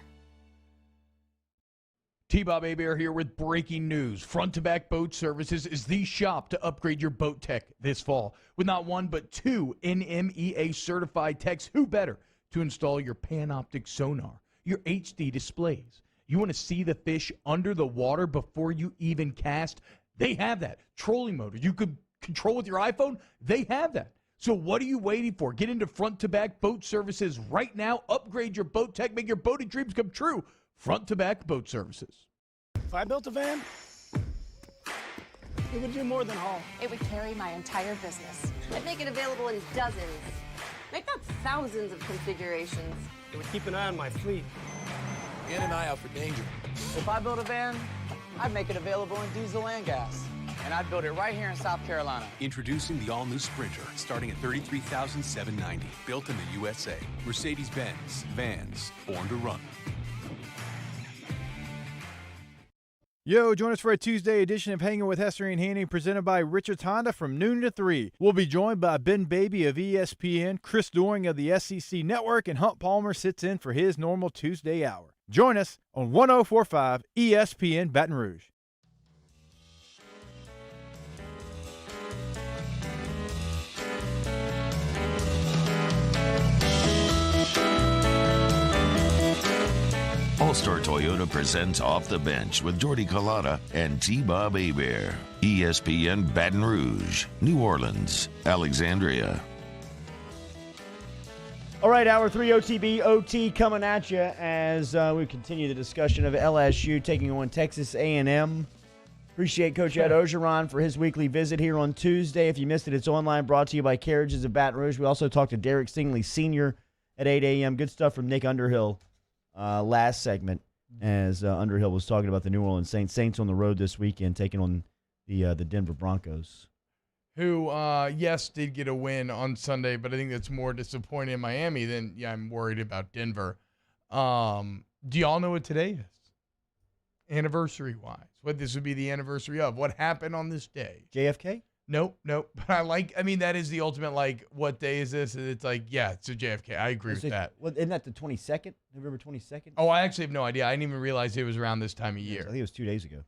T-Bob Hebert here with breaking news. Front to Back Boat Services is the shop to upgrade your boat tech this fall. With not 1 but 2 NMEA certified techs, who better to install your Panoptic sonar, your HD displays. You want to see the fish under the water before you even cast? They have that. Trolling motor you could control with your iPhone? They have that. So what are you waiting for? Get into Front to Back Boat Services right now. Upgrade your boat tech. Make your boating dreams come true. Front to Back Boat Services. If I built a van, It would do more than haul. It would carry my entire business. I'd make it available in dozens. Make that thousands of configurations. It would keep an eye on my fleet. And an eye out for danger. If I built a van, I'd make it available in diesel and gas. And I'd build it right here in South Carolina. Introducing the all-new Sprinter, starting at $33,790. Built in the USA. Mercedes-Benz. Vans. Born to run. Yo, join us for a Tuesday edition of Hanging with Hester and Haney, presented by Richards Honda from noon to 3. We'll be joined by Ben Baby of ESPN, Chris Doring of the SEC Network, and Hunt Palmer sits in for his normal Tuesday hour. Join us on 1045 ESPN Baton Rouge. All-Star Toyota presents Off the Bench with Jordy Collada and T-Bob Hebert. ESPN Baton Rouge, New Orleans, Alexandria. All right, Hour 3 OTB OT coming at you as we continue the discussion of LSU taking on Texas A&M. Appreciate Coach Ed Ogeron for his weekly visit here on Tuesday. If you missed it, it's online, brought to you by Carriages of Baton Rouge. We also talked to Derrick Stingley Sr. at 8 a.m. Good stuff from Nick Underhill last segment as Underhill was talking about the New Orleans Saints. Saints on the road this weekend taking on the Denver Broncos. Who, yes, did get a win on Sunday, but I think that's more disappointing in Miami than, I'm worried about Denver. Do y'all know what today is? Anniversary-wise. What this would be the anniversary of. What happened on this day? JFK? Nope. But that is the ultimate, what day is this? It's it's a JFK. I agree with that. Well, isn't that the 22nd? November 22nd? Oh, I actually have no idea. I didn't even realize it was around this time of year. I think it was 2 days ago.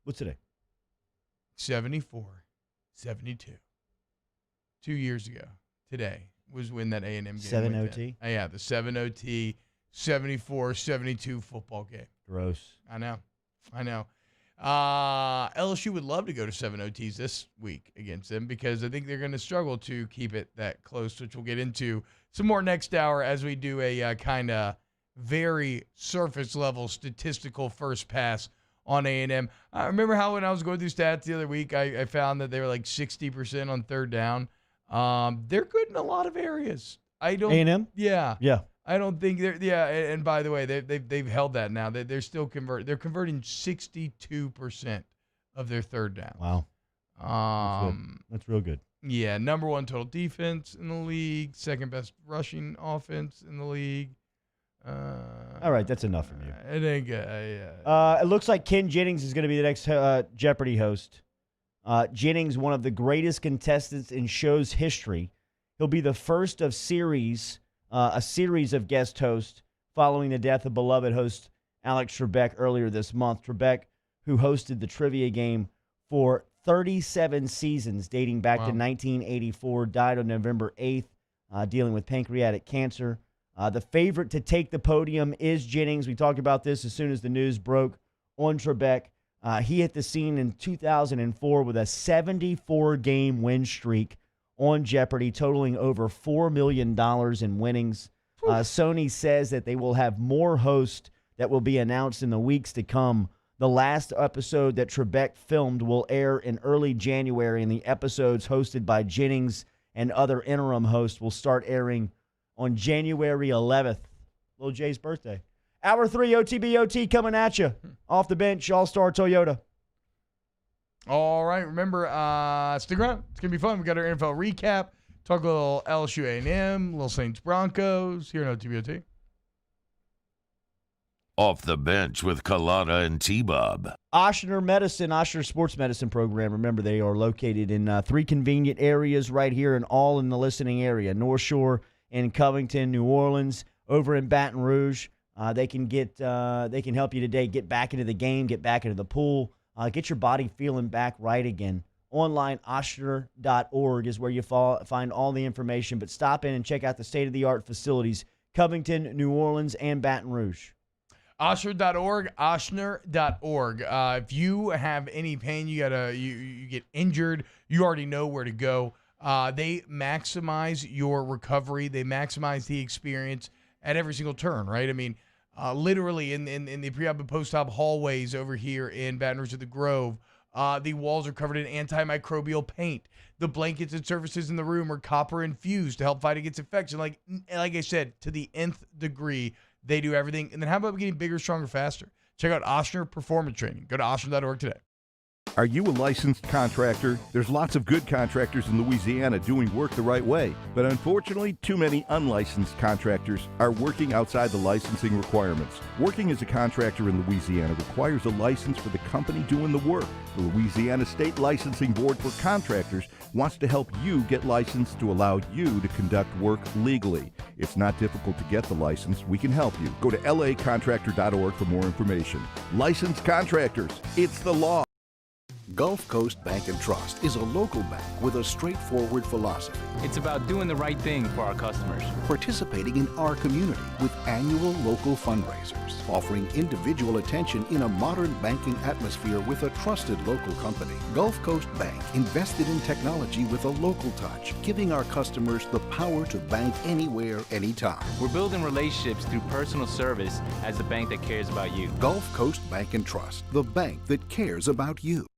What's today? 74, 72. 2 years ago today was when that A&M game 7 went OT? down. Yeah, the 7 OT, 74, 72 football game. Gross. I know. LSU would love to go to 7 OTs this week against them because I think they're going to struggle to keep it that close, which we'll get into some more next hour as we do a kind of very surface-level statistical first pass on A&M. I remember how when I was going through stats the other week, I found that they were 60% on third down. They're good in a lot of areas. A&M? Yeah. Yeah. I don't think they're. Yeah, and by the way, they've held that now. They're still They're converting 62% of their third downs. Wow. That's real good. Yeah, number one total defense in the league, second best rushing offense in the league. All right, that's enough from you. It ain't good. It looks like Ken Jennings is going to be the next Jeopardy host. Jennings, one of the greatest contestants in show's history. He'll be the first of a series of guest hosts following the death of beloved host Alex Trebek earlier this month. Trebek, who hosted the trivia game for 37 seasons dating back to 1984, died on November 8th, dealing with pancreatic cancer. The favorite to take the podium is Jennings. We talked about this as soon as the news broke on Trebek. He hit the scene in 2004 with a 74-game win streak on Jeopardy, totaling over $4 million in winnings. Sony says that they will have more hosts that will be announced in the weeks to come. The last episode that Trebek filmed will air in early January, and the episodes hosted by Jennings and other interim hosts will start airing on January 11th. Little Jay's birthday. Hour 3 OTBOT coming at you. Off the bench, All-Star Toyota. All right, remember, stick around. It's going to be fun. We got our NFL recap, talk a little LSU A&M, little Saints Broncos here on OTBOT. Off the bench with Collada and T-Bob. Oshner Sports Medicine Program. Remember, they are located in 3 convenient areas right here and all in the listening area. North Shore in Covington, New Orleans, over in Baton Rouge. They can help you today get back into the game, get back into the pool, get your body feeling back right again. Online, Oshner.org is where you find all the information. But stop in and check out the state-of-the-art facilities, Covington, New Orleans, and Baton Rouge. Oshner.org, Oshner.org. If you have any pain, you get injured, you already know where to go. They maximize your recovery. They maximize the experience at every single turn, right? I mean, literally in the pre-op and post-op hallways over here in Baton Rouge at the Grove, The walls are covered in antimicrobial paint. The blankets and surfaces in the room are copper infused to help fight against infection. Like I said, to the nth degree, they do everything. And then how about getting bigger, stronger, faster? Check out Oshner Performance Training. Go to Oshner.org today. Are you a licensed contractor? There's lots of good contractors in Louisiana doing work the right way, but unfortunately, too many unlicensed contractors are working outside the licensing requirements. Working as a contractor in Louisiana requires a license for the company doing the work. The Louisiana State Licensing Board for Contractors wants to help you get licensed to allow you to conduct work legally. It's not difficult to get the license. We can help you. Go to lacontractor.org for more information. Licensed contractors, it's the law. Gulf Coast Bank and Trust is a local bank with a straightforward philosophy. It's about doing the right thing for our customers. Participating in our community with annual local fundraisers. Offering individual attention in a modern banking atmosphere with a trusted local company. Gulf Coast Bank invested in technology with a local touch, giving our customers the power to bank anywhere, anytime. We're building relationships through personal service as the bank that cares about you. Gulf Coast Bank and Trust, the bank that cares about you.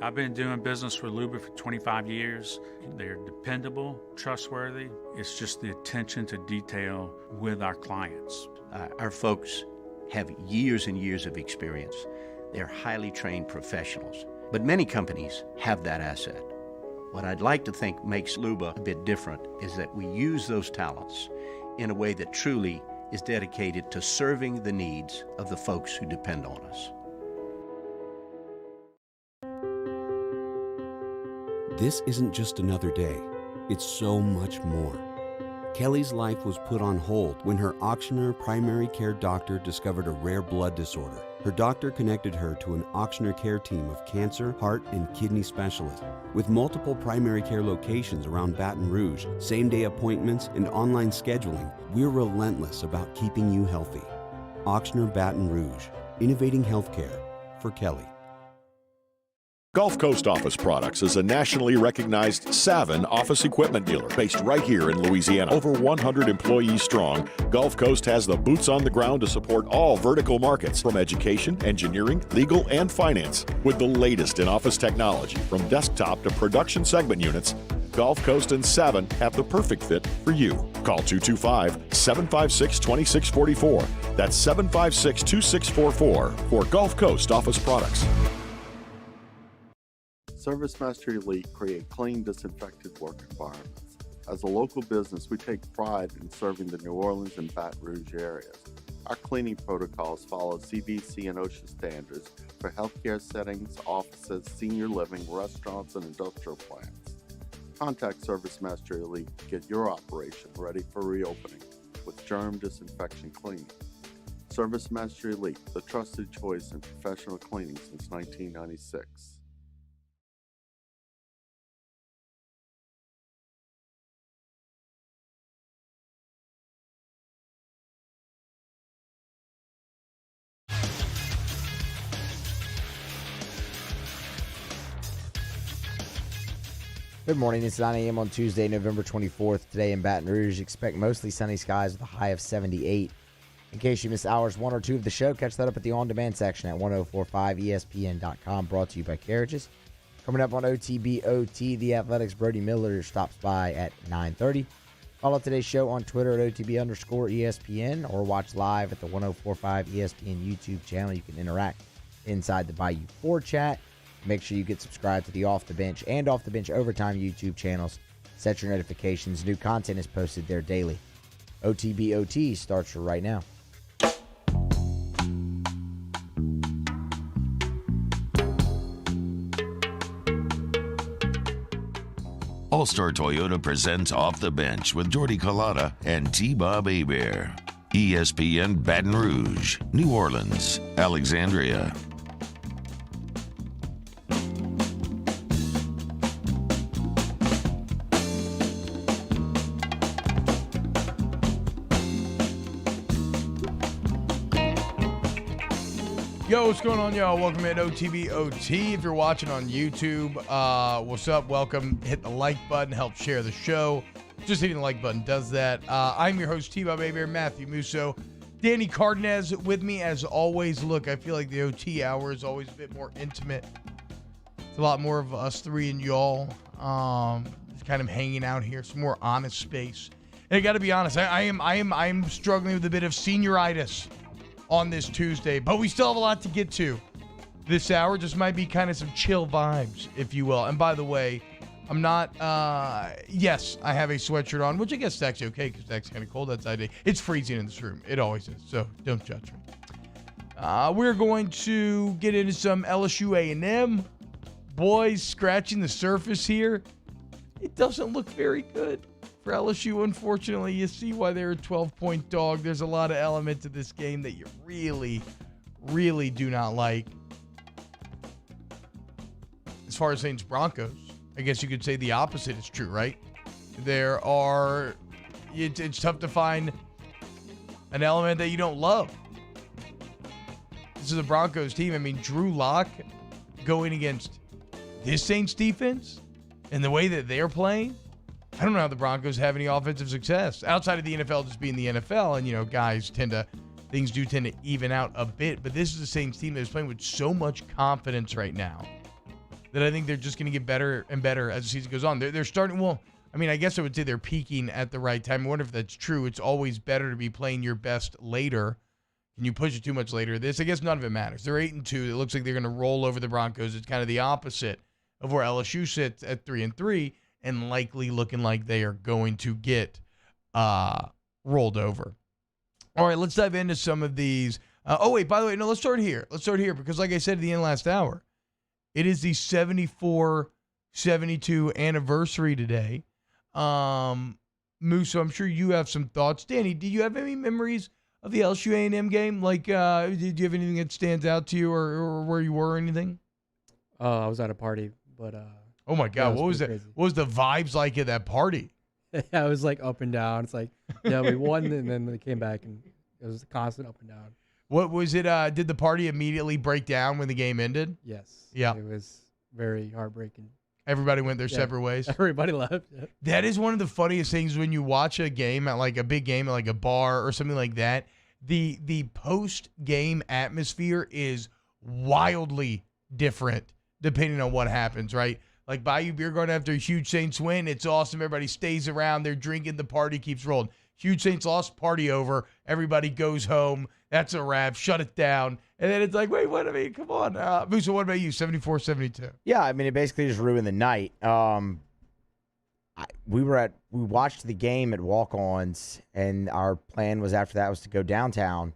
I've been doing business with Luba for 25 years. They're dependable, trustworthy. It's just the attention to detail with our clients. Our folks have years and years of experience. They're highly trained professionals. But many companies have that asset. What I'd like to think makes Luba a bit different is that we use those talents in a way that truly is dedicated to serving the needs of the folks who depend on us. This isn't just another day. It's so much more. Kelly's life was put on hold when her auctioneer primary care doctor discovered a rare blood disorder. Her doctor connected her to an auctioneer care team of cancer, heart, and kidney specialists. With multiple primary care locations around Baton Rouge, same-day appointments, and online scheduling, we're relentless about keeping you healthy. Auctioneer Baton Rouge, innovating healthcare for Kelly. Gulf Coast Office Products is a nationally recognized Savin office equipment dealer based right here in Louisiana. Over 100 employees strong, Gulf Coast has the boots on the ground to support all vertical markets, from education, engineering, legal, and finance. With the latest in office technology, from desktop to production segment units, Gulf Coast and Savin have the perfect fit for you. Call 225-756-2644. That's 756-2644 for Gulf Coast Office Products. ServiceMaster Elite create clean, disinfected work environments. As a local business, we take pride in serving the New Orleans and Baton Rouge areas. Our cleaning protocols follow CDC and OSHA standards for healthcare settings, offices, senior living, restaurants, and industrial plants. Contact ServiceMaster Elite to get your operation ready for reopening with germ disinfection cleaning. ServiceMaster Elite, the trusted choice in professional cleaning since 1996. Good morning. It's 9 a.m. on Tuesday, November 24th. Today in Baton Rouge, expect mostly sunny skies with a high of 78. In case you missed hours 1 or 2 of the show, catch that up at the on-demand section at 1045ESPN.com, brought to you by Carriages. Coming up on OTBOT, the Athletics' Brody Miller stops by at 9:30. Follow today's show on Twitter at OTB_ESPN or watch live at the 1045 ESPN YouTube channel. You can interact inside the Bayou 4 chat. Make sure you get subscribed to the Off the Bench and Off the Bench Overtime YouTube channels. Set your notifications. New content is posted there daily. OTBOT starts right now. All-Star Toyota presents Off the Bench with Jordy Collada and T-Bob Hebert. ESPN Baton Rouge, New Orleans, Alexandria. Yo, what's going on, y'all? Welcome in OTBOT. If you're watching on YouTube, what's up? Welcome. Hit the like button. Help share the show. Just hitting the like button does that. I'm your host, T-Bob Hebert, Matthew Musso. Danny Cardenas with me as always. Look, I feel like the OT hour is always a bit more intimate. It's a lot more of us three and y'all just kind of hanging out here. Some more honest space. And I got to be honest, I am struggling with a bit of senioritis on this Tuesday, but we still have a lot to get to. This hour just might be kind of some chill vibes, if you will. And by the way, I'm not, yes, I have a sweatshirt on, which I guess is actually okay because it's actually kind of cold outside today. It's freezing in this room. It always is, so don't judge me. We're going to get into some LSU A&M. Boys, scratching the surface here. It doesn't look very good for LSU, unfortunately. You see why they're a 12-point dog. There's a lot of element to this game that you really, really do not like. As far as Saints Broncos, I guess you could say the opposite is true, right? It's tough to find an element that you don't love. This is a Broncos team. I mean, Drew Lock going against this Saints defense and the way that they're playing, I don't know how the Broncos have any offensive success outside of the NFL just being the NFL. And, things do tend to even out a bit. But this is the Saints team that is playing with so much confidence right now that I think they're just going to get better and better as the season goes on. They're starting, I guess I would say they're peaking at the right time. I wonder if that's true. It's always better to be playing your best later. Can you push it too much later? I guess none of it matters. They're 8-2. It looks like they're going to roll over the Broncos. It's kind of the opposite of where LSU sits at 3-3 and likely looking like they are going to get rolled over. All right, let's dive into some of these. By the way, no, let's start here. Because like I said at the end of last hour, it is the 74-72 anniversary today. Moose, so I'm sure you have some thoughts. Danny, do you have any memories of the LSU A&M game? Like, did you have anything that stands out to you or where you were or anything? I was at a party, but oh my God, what was that? Crazy. What was the vibes like at that party? Yeah, it was like up and down. It's like, yeah, we won, and then they came back, and it was constant up and down. What was it? Did the party immediately break down when the game ended? Yes. Yeah. It was very heartbreaking. Everybody went their separate ways. Everybody left. Yeah. That is one of the funniest things when you watch a game at like a big game at like a bar or something like that. The post-game atmosphere is wildly different depending on what happens, right? Like Bayou Beer Garden after a huge Saints win, it's awesome. Everybody stays around. They're drinking. The party keeps rolling. Huge Saints lost, party over. Everybody goes home. That's a wrap. Shut it down. And then it's like, wait, what? I mean, come on. Musa, what about you? 74-72. Yeah, I mean, it basically just ruined the night. We watched the game at Walk-Ons, and our plan was after that was to go downtown.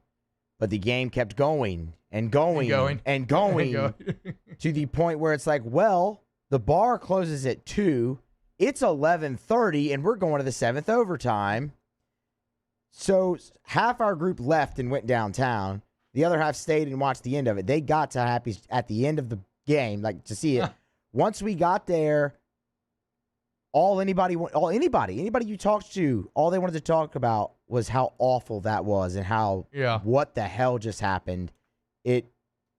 But the game kept going and going and going to the point where it's like, well, the bar closes at 2. It's 11:30, and we're going to the 7th overtime. So half our group left and went downtown. The other half stayed and watched the end of it. They got to Happy's at the end of the game, like to see it. Once we got there, anybody you talked to, all they wanted to talk about was how awful that was and how what the hell just happened. It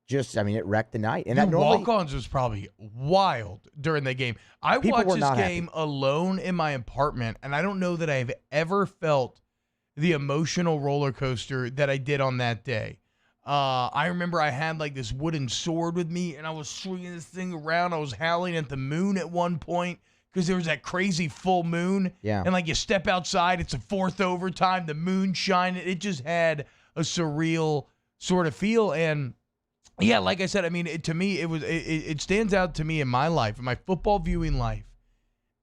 wrecked the night. And that Walk-Ons was probably wild during the game. I watched this game alone in my apartment, and I don't know that I've ever felt the emotional roller coaster that I did on that day. I remember I had like this wooden sword with me, and I was swinging this thing around. I was howling at the moon at one point because there was that crazy full moon. Yeah. And like you step outside, it's a 4th overtime, the moon shining. It just had a surreal sort of feel. And yeah, like I said, I mean, to me, it stands out to me in my life, in my football viewing life,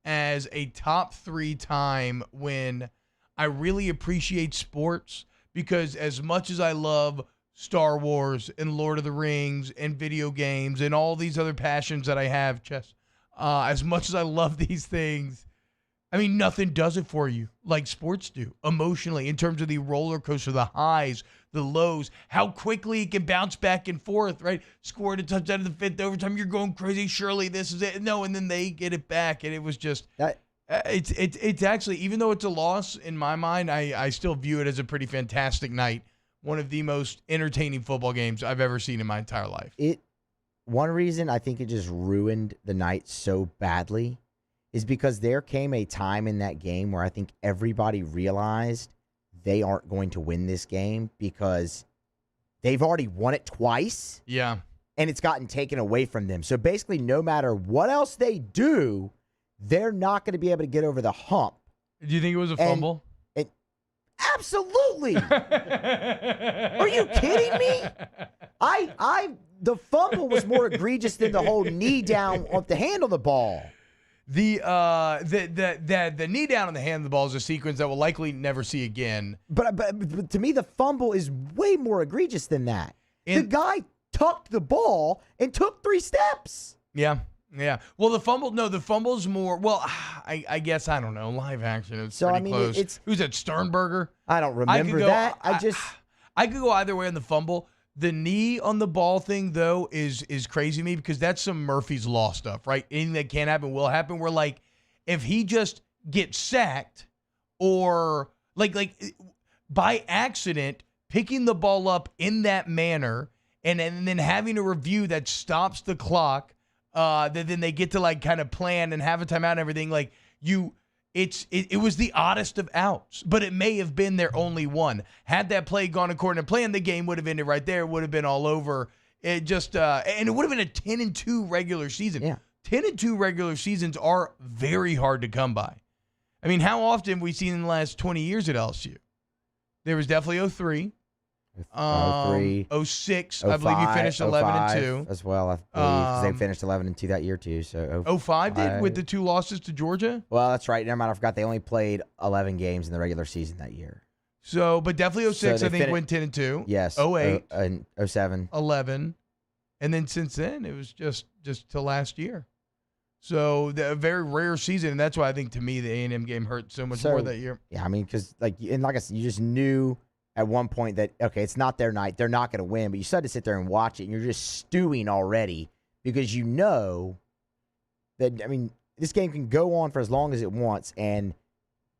as a top 3 time when I really appreciate sports, because as much as I love Star Wars and Lord of the Rings and video games and all these other passions that I have, as much as I love these things, I mean, nothing does it for you like sports do emotionally in terms of the roller coaster, the highs, the lows, how quickly it can bounce back and forth, right? Scored a touchdown in the 5th overtime. You're going crazy. Surely this is it. No, and then they get it back. And it was just it's actually, even though it's a loss in my mind, I still view it as a pretty fantastic night. One of the most entertaining football games I've ever seen in my entire life. One reason I think it just ruined the night so badly is because there came a time in that game where I think everybody realized they aren't going to win this game because they've already won it twice. Yeah. And it's gotten taken away from them. So basically, no matter what else they do, they're not going to be able to get over the hump. Do you think it was a fumble? Absolutely. Are you kidding me? The fumble was more egregious than the whole knee down off the hand of the ball. The knee down on the hand of the ball is a sequence that we'll likely never see again. But to me, the fumble is way more egregious than that. The guy tucked the ball and took 3 steps. Yeah. Yeah. Well, the fumble's more, I guess, I don't know, live action. It's pretty close. Who's that, Sternberger? I don't remember that. I could go either way on the fumble. The knee on the ball thing, though, is crazy to me because that's some Murphy's Law stuff, right? Anything that can happen will happen. Where, like, if he just gets sacked or, like by accident, picking the ball up in that manner and then having a review that stops the clock, then they get to, like, kind of plan and have a timeout and everything. Like, it was the oddest of outs, but it may have been their only one. Had that play gone according to plan, the game would have ended right there. It would have been all over. It just and it would have been a 10-2 regular season. Yeah. 10-2 regular seasons are very hard to come by. I mean, how often have we seen in the last 20 years at LSU? There was definitely 03. 06, I believe you finished 11-2 as well. I believe 'cause they finished 11-2 that year too. So 05 did with the 2 losses to Georgia. Well, that's right. Never mind. I forgot they only played 11 games in the regular season that year. So, but definitely 06, I think went 10-2. Yes. 08 and 07, 11, and then since then it was just till last year. So a very rare season, and that's why I think to me the A&M game hurt so much more that year. Yeah, I mean, because like I said, you just knew at one point that, okay, it's not their night. They're not going to win. But you still had to sit there and watch it, and you're just stewing already because you know that, I mean, this game can go on for as long as it wants, and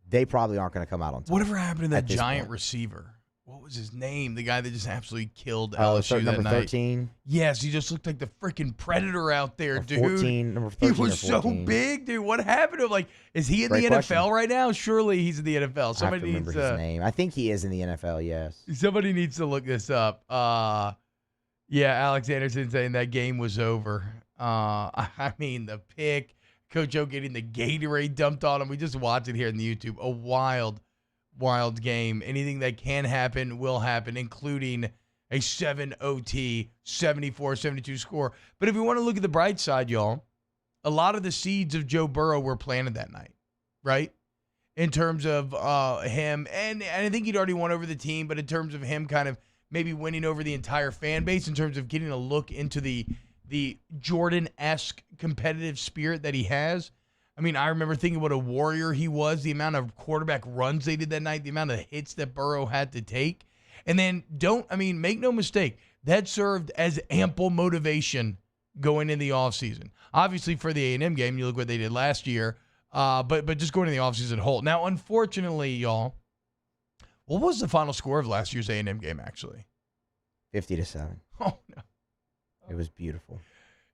they probably aren't going to come out on top. Whatever happened to that giant receiver? What was his name? The guy that just absolutely killed LSU that number night. 13? Yes, he just looked like the freaking Predator out there, dude. 14, number 13 he was so big, dude. What happened to him? Like, is he in Great the question. NFL right now? Surely he's in the NFL. I have to Somebody remember needs his name. I think he is in the NFL, yes. Somebody needs to look this up. Yeah, Alex Anderson saying that game was over. I mean, the pick, Coach O getting the Gatorade dumped on him. We just watched it here on the YouTube. A wild game. Anything that can happen will happen, including a 7 OT, 74-72 score. But if we want to look at the bright side, y'all, a lot of the seeds of Joe Burrow were planted that night, right? In terms of him, and I think he'd already won over the team, but in terms of him kind of maybe winning over the entire fan base, in terms of getting a look into the Jordan-esque competitive spirit that he has. I mean, I remember thinking what a warrior he was, the amount of quarterback runs they did that night, the amount of hits that Burrow had to take. And then make no mistake, that served as ample motivation going in the offseason. Obviously, for the A&M game, you look what they did last year, but just going in the offseason whole. Now, unfortunately, y'all, what was the final score of last year's A&M game, actually? 50-7. Oh, no. It was beautiful.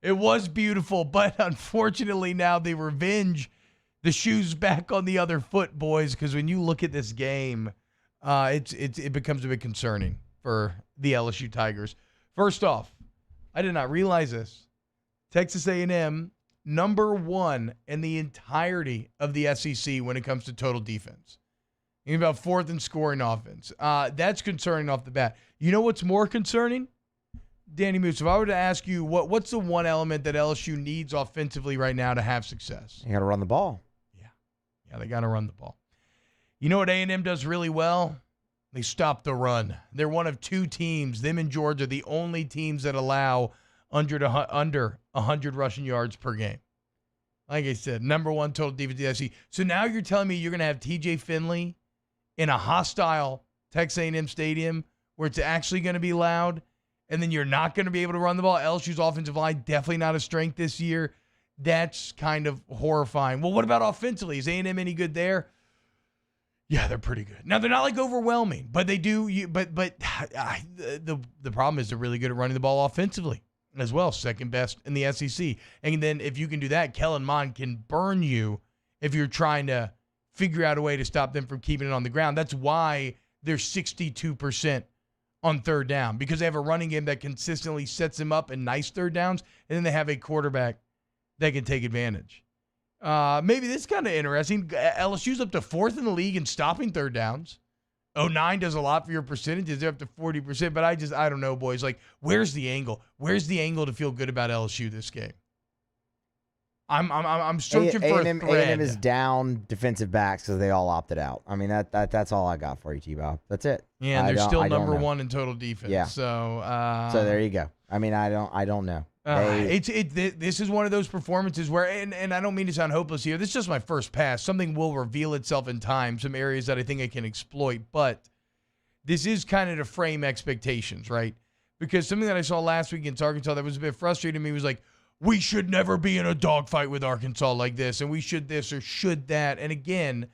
It was beautiful, but unfortunately now the shoe's back on the other foot, boys, because when you look at this game, it becomes a bit concerning for the LSU Tigers. First off, I did not realize this. Texas A&M, number 1 in the entirety of the SEC when it comes to total defense. Even about 4th in scoring offense. That's concerning off the bat. You know what's more concerning? Danny Moose, if I were to ask you, what's the one element that LSU needs offensively right now to have success? You got to run the ball. Yeah, they got to run the ball. You know what A&M does really well? They stop the run. They're one of 2 teams, them and Georgia, the only teams that allow under 100 rushing yards per game. Like I said, number 1 total defense in the SEC. So now you're telling me you're going to have T.J. Finley in a hostile Texas A&M stadium where it's actually going to be loud, and then you're not going to be able to run the ball. LSU's offensive line, definitely not a strength this year. That's kind of horrifying. Well, what about offensively? Is A&M any good there? Yeah, they're pretty good. Now, they're not like overwhelming, but they do. The problem is they're really good at running the ball offensively as well, second best in the SEC. And then if you can do that, Kellen Mond can burn you if you're trying to figure out a way to stop them from keeping it on the ground. That's why they're 62% on third down because they have a running game that consistently sets them up in nice third downs, and then they have a quarterback that can take advantage. Maybe this is kind of interesting. LSU's up to 4th in the league in stopping third downs. 09 does a lot for your percentages. They're up to 40%, but I don't know, boys. Like, where's the angle? Where's the angle to feel good about LSU this game? I'm searching for a thread. A&M is down defensive backs because they all opted out. I mean, that's all I got for you, T-Bob. That's it. Yeah, and they're still number 1 in total defense. Yeah. So there you go. I mean, I don't know. This is one of those performances where, and I don't mean to sound hopeless here. This is just my first pass. Something will reveal itself in time, some areas that I think I can exploit. But this is kind of to frame expectations, right? Because something that I saw last week in Arkansas that was a bit frustrating to me was like, we should never be in a dogfight with Arkansas like this, and we should this or should that. And again,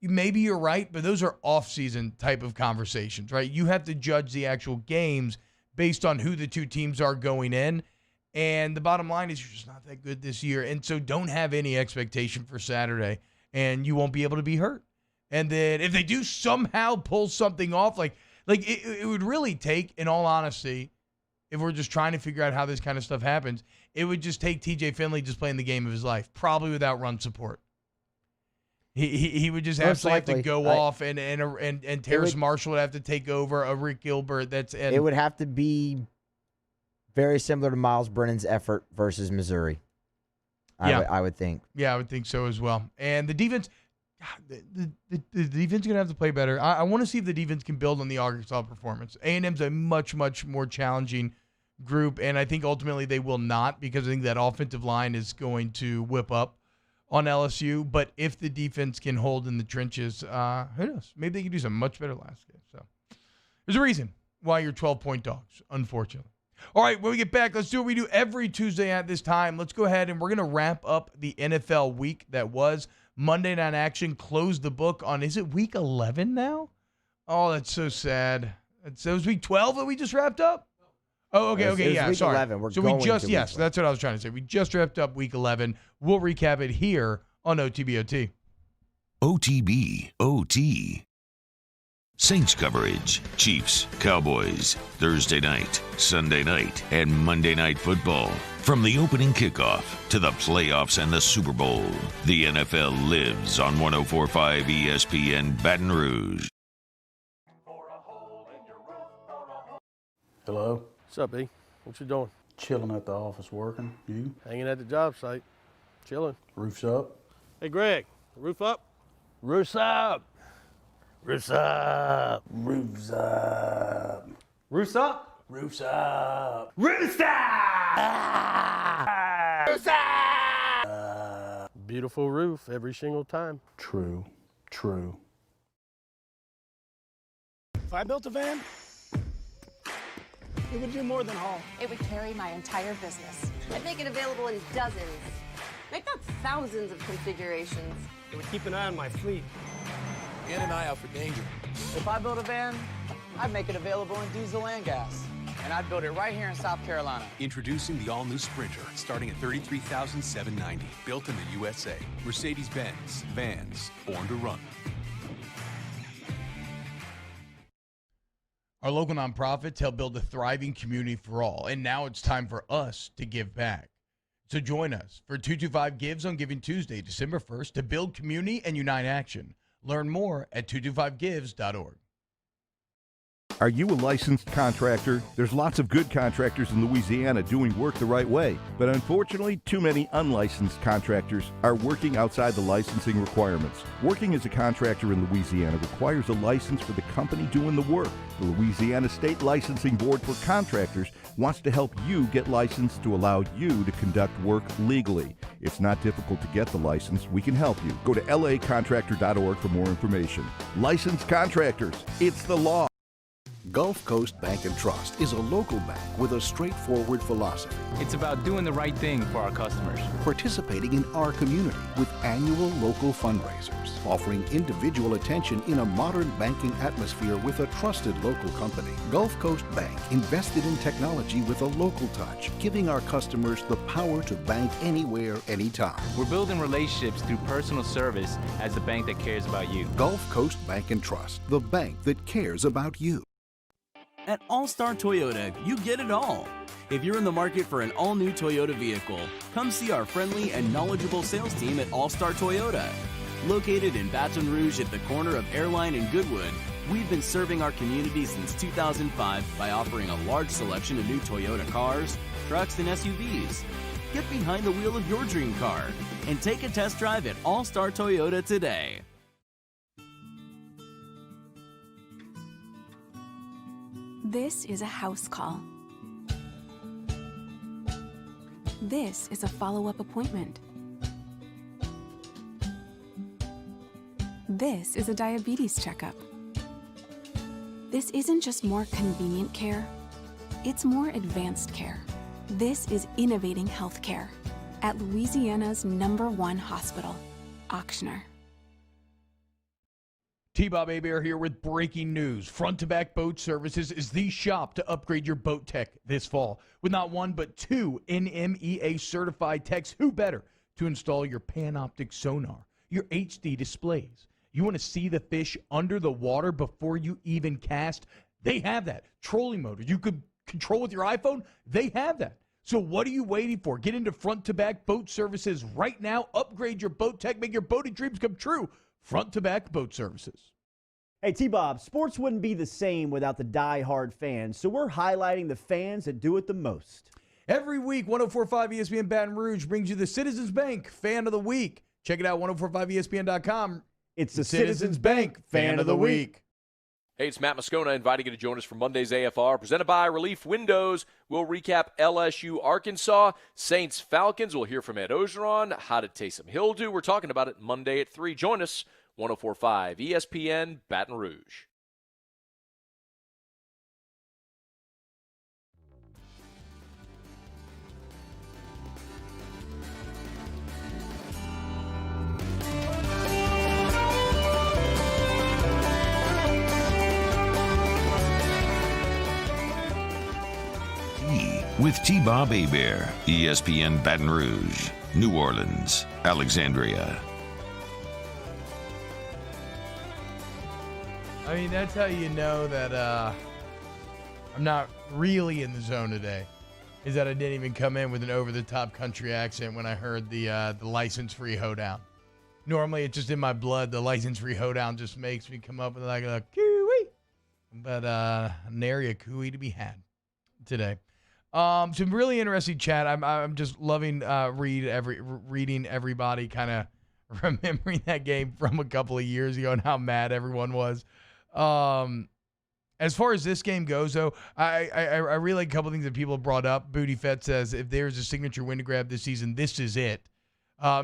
maybe you're right, but those are off-season type of conversations, right? You have to judge the actual games based on who the two teams are going in. And the bottom line is you're just not that good this year. And so don't have any expectation for Saturday, and you won't be able to be hurt. And then if they do somehow pull something off, like it would really take, in all honesty, if we're just trying to figure out how this kind of stuff happens, it would just take TJ Finley just playing the game of his life, probably without run support. He would just absolutely have to go off, and Terrace Marshall would have to take over a Rick Gilbert. It would have to be very similar to Miles Brennan's effort versus Missouri. I would think. Yeah, I would think so as well. And the defense, the defense is going to have to play better. I want to see if the defense can build on the Arkansas performance. A&M's a much, much more challenging group, and I think ultimately they will not, because I think that offensive line is going to whip up on LSU. But if the defense can hold in the trenches, who knows? Maybe they can do something much better last game. So there's a reason why you're 12-point dogs, unfortunately. All right, when we get back, let's do what we do every Tuesday at this time. Let's go ahead and we're going to wrap up the NFL week that was. Monday Night Action closed the book on, is it week 11 now? Oh, that's so sad. It was week 12 that we just wrapped up? Oh, okay, yeah, week sorry. 11. So we just, yes, that's what I was trying to say. We just wrapped up week 11. We'll recap it here on OTBOT. OTBOT. Saints coverage, Chiefs, Cowboys, Thursday night, Sunday night, and Monday Night Football. From the opening kickoff to the playoffs and the Super Bowl, the NFL lives on 104.5 ESPN Baton Rouge. Hello? What's up, E? What you doing? Chilling at the office working. You? Hanging at the job site. Chilling. Roof's up? Hey, Greg, roof up? Roof's up! Roof's up! Roof's up! Roof's up? Roof's up! Roof's up! Roof's up! Beautiful roof every single time. True. If I built a van, it would do more than haul. It would carry my entire business. I'd make it available in dozens. Make that thousands of configurations. It would keep an eye on my fleet. And an eye out for danger. If I built a van, I'd make it available in diesel and gas. And I'd build it right here in South Carolina. Introducing the all-new Sprinter, starting at $33,790. Built in the USA. Mercedes-Benz. Vans. Born to run. Our local nonprofits help build a thriving community for all, and now it's time for us to give back. So join us for 225 Gives on Giving Tuesday, December 1st, to build community and unite action. Learn more at 225gives.org. Are you a licensed contractor? There's lots of good contractors in Louisiana doing work the right way, but unfortunately, too many unlicensed contractors are working outside the licensing requirements. Working as a contractor in Louisiana requires a license for the company doing the work. The Louisiana State Licensing Board for Contractors wants to help you get licensed to allow you to conduct work legally. It's not difficult to get the license. We can help you. Go to lacontractor.org for more information. Licensed contractors, it's the law. Gulf Coast Bank and Trust is a local bank with a straightforward philosophy. It's about doing the right thing for our customers. Participating in our community with annual local fundraisers. Offering individual attention in a modern banking atmosphere with a trusted local company. Gulf Coast Bank invested in technology with a local touch, giving our customers the power to bank anywhere, anytime. We're building relationships through personal service as the bank that cares about you. Gulf Coast Bank and Trust, the bank that cares about you. At All-Star Toyota, you get it all. If you're in the market for an all-new Toyota vehicle, come see our friendly and knowledgeable sales team at All-Star Toyota. Located in Baton Rouge at the corner of Airline and Goodwood, we've been serving our community since 2005 by offering a large selection of new Toyota cars, trucks, and SUVs. Get behind the wheel of your dream car and take a test drive at All-Star Toyota today. This is a house call. This is a follow-up appointment. This is a diabetes checkup. This isn't just more convenient care, it's more advanced care. This is innovating healthcare at Louisiana's #1 hospital, Ochsner. T-Bob Hebert here with breaking news. Front to Back Boat Services is the shop to upgrade your boat tech this fall. With not one, but 2 NMEA certified techs, who better to install your Panoptic sonar, your HD displays. You want to see the fish under the water before you even cast? They have that. Trolling motor you could control with your iPhone? They have that. So what are you waiting for? Get into Front to Back Boat Services right now. Upgrade your boat tech. Make your boating dreams come true. Front to Back Boat Services. Hey, T-Bob, sports wouldn't be the same without the die-hard fans, so we're highlighting the fans that do it the most. Every week, 104.5 ESPN Baton Rouge brings you the Citizens Bank Fan of the Week. Check it out, 1045ESPN.com. It's the Citizens Bank Fan of the Week. Hey, it's Matt Moscona inviting you to join us for Monday's AFR, presented by Relief Windows. We'll recap LSU Arkansas, Saints Falcons. We'll hear from Ed Ogeron. How did Taysom Hill do? We're talking about it Monday at 3. Join us, 1045 ESPN Baton Rouge. With T-Bob Hebert, ESPN Baton Rouge, New Orleans, Alexandria. I mean, that's how you know that I'm not really in the zone today, is that I didn't even come in with an over-the-top country accent when I heard the license-free hoedown. Normally, it's just in my blood. The license-free hoedown just makes me come up with like a cooey. But nary a cooey to be had today. Some really interesting chat. I'm just loving reading everybody kind of remembering that game from a couple of years ago and how mad everyone was. As far as this game goes, though, I really like a couple of things that people have brought up. Booty Fett says if there's a signature win to grab this season, this is it.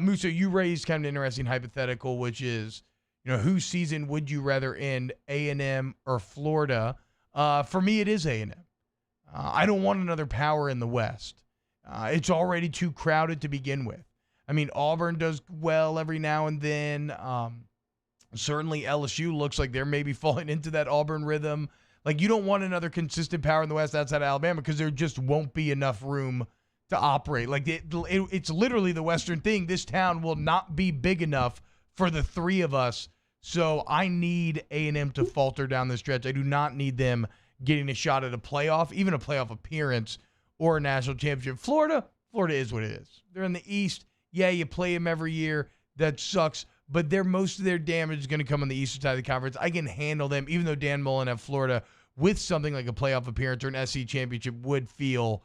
Musa, you raised kind of an interesting hypothetical, which is, whose season would you rather end, A&M or Florida? For me, it is A&M. I don't want another power in the West. It's already too crowded to begin with. I mean, Auburn does well every now and then. Certainly LSU looks like they're maybe falling into that Auburn rhythm. Like, you don't want another consistent power in the West outside of Alabama because there just won't be enough room to operate. Like, it's literally the Western thing. This town will not be big enough for the three of us. So I need A&M to falter down the stretch. I do not need them getting a shot at a playoff, even a playoff appearance or a national championship. Florida is what it is. They're in the East. Yeah, you play them every year. That sucks. But most of their damage is going to come on the eastern side of the conference. I can handle them, even though Dan Mullen at Florida, with something like a playoff appearance or an SEC championship, would feel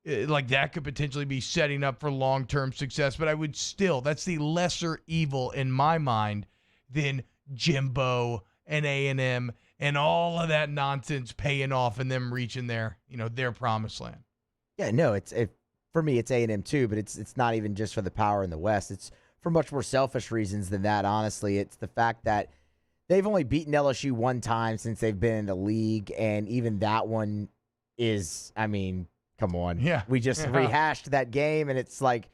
like that could potentially be setting up for long-term success. But I would still, that's the lesser evil in my mind than Jimbo and A&M and all of that nonsense paying off and them reaching their promised land. Yeah, no, for me, it's A&M too, but it's not even just for the power in the West. It's for much more selfish reasons than that, honestly. It's the fact that They've only beaten LSU one time since they've been in the league, and even that one is, I mean, come on. Yeah. We just rehashed that game, and it's like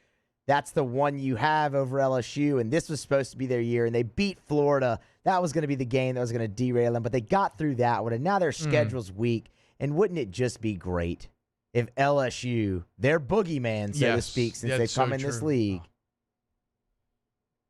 that's the one you have over LSU, and this was supposed to be their year, and they beat Florida. That was going to be the game that was going to derail them, but they got through that one, and now their schedule's weak. And wouldn't it just be great if LSU, their boogeyman, so to speak, since they've come in this league,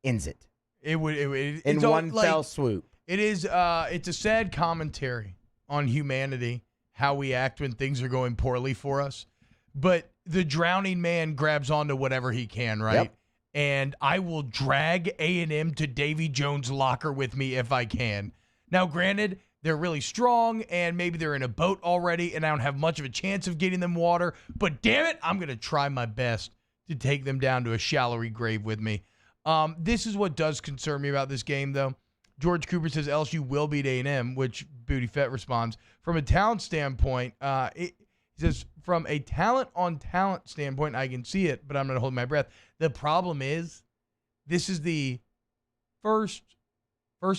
ends it? It would in one fell swoop. It is. It's a sad commentary on humanity, how we act when things are going poorly for us. But the drowning man grabs onto whatever he can, right? Yep. And I will drag A&M to Davy Jones' locker with me if I can. Now, granted, they're really strong, and maybe they're in a boat already, and I don't have much of a chance of getting them water. But damn it, I'm going to try my best to take them down to a shallowy grave with me. This is what does concern me about this game, though. George Cooper says LSU will beat A&M, which Booty Fett responds. From a talent standpoint, he says, from a talent-on-talent standpoint, I can see it, but I'm going to hold my breath. The problem is, this is the first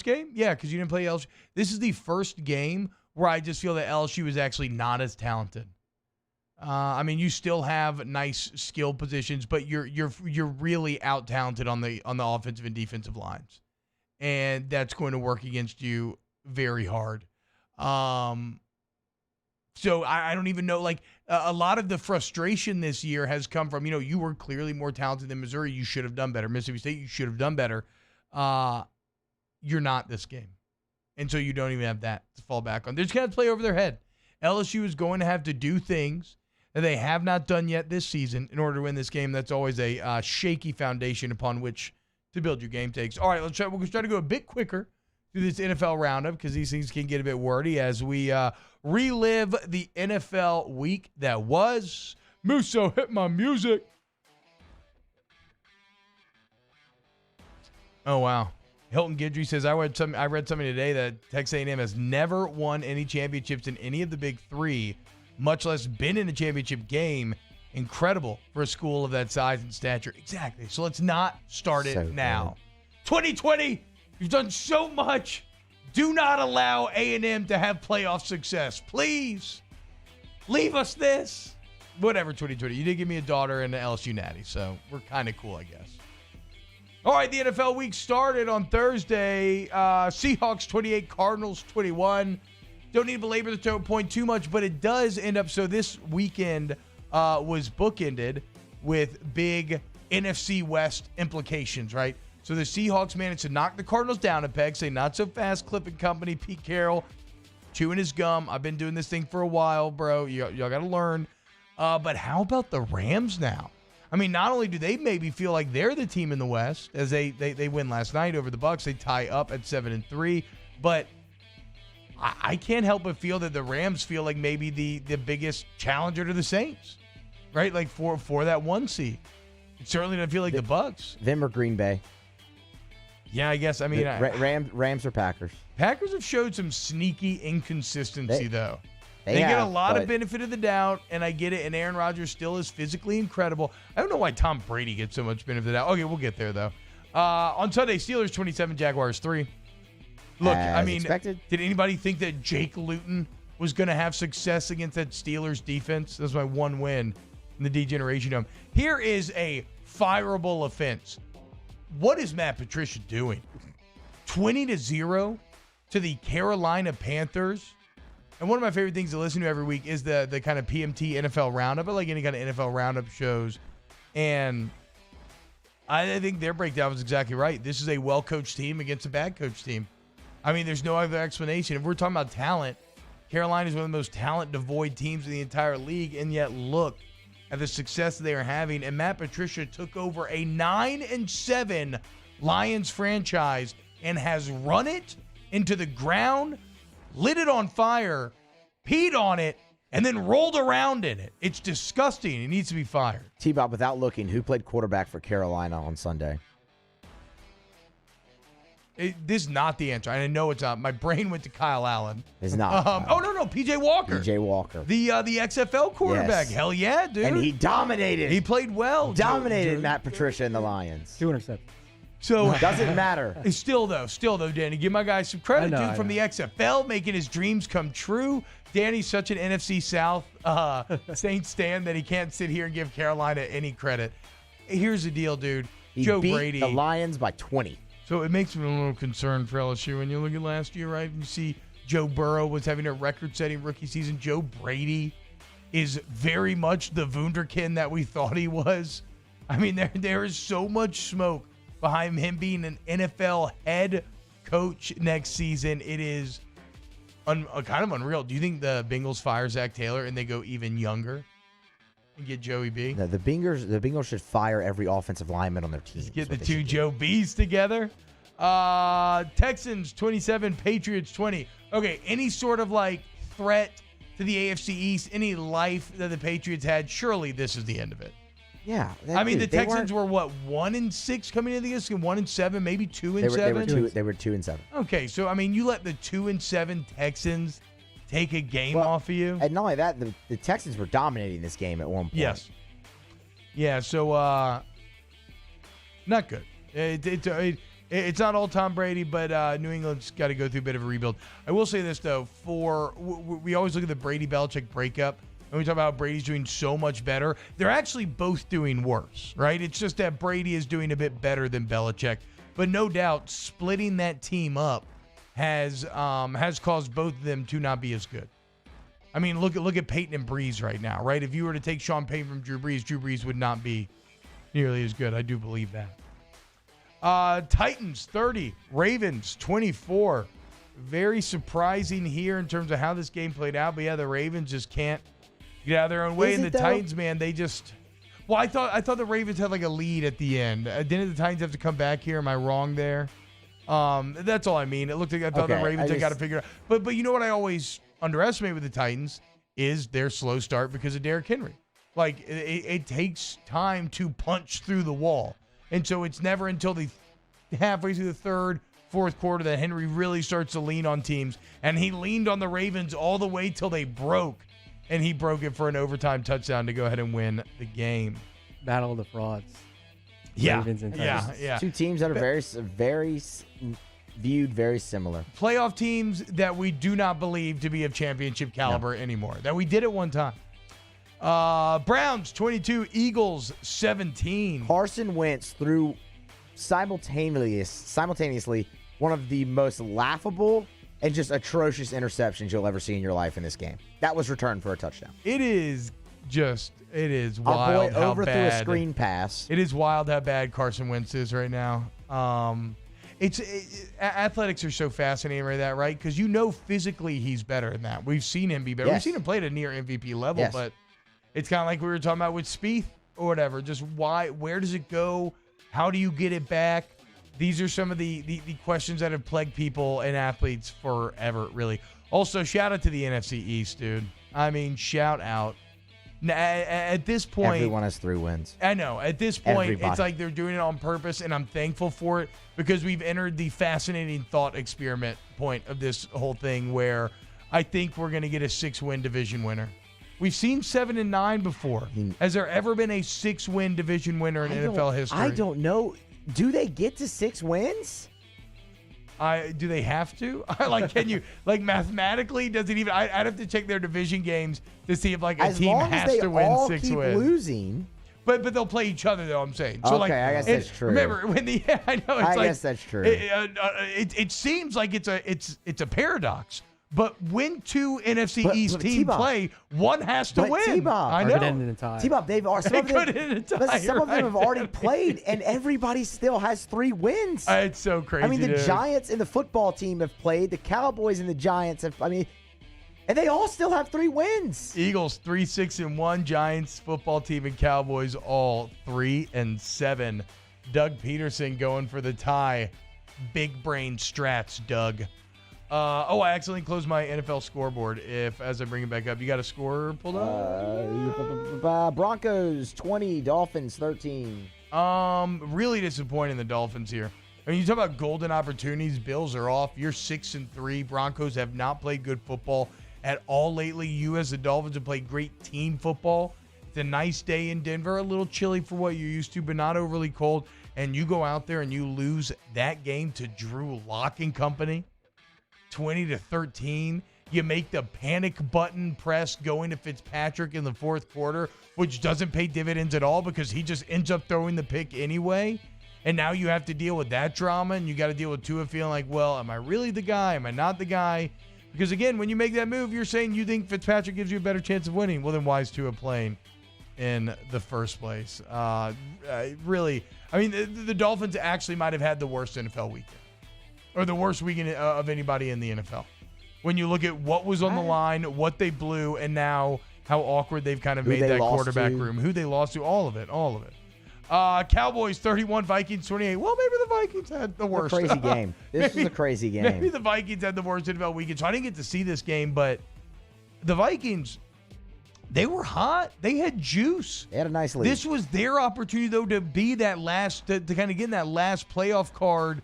game? Yeah, because you didn't play LSU. This is the first game where I just feel that LSU is actually not as talented. I mean, you still have nice skill positions, but you're really out-talented on the offensive and defensive lines. And that's going to work against you very hard. So I don't even know, like, a lot of the frustration this year has come from, you were clearly more talented than Missouri. You should have done better. Mississippi State, you should have done better. You're not this game. And so you don't even have that to fall back on. They're just going to play over their head. LSU is going to have to do things that they have not done yet this season in order to win this game. That's always a shaky foundation upon which to build your game takes. All right, we'll try to go a bit quicker through this NFL roundup because these things can get a bit wordy as we relive the NFL week that was. Musso, hit my music. Oh, wow. Hilton Guidry says, I read something today that Texas A&M has never won any championships in any of the big three, much less been in a championship game. Incredible for a school of that size and stature. Exactly. So let's not start it now. 2020, you've done so much. Do not allow A&M to have playoff success. Please. Leave us this. Whatever, 2020. You did give me a daughter and an LSU natty, so we're kind of cool, I guess. All right, the NFL week started on Thursday. Seahawks 28, Cardinals 21. Don't need to belabor the point too much, but it does end up. So this weekend was bookended with big NFC West implications, right? So the Seahawks managed to knock the Cardinals down a peg, say not so fast, Cliff and company, Pete Carroll chewing his gum. I've been doing this thing for a while, bro. Y'all got to learn. But how about the Rams now? I mean, not only do they maybe feel like they're the team in the West, as they win last night over the Bucs, they tie up at 7-3, but I can't help but feel that the Rams feel like maybe the biggest challenger to the Saints, right? Like for that 1 seed. It certainly doesn't feel like the Bucs. Them or Green Bay. Yeah, I guess. I mean, Rams or Packers. Packers have showed some sneaky inconsistency, though. They have, get a lot of benefit of the doubt, and I get it, and Aaron Rodgers still is physically incredible. I don't know why Tom Brady gets so much benefit of the doubt. Okay, we'll get there, though. On Sunday, Steelers 27, Jaguars 3. Look, I mean, did anybody think that Jake Luton was going to have success against that Steelers defense? That's my one win in the Degeneration Dome. Here is a fireable offense. What is Matt Patricia doing? 20-0 to the Carolina Panthers. And one of my favorite things to listen to every week is the kind of PMT NFL roundup, but like any kind of NFL roundup shows. And I think their breakdown was exactly right. This is a well-coached team against a bad-coached team. I mean, there's no other explanation. If we're talking about talent, Carolina is one of the most talent-devoid teams in the entire league, and yet look at the success they are having. And Matt Patricia took over a 9-7 Lions franchise and has run it into the ground, lit it on fire, peed on it, and then rolled around in it. It's disgusting. It needs to be fired. T-Bob, without looking, who played quarterback for Carolina on Sunday? This is not the answer. I know it's not. My brain went to Kyle Allen. It's not. No. P.J. Walker. P.J. Walker. The XFL quarterback. Yes. Hell yeah, dude. And he dominated. He played well. Dominated Matt Patricia and the Lions. 2 interceptions. So doesn't matter. Still though, Danny, give my guy some credit, dude, from the XFL, making his dreams come true. Danny's such an NFC South Saints stan that he can't sit here and give Carolina any credit. Here's the deal, dude. He Joe beat Brady. the Lions by 20. So it makes me a little concerned for LSU when you look at last year, right? You see Joe Burrow was having a record-setting rookie season. Joe Brady is very much the wunderkind that we thought he was. I mean, there is so much smoke behind him being an NFL head coach next season. It is kind of unreal. Do you think the Bengals fire Zach Taylor and they go even younger and get Joey B? No, the Bengals should fire every offensive lineman on their team. Get the two Joe B's together. Texans 27, Patriots 20. Okay, any sort of like threat to the AFC East, any life that the Patriots had, surely this is the end of it. Yeah. I mean, the Texans were what, 1-6 coming into this game, 1-7, maybe 2-7. They were 2-7. Okay, so I mean, you let the 2-7 Texans take a game off of you, and not only that, the Texans were dominating this game at one point. Yes. Yeah. So not good. It's not all Tom Brady, but New England's got to go through a bit of a rebuild. I will say this though: we always look at the Brady Belichick breakup. And we talk about how Brady's doing so much better. They're actually both doing worse, right? It's just that Brady is doing a bit better than Belichick. But no doubt, splitting that team up has caused both of them to not be as good. I mean, look at Peyton and Breeze right now, right? If you were to take Sean Payton from Drew Brees would not be nearly as good. I do believe that. Titans 30, Ravens 24. Very surprising here in terms of how this game played out. But yeah, the Ravens just can't get out of their own way. And the Titans, man, they just... Well, I thought the Ravens had like a lead at the end. Didn't the Titans have to come back here? Am I wrong there? That's all I mean. It looked like I thought the Ravens had got to figure it out. But you know what I always underestimate with the Titans is their slow start because of Derrick Henry. Like, it takes time to punch through the wall. And so it's never until the halfway through the third, fourth quarter that Henry really starts to lean on teams. And he leaned on the Ravens all the way till they broke. And he broke it for an overtime touchdown to go ahead and win the game. Battle of the frauds. Yeah, Ravens and Titans. yeah. Two teams that are very viewed very similar. Playoff teams that we do not believe to be of championship caliber anymore. That we did at one time. Browns 22, Eagles 17. Carson Wentz threw simultaneously one of the most laughable and just atrocious interceptions you'll ever see in your life in this game. That was returned for a touchdown. It is wild Our boy how overthrew bad. a screen pass. It is wild how bad Carson Wentz is right now. Athletics are so fascinating right now, right? Because physically he's better than that. We've seen him be better. Yes. We've seen him play at a near MVP level, Yes. but it's kind of like we were talking about with Spieth or whatever. Just where does it go? How do you get it back? These are some of the questions that have plagued people and athletes forever, really. Also, shout out to the NFC East, dude. I mean, shout out. At this point, everyone has 3 wins. I know. At this point, Everybody. It's like they're doing it on purpose, and I'm thankful for it because we've entered the fascinating thought experiment point of this whole thing where I think we're going to get a 6-win division winner. We've seen 7 and 9 before. Has there ever been a 6-win division winner in NFL history? I don't know. Do they get to 6 wins? Do they have to? Can you mathematically? Does it even? I'd have to check their division games to see if a team has to win 6 keep wins. Losing. But they'll play each other though. I'm saying. So okay, I guess that's true. Remember when I know. It's I guess that's true. It seems like it's a paradox. But when 2 NFC East teams play, one has to win. T-Bob, I Or know. could end in a tie. T-Bob, some of them have already right. played, and everybody still has 3 wins. It's so crazy. I mean, the dude. Giants and the football team have played. The Cowboys and the Giants have. And they all still have 3 wins. Eagles 3-6-1. Giants football team and Cowboys all 3-7. Doug Peterson going for the tie. Big brain strats, Doug. I accidentally closed my NFL scoreboard. As I bring it back up, you got a score pulled up? Broncos 20, Dolphins 13. Really disappointing the Dolphins here. I mean, you talk about golden opportunities. Bills are off. You're 6-3. Broncos have not played good football at all lately. You, as the Dolphins, have played great team football. It's a nice day in Denver. A little chilly for what you're used to, but not overly cold. and you go out there and you lose that game to Drew Lock and company, 20-13, you make the panic button press going to Fitzpatrick in the fourth quarter, which doesn't pay dividends at all because he just ends up throwing the pick anyway. And now you have to deal with that drama, and you got to deal with Tua feeling like, well, am I really the guy? Am I not the guy? Because, again, when you make that move, you're saying you think Fitzpatrick gives you a better chance of winning. Well, then why is Tua playing in the first place? Really, I mean, the Dolphins actually might have had the worst NFL weekend, or the worst weekend of anybody in the NFL. When you look at what was on the line, what they blew, and now how awkward they've kind of made that quarterback room, who they lost to, all of it. Cowboys 31, Vikings 28. Well, maybe the Vikings had the worst. Crazy game. This was a crazy game. Maybe the Vikings had the worst NFL weekend. So I didn't get to see this game, but the Vikings, they were hot. They had juice. They had a nice lead. This was their opportunity, though, to be that last, to kind of get in that last playoff card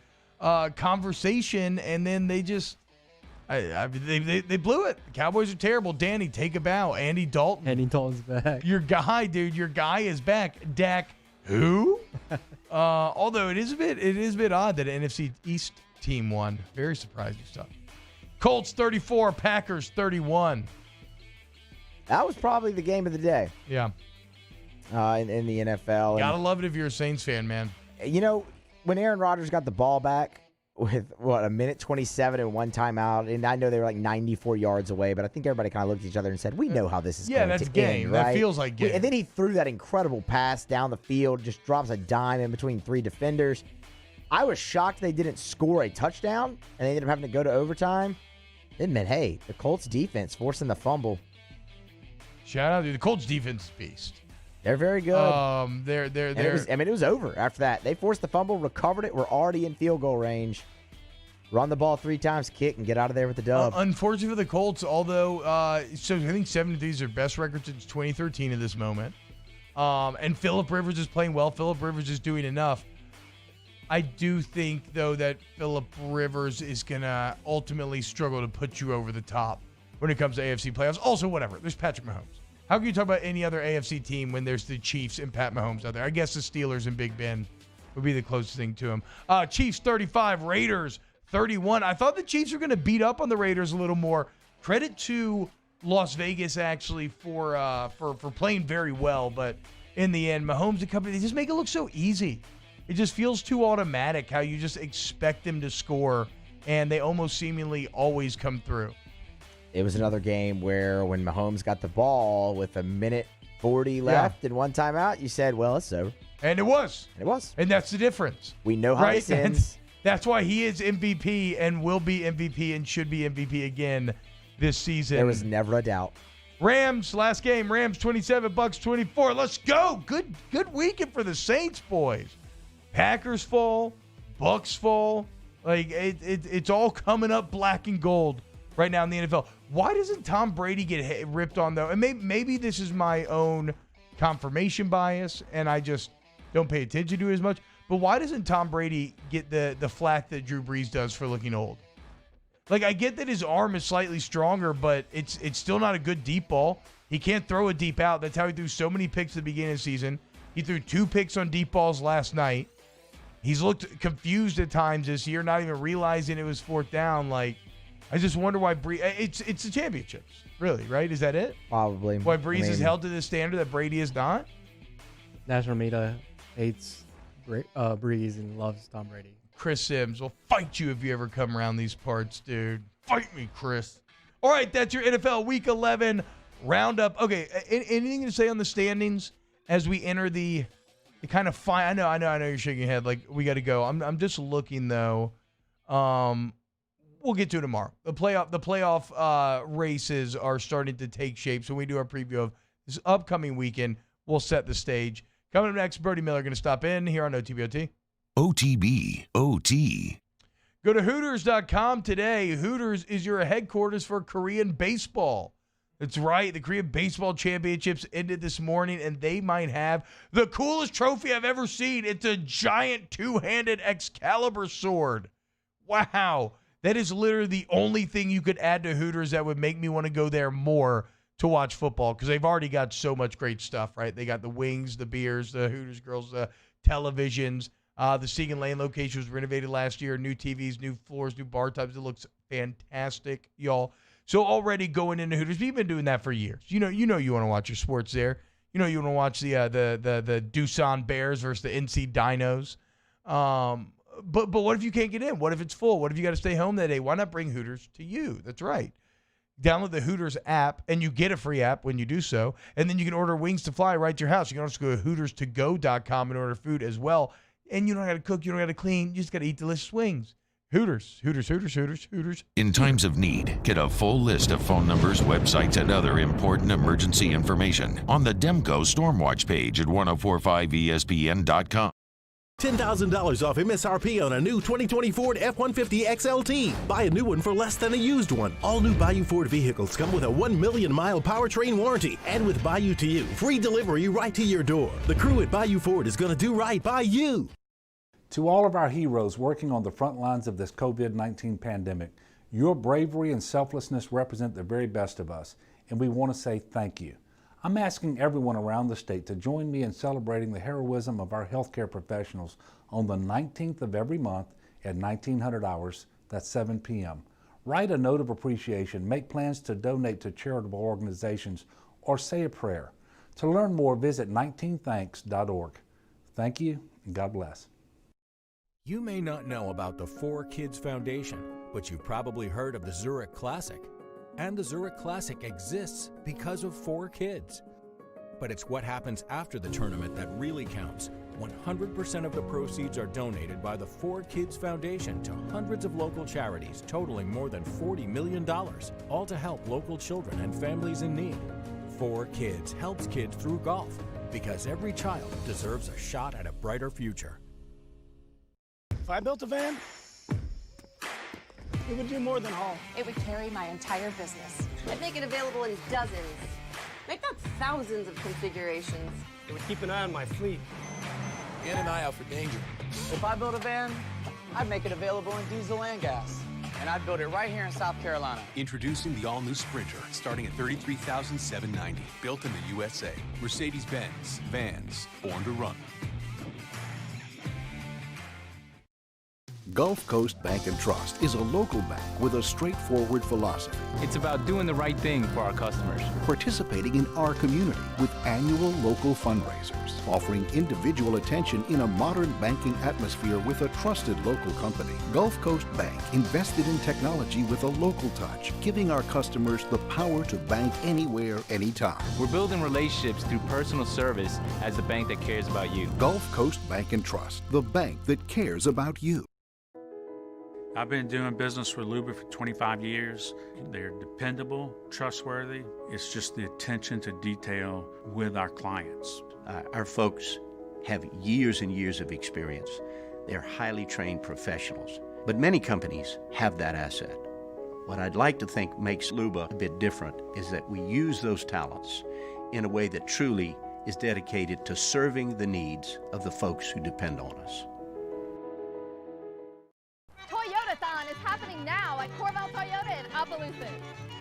conversation, and then they just, they blew it. The Cowboys are terrible. Danny, take a bow. Andy Dalton. Andy Dalton's back. Your guy, dude. Your guy is back. Dak. Who? Although it is a bit odd that an NFC East team won. Very surprising stuff. Colts 34, Packers 31. That was probably the game of the day. Yeah. In the NFL. Gotta love it if you're a Saints fan, man. You know, when Aaron Rodgers got the ball back with, a minute 27 and one timeout, and I know they were like 94 yards away, but I think everybody kind of looked at each other and said, we know how this is going to end. Yeah, that's game. Right? That feels like game. And then he threw that incredible pass down the field, just drops a dime in between three defenders. I was shocked they didn't score a touchdown, and they ended up having to go to overtime. It meant, hey, the Colts defense forcing the fumble. Shout out to the Colts defense is beast. They're very good. It was over after that. They forced the fumble, recovered it. We're already in field goal range. Run the ball 3 times, kick, and get out of there with the dub. Unfortunately for the Colts, although so I think 7-3 is their best record since 2013 at this moment. And Phillip Rivers is playing well. Phillip Rivers is doing enough. I do think, though, that Phillip Rivers is going to ultimately struggle to put you over the top when it comes to AFC playoffs. Also, whatever. There's Patrick Mahomes. How can you talk about any other AFC team when there's the Chiefs and Pat Mahomes out there? I guess the Steelers and Big Ben would be the closest thing to him. Chiefs 35, Raiders 31. I thought the Chiefs were going to beat up on the Raiders a little more. Credit to Las Vegas, actually, for playing very well. But in the end, Mahomes and company, they just make it look so easy. It just feels too automatic how you just expect them to score, and they almost seemingly always come through. It was another game where when Mahomes got the ball with a minute 40 left and one timeout, you said, well, it's over. And it was. And that's the difference. We know how this ends. That's why he is MVP and will be MVP and should be MVP again this season. There was never a doubt. Rams, last game. Rams 27, Bucks 24. Let's go. Good weekend for the Saints, boys. Packers fall. Bucks fall. Like, it's all coming up black and gold right now in the NFL. Why doesn't Tom Brady get ripped on, though? And maybe this is my own confirmation bias, and I just don't pay attention to it as much. But why doesn't Tom Brady get the flack that Drew Brees does for looking old? Like, I get that his arm is slightly stronger, but it's still not a good deep ball. He can't throw a deep out. That's how he threw so many picks at the beginning of the season. He threw 2 picks on deep balls last night. He's looked confused at times this year, not even realizing it was 4th down. Like, I just wonder why Brees. It's the championships, really, right? Is that it? Probably. Why Brees is held to the standard that Brady is not? National media hates Brees and loves Tom Brady. Chris Sims will fight you if you ever come around these parts, dude. Fight me, Chris. All right, that's your NFL Week 11 roundup. Okay, anything to say on the standings as we enter the kind of fine? I know you're shaking your head like we got to go. I'm just looking though. We'll get to it tomorrow. The playoff races are starting to take shape. So when we do our preview of this upcoming weekend, we'll set the stage. Coming up next, Brody Miller going to stop in here on OTBOT. OTBOT. Go to Hooters.com today. Hooters is your headquarters for Korean baseball. That's right. The Korean Baseball Championships ended this morning, and they might have the coolest trophy I've ever seen. It's a giant 2-handed Excalibur sword. Wow. That is literally the only thing you could add to Hooters that would make me want to go there more to watch football, because they've already got so much great stuff, right? They got the wings, the beers, the Hooters girls, the televisions. The Seagan Lane location was renovated last year. New TVs, new floors, new bar types. It looks fantastic, y'all. So already going into Hooters, we've been doing that for years. You know you want to watch your sports there. You know you want to watch the Doosan Bears versus the NC Dinos. But what if you can't get in? What if it's full? What if you got to stay home that day? Why not bring Hooters to you? That's right. Download the Hooters app, and you get a free app when you do so. And then you can order wings to fly right to your house. You can also go to HootersToGo.com and order food as well. And you don't got to cook. You don't got to clean. You just got to eat delicious wings. Hooters. Hooters, Hooters, Hooters, Hooters. In times of need, get a full list of phone numbers, websites, and other important emergency information on the Demco Stormwatch page at 1045ESPN.com. $10,000 off MSRP on a new 2020 Ford F-150 XLT. Buy a new one for less than a used one. All new Bayou Ford vehicles come with a 1 million mile powertrain warranty. And with Bayou to You, free delivery right to your door. The crew at Bayou Ford is going to do right by you. To all of our heroes working on the front lines of this COVID-19 pandemic, your bravery and selflessness represent the very best of us, and we want to say thank you. I'm asking everyone around the state to join me in celebrating the heroism of our healthcare professionals on the 19th of every month at 1900 hours, that's 7 p.m. Write a note of appreciation, make plans to donate to charitable organizations, or say a prayer. To learn more, visit 19thanks.org. Thank you, and God bless. You may not know about the 4Kids Foundation, but you've probably heard of the Zurich Classic. And the Zurich Classic exists because of 4 kids. But it's what happens after the tournament that really counts. 100% of the proceeds are donated by the 4Kids Foundation to hundreds of local charities, totaling more than $40 million, all to help local children and families in need. 4Kids helps kids through golf, because every child deserves a shot at a brighter future. If I built a van, it would do more than haul. It would carry my entire business. I'd make it available in dozens. Make that thousands of configurations. It would keep an eye on my fleet. And an eye out for danger. If I built a van, I'd make it available in diesel and gas. And I'd build it right here in South Carolina. Introducing the all-new Sprinter, starting at $33,790. Built in the USA. Mercedes-Benz. Vans. Born to run. Gulf Coast Bank & Trust is a local bank with a straightforward philosophy. It's about doing the right thing for our customers. Participating in our community with annual local fundraisers. Offering individual attention in a modern banking atmosphere with a trusted local company. Gulf Coast Bank invested in technology with a local touch, giving our customers the power to bank anywhere, anytime. We're building relationships through personal service as the bank that cares about you. Gulf Coast Bank & Trust, the bank that cares about you. I've been doing business with Luba for 25 years. They're dependable, trustworthy. It's just the attention to detail with our clients. Our folks have years and years of experience. They're highly trained professionals, but many companies have that asset. What I'd like to think makes Luba a bit different is that we use those talents in a way that truly is dedicated to serving the needs of the folks who depend on us. Toyotathon is happening now at Corval Toyota in Opelousas.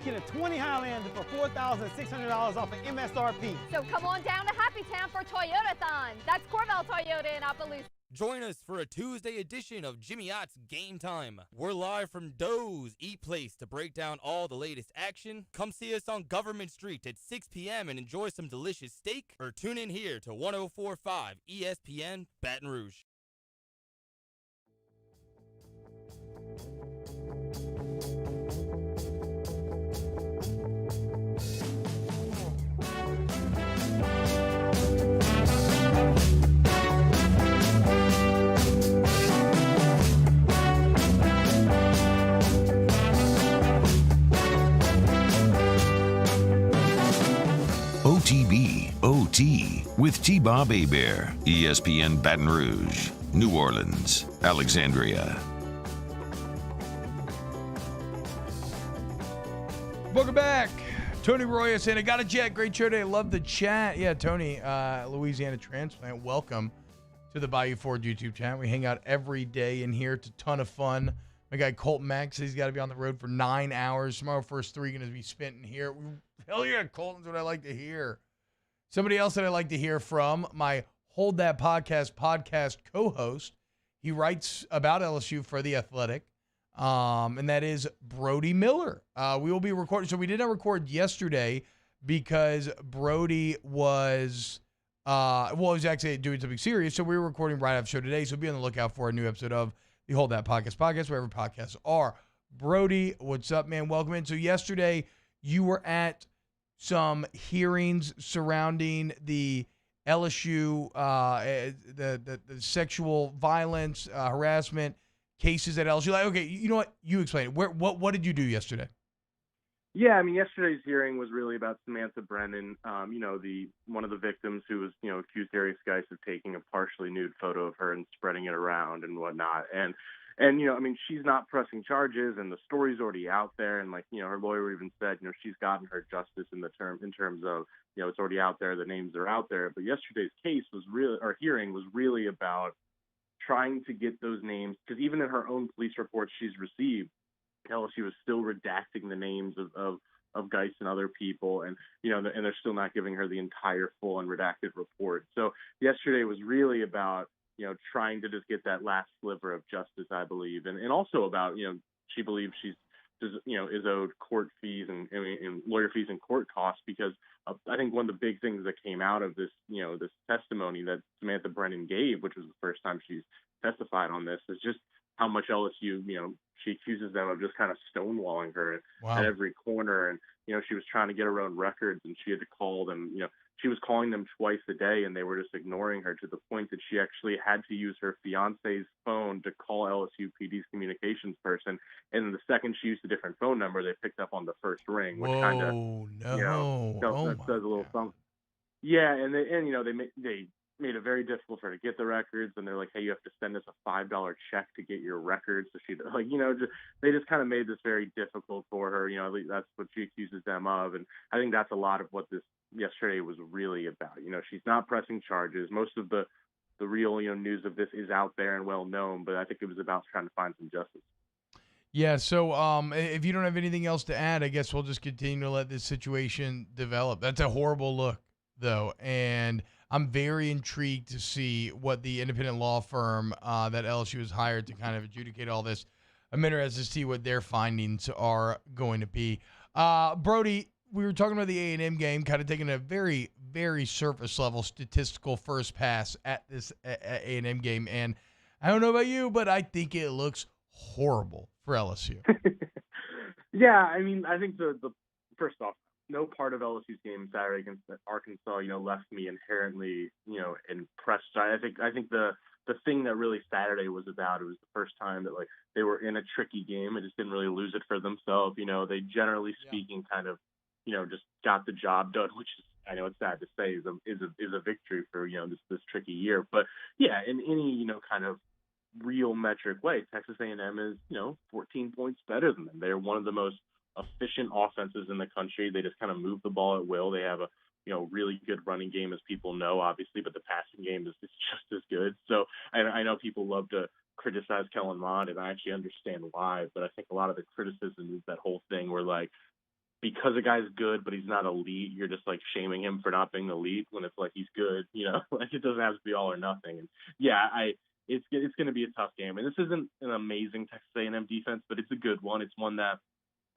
Get a 20 Highlander for $4,600 off of MSRP. So come on down to Happy Town for Toyotathon. That's Corval Toyota in Opelousas. Join us for a Tuesday edition of Jimmy Ott's Game Time. We're live from Doe's Eat Place to break down all the latest action. Come see us on Government Street at 6 p.m. and enjoy some delicious steak, or tune in here to 104.5 ESPN Baton Rouge. OTB OT with T-Bob Hebert, ESPN Baton Rouge, New Orleans, Alexandria. Welcome back. Tony Roya saying, I got a jet. Great show today. Love the chat. Yeah, Tony, Louisiana transplant. Welcome to the Bayou Ford YouTube chat. We hang out every day in here. It's a ton of fun. My guy Colton Max says he's got to be on the road for 9 hours. Tomorrow, first 3 going to be spent in here. Hell yeah, Colton's what I like to hear. Somebody else that I like to hear from, my Hold That podcast co-host, He writes about LSU for The Athletic, and that is Brody Miller. We will be recording. So we did not record yesterday because Brody was he was actually doing something serious. So we were recording right after the show today. So be on the lookout for a new episode of the Hold That Podcast, wherever podcasts are. Brody, what's up, man? Welcome in. So yesterday you were at some hearings surrounding the LSU, the sexual violence, harassment cases at LSU. Like, okay, you know what? You explain it. What did you do yesterday? Yeah, I mean, yesterday's hearing was really about Samantha Brennan, one of the victims who was, accused Derrick Stingley of taking a partially nude photo of her and spreading it around and whatnot. And she's not pressing charges, and the story's already out there. And her lawyer even said, she's gotten her justice in terms of, it's already out there, the names are out there. But yesterday's hearing was really about trying to get those names, because even in her own police reports she's received, LSU was still redacting the names of Geis and other people, and and they're still not giving her the entire full unredacted report. So yesterday was really about trying to just get that last sliver of justice, I believe, and also about she believes she's is owed court fees and lawyer fees and court costs, because I think one of the big things that came out of this this testimony that Samantha Brennan gave, which was the first time she's testified on this, is just how much LSU, she accuses them of just kind of stonewalling her at every corner. And, she was trying to get her own records, and she had to call them, she was calling them twice a day, and they were just ignoring her, to the point that she actually had to use her fiance's phone to call LSU PD's communications person. And the second she used a different phone number, they picked up on the first ring, which kind of, that says a little something. Yeah. And they made it very difficult for her to get the records, and they're like, hey, you have to send us a $5 check to get your records. So she they just kind of made this very difficult for her. At least that's what she accuses them of. And I think that's a lot of what this yesterday was really about. She's not pressing charges. Most of the real news of this is out there and well known, but I think it was about trying to find some justice. Yeah, so if you don't have anything else to add, I guess we'll just continue to let this situation develop. That's a horrible look, though, and I'm very intrigued to see what the independent law firm that LSU has hired to kind of adjudicate all this. I'm interested to see what their findings are going to be. Brody, we were talking about the A&M game, kind of taking a very, very surface-level statistical first pass at this A&M game, and I don't know about you, but I think it looks horrible for LSU. Yeah, I mean, I think the first off, no part of LSU's game Saturday against Arkansas, left me inherently, impressed. I think the thing that really Saturday was about, it was the first time that they were in a tricky game and just didn't really lose it for themselves. They generally speaking kind of, just got the job done, which is, I know it's sad to say, is a victory for this tricky year. But yeah, in any kind of real metric way, Texas A&M is 14 points better than them. They're one of the most efficient offenses in the country. They just kind of move the ball at will. They have a really good running game, as people know, obviously, but the passing game is just as good. So I know people love to criticize Kellen Mond, and I actually understand why, but I think a lot of the criticism is that whole thing where because a guy's good but he's not elite, you're just shaming him for not being elite, when it's he's good. It doesn't have to be all or nothing. And yeah, it's going to be a tough game, and this isn't an amazing Texas A&M defense, but it's a good one. It's one that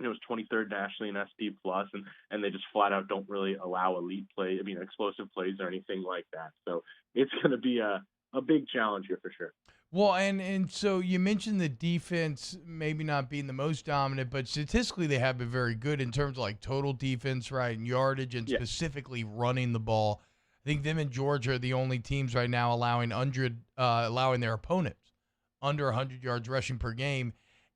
it was 23rd nationally in SP plus, and they just flat out don't really allow explosive plays or anything like that. So it's going to be a big challenge here for sure. Well, and so you mentioned the defense maybe not being the most dominant, but statistically they have been very good in terms of total defense, right, and yardage, and specifically running the ball. I think them and Georgia are the only teams right now allowing their opponents under 100 yards rushing per game.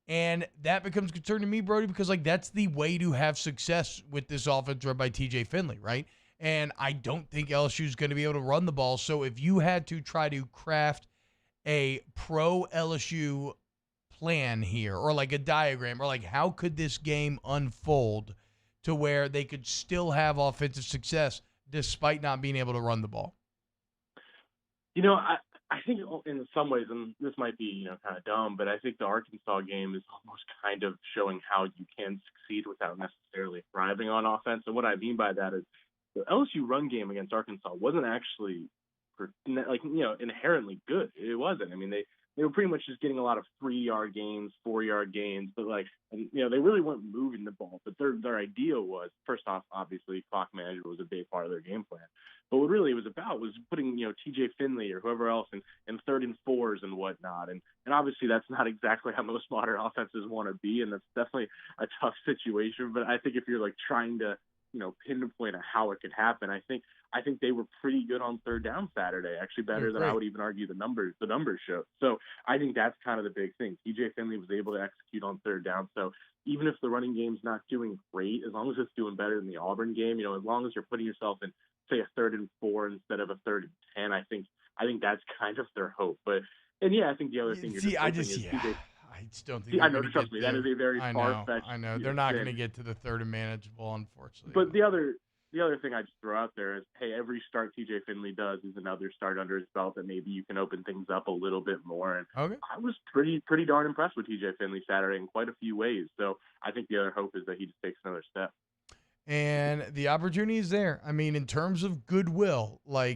And that becomes a concern to me, Brody, because that's the way to have success with this offense run by TJ Finley, right? And I don't think LSU is going to be able to run the ball. So if you had to try to craft a pro LSU plan here, or a diagram, or how could this game unfold to where they could still have offensive success despite not being able to run the ball? I think in some ways, and this might be, kind of dumb, but I think the Arkansas game is almost kind of showing how you can succeed without necessarily thriving on offense. And what I mean by that is the LSU run game against Arkansas wasn't actually inherently good. It wasn't. I mean, they were pretty much just getting a lot of 3-yard gains, 4-yard gains, but they really weren't moving the ball. But their idea was, first off, obviously clock management was a big part of their game plan. But what really it was about was putting, TJ Finley or whoever else in 3rd and 4s and whatnot. And obviously that's not exactly how most modern offenses want to be, and that's definitely a tough situation. But I think if you're trying to, pinpoint how it could happen, I think they were pretty good on 3rd down Saturday, actually better than I would even argue the numbers show. So I think that's kind of the big thing. TJ Finley was able to execute on 3rd down. So even if the running game's not doing great, as long as it's doing better than the Auburn game, as long as you're putting yourself in, say, a 3rd and 4 instead of a 3rd and 10, I think that's kind of their hope. I think the other thing I just don't think. I know, trust me, that is a very far-fetched. I know they're not going to get to the 3rd and manageable, unfortunately. But the other thing I just throw out there is, hey, every start TJ Finley does is another start under his belt that maybe you can open things up a little bit more. And I was pretty darn impressed with TJ Finley Saturday in quite a few ways. So I think the other hope is that he just takes another step. And the opportunity is there. I mean, in terms of goodwill, all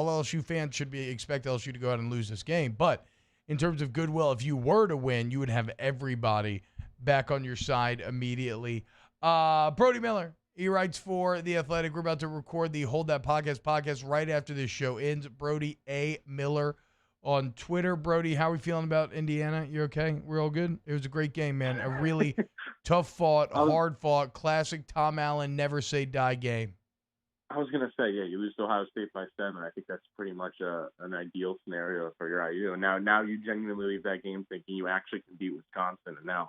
LSU fans should expect LSU to go out and lose this game. But in terms of goodwill, if you were to win, you would have everybody back on your side immediately. Brody Miller, he writes for The Athletic. We're about to record the Hold That podcast right after this show ends. Brody A. Miller on Twitter. Brody, how are we feeling about Indiana? You okay? We're all good? It was a great game, man. A really tough fought, hard fought, classic Tom Allen never say die game. I was going to say, yeah, you lose to Ohio State by 7. I think that's pretty much an ideal scenario for your IU. And now you genuinely leave that game thinking you actually can beat Wisconsin. And now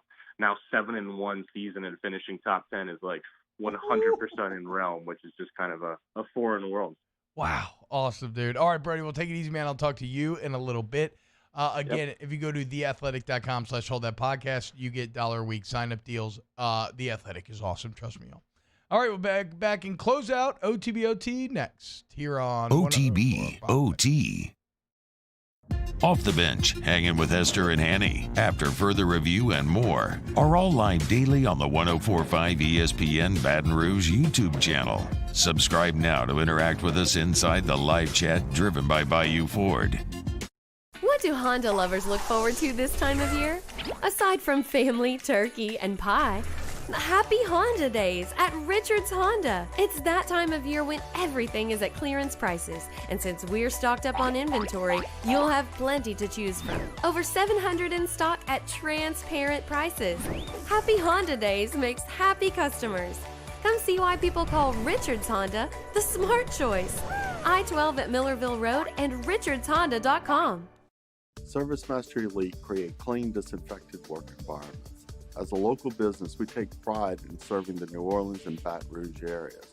7-1 season and finishing top 10 is 100% in realm, which is just kind of a foreign world. Wow. Awesome, dude. All right, Brody, we'll take it easy, man. I'll talk to you in a little bit. Again, if you go to theathletic.com/holdthatpodcast, you get $1 a week sign-up deals. The Athletic is awesome. Trust me, y'all. All right, we're back in closeout. OTBOT next here on OTBOT. Off the Bench, hanging with Esther and Hanny. After further review and more are all live daily on the 104.5 ESPN Baton Rouge YouTube channel. Subscribe now to interact with us inside the live chat driven by Bayou Ford. What do Honda lovers look forward to this time of year? Aside from family, turkey, and pie, happy Honda Days at Richard's Honda. It's that time of year when everything is at clearance prices. And since we're stocked up on inventory, you'll have plenty to choose from. Over 700 in stock at transparent prices. Happy Honda Days makes happy customers. Come see why people call Richard's Honda the smart choice. I-12 at Millerville Road and richardshonda.com. Service Mastery Elite create clean, disinfected work environments. As a local business, we take pride in serving the New Orleans and Baton Rouge areas.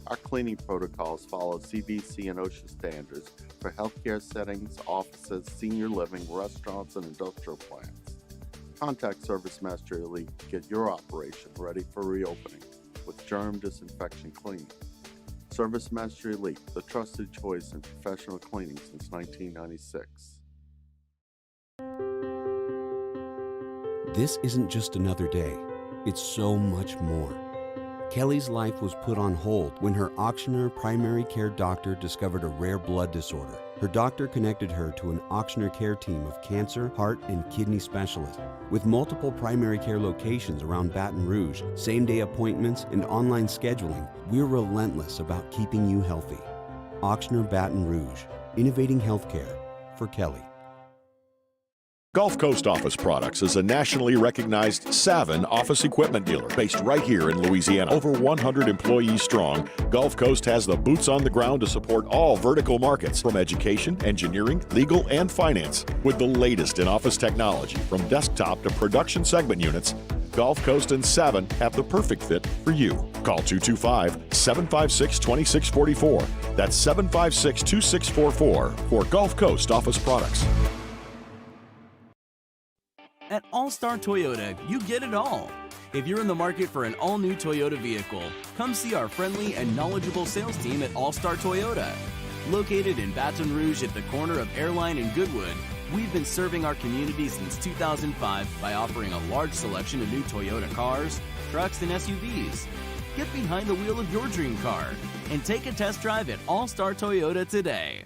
Our cleaning protocols follow CDC and OSHA standards for healthcare settings, offices, senior living, restaurants, and industrial plants. Contact Service Mastery Elite to get your operation ready for reopening with germ disinfection cleaning. Service Mastery Elite, the trusted choice in professional cleaning since 1996. This isn't just another day. It's so much more. Kelly's life was put on hold when her auctioneer primary care doctor discovered a rare blood disorder. Her doctor connected her to an auctioneer care team of cancer, heart, and kidney specialists. With multiple primary care locations around Baton Rouge, same-day appointments, and online scheduling, we're relentless about keeping you healthy. Auctioneer Baton Rouge, innovating healthcare for Kelly. Gulf Coast Office Products is a nationally recognized Savin office equipment dealer based right here in Louisiana. Over 100 employees strong, Gulf Coast has the boots on the ground to support all vertical markets, from education, engineering, legal, and finance. With the latest in office technology, from desktop to production segment units, Gulf Coast and Savin have the perfect fit for you. Call 225-756-2644. That's 756-2644 for Gulf Coast Office Products. At All-Star Toyota, you get it all. If you're in the market for an all-new Toyota vehicle, come see our friendly and knowledgeable sales team at All-Star Toyota. Located in Baton Rouge at the corner of Airline and Goodwood, we've been serving our community since 2005 by offering a large selection of new Toyota cars, trucks, and SUVs. Get behind the wheel of your dream car and take a test drive at All-Star Toyota today.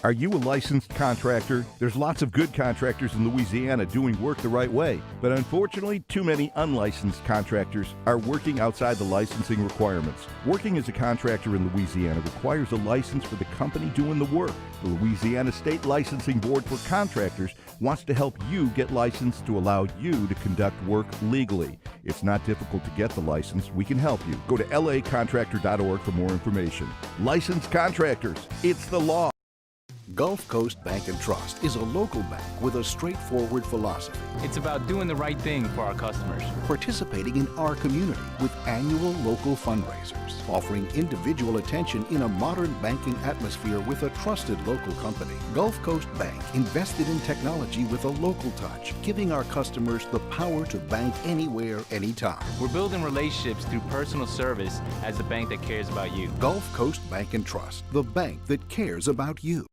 Are you a licensed contractor? There's lots of good contractors in Louisiana doing work the right way, but unfortunately, too many unlicensed contractors are working outside the licensing requirements. Working as a contractor in Louisiana requires a license for the company doing the work. The Louisiana State Licensing Board for Contractors wants to help you get licensed to allow you to conduct work legally. It's not difficult to get the license. We can help you. Go to lacontractor.org for more information. Licensed contractors, it's the law. Gulf Coast Bank and Trust is a local bank with a straightforward philosophy. It's about doing the right thing for our customers. Participating in our community with annual local fundraisers, offering individual attention in a modern banking atmosphere with a trusted local company. Gulf Coast Bank invested in technology with a local touch, giving our customers the power to bank anywhere, anytime. We're building relationships through personal service as a bank that cares about you. Gulf Coast Bank and Trust, the bank that cares about you.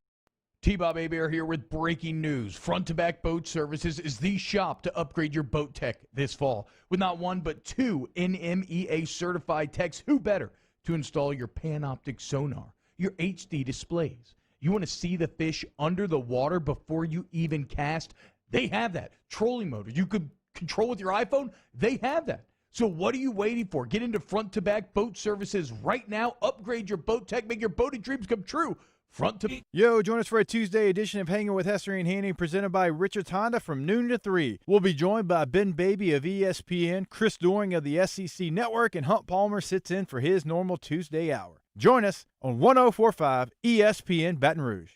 T-Bob Hebert here with breaking news. Front to Back Boat Services is the shop to upgrade your boat tech this fall. With not one but two NMEA certified techs, who better to install your Panoptic sonar, your HD displays. You want to see the fish under the water before you even cast? They have that. Trolling motor you could control with your iPhone? They have that. So what are you waiting for? Get into Front to Back Boat Services right now. Upgrade your boat tech. Make your boating dreams come true. Front to... Yo, join us for a Tuesday edition of Hanging with Hester and Haney, presented by Richards Honda from noon to 3. We'll be joined by Ben Baby of ESPN, Chris Doering of the SEC Network, and Hunt Palmer sits in for his normal Tuesday hour. Join us on 104.5 ESPN Baton Rouge.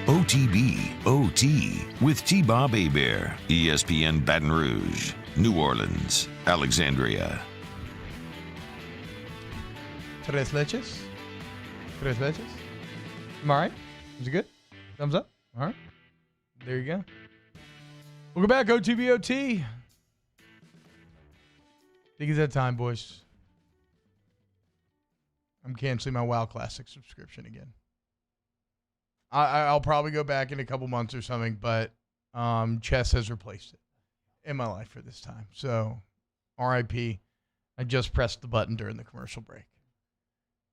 OTB OT with T-Bob Hebert, ESPN Baton Rouge, New Orleans, Alexandria. Tres leches? Tres leches? Am I all right? Is it good? Thumbs up? All right. There you go. Welcome back, OTB OT. I think it's that time, boys. I'm canceling my WoW Classic subscription again. I'll probably go back in a couple months or something, but chess has replaced it in my life for this time. So, RIP. I just pressed the button during the commercial break.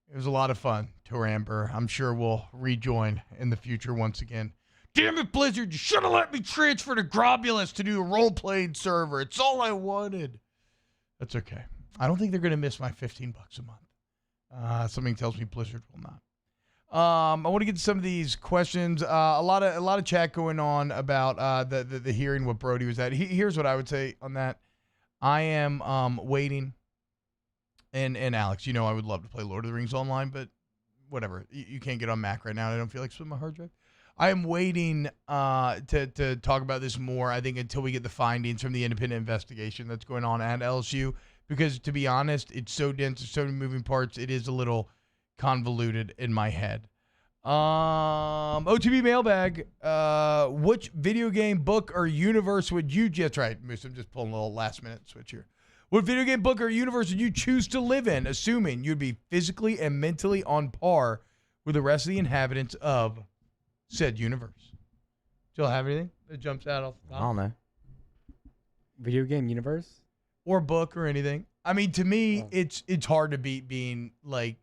It was a lot of fun, Toramber. I'm sure we'll rejoin in the future once again. Damn it, Blizzard. You should have let me transfer to Grobulus to do a role-playing server. It's all I wanted. That's okay. I don't think they're going to miss my $15 a month. Something tells me Blizzard will not. I want to get to some of these questions. A lot of chat going on about the hearing, what Brody was at. Here's what I would say on that. I am waiting. And Alex, you know I would love to play Lord of the Rings online, but whatever. You can't get on Mac right now. I don't feel like splitting my hard drive. I am waiting to talk about this more, I think, until we get the findings from the independent investigation that's going on at LSU. Because, to be honest, it's so dense, there's so many moving parts, it is a little convoluted in my head. OTB mailbag. Which video game, book, or universe would you just... Right, Moose, I'm just pulling a little last-minute switch here. What video game, book, or universe would you choose to live in, assuming you'd be physically and mentally on par with the rest of the inhabitants of said universe? Do y'all have anything that jumps out off the top? I don't know. Video game universe? Or book or anything. I mean, to me, it's hard to beat being, like,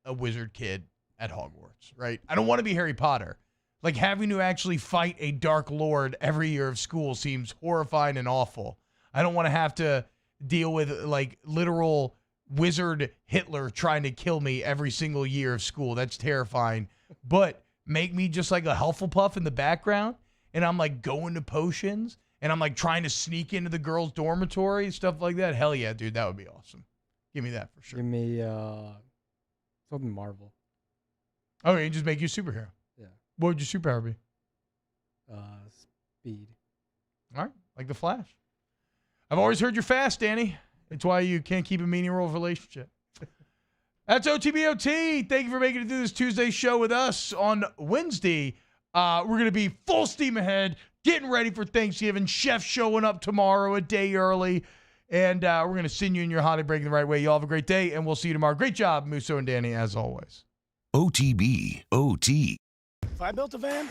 a wizard kid at Hogwarts, right? I don't want to be Harry Potter. Like, having to actually fight a Dark Lord every year of school seems horrifying and awful. I don't want to have to deal with, like, literal wizard Hitler trying to kill me every single year of school. That's terrifying. But make me just like a Hufflepuff in the background, and I'm, like, going to potions, and I'm, like, trying to sneak into the girls' dormitory, stuff like that. Hell yeah, dude, that would be awesome. Give me that for sure. Give me something Marvel. Okay, just make you a superhero. Yeah. What would your superpower be? Speed. All right, like the Flash. I've always heard you're fast, Danny. It's why you can't keep a meaningful relationship. That's OTBOT. Thank you for making it through this Tuesday show with us. On Wednesday, we're going to be full steam ahead, getting ready for Thanksgiving. Chef showing up tomorrow a day early. And we're going to send you in your holiday break the right way. You all have a great day, and we'll see you tomorrow. Great job, Musso and Danny, as always. OTB, OT. If I built a van,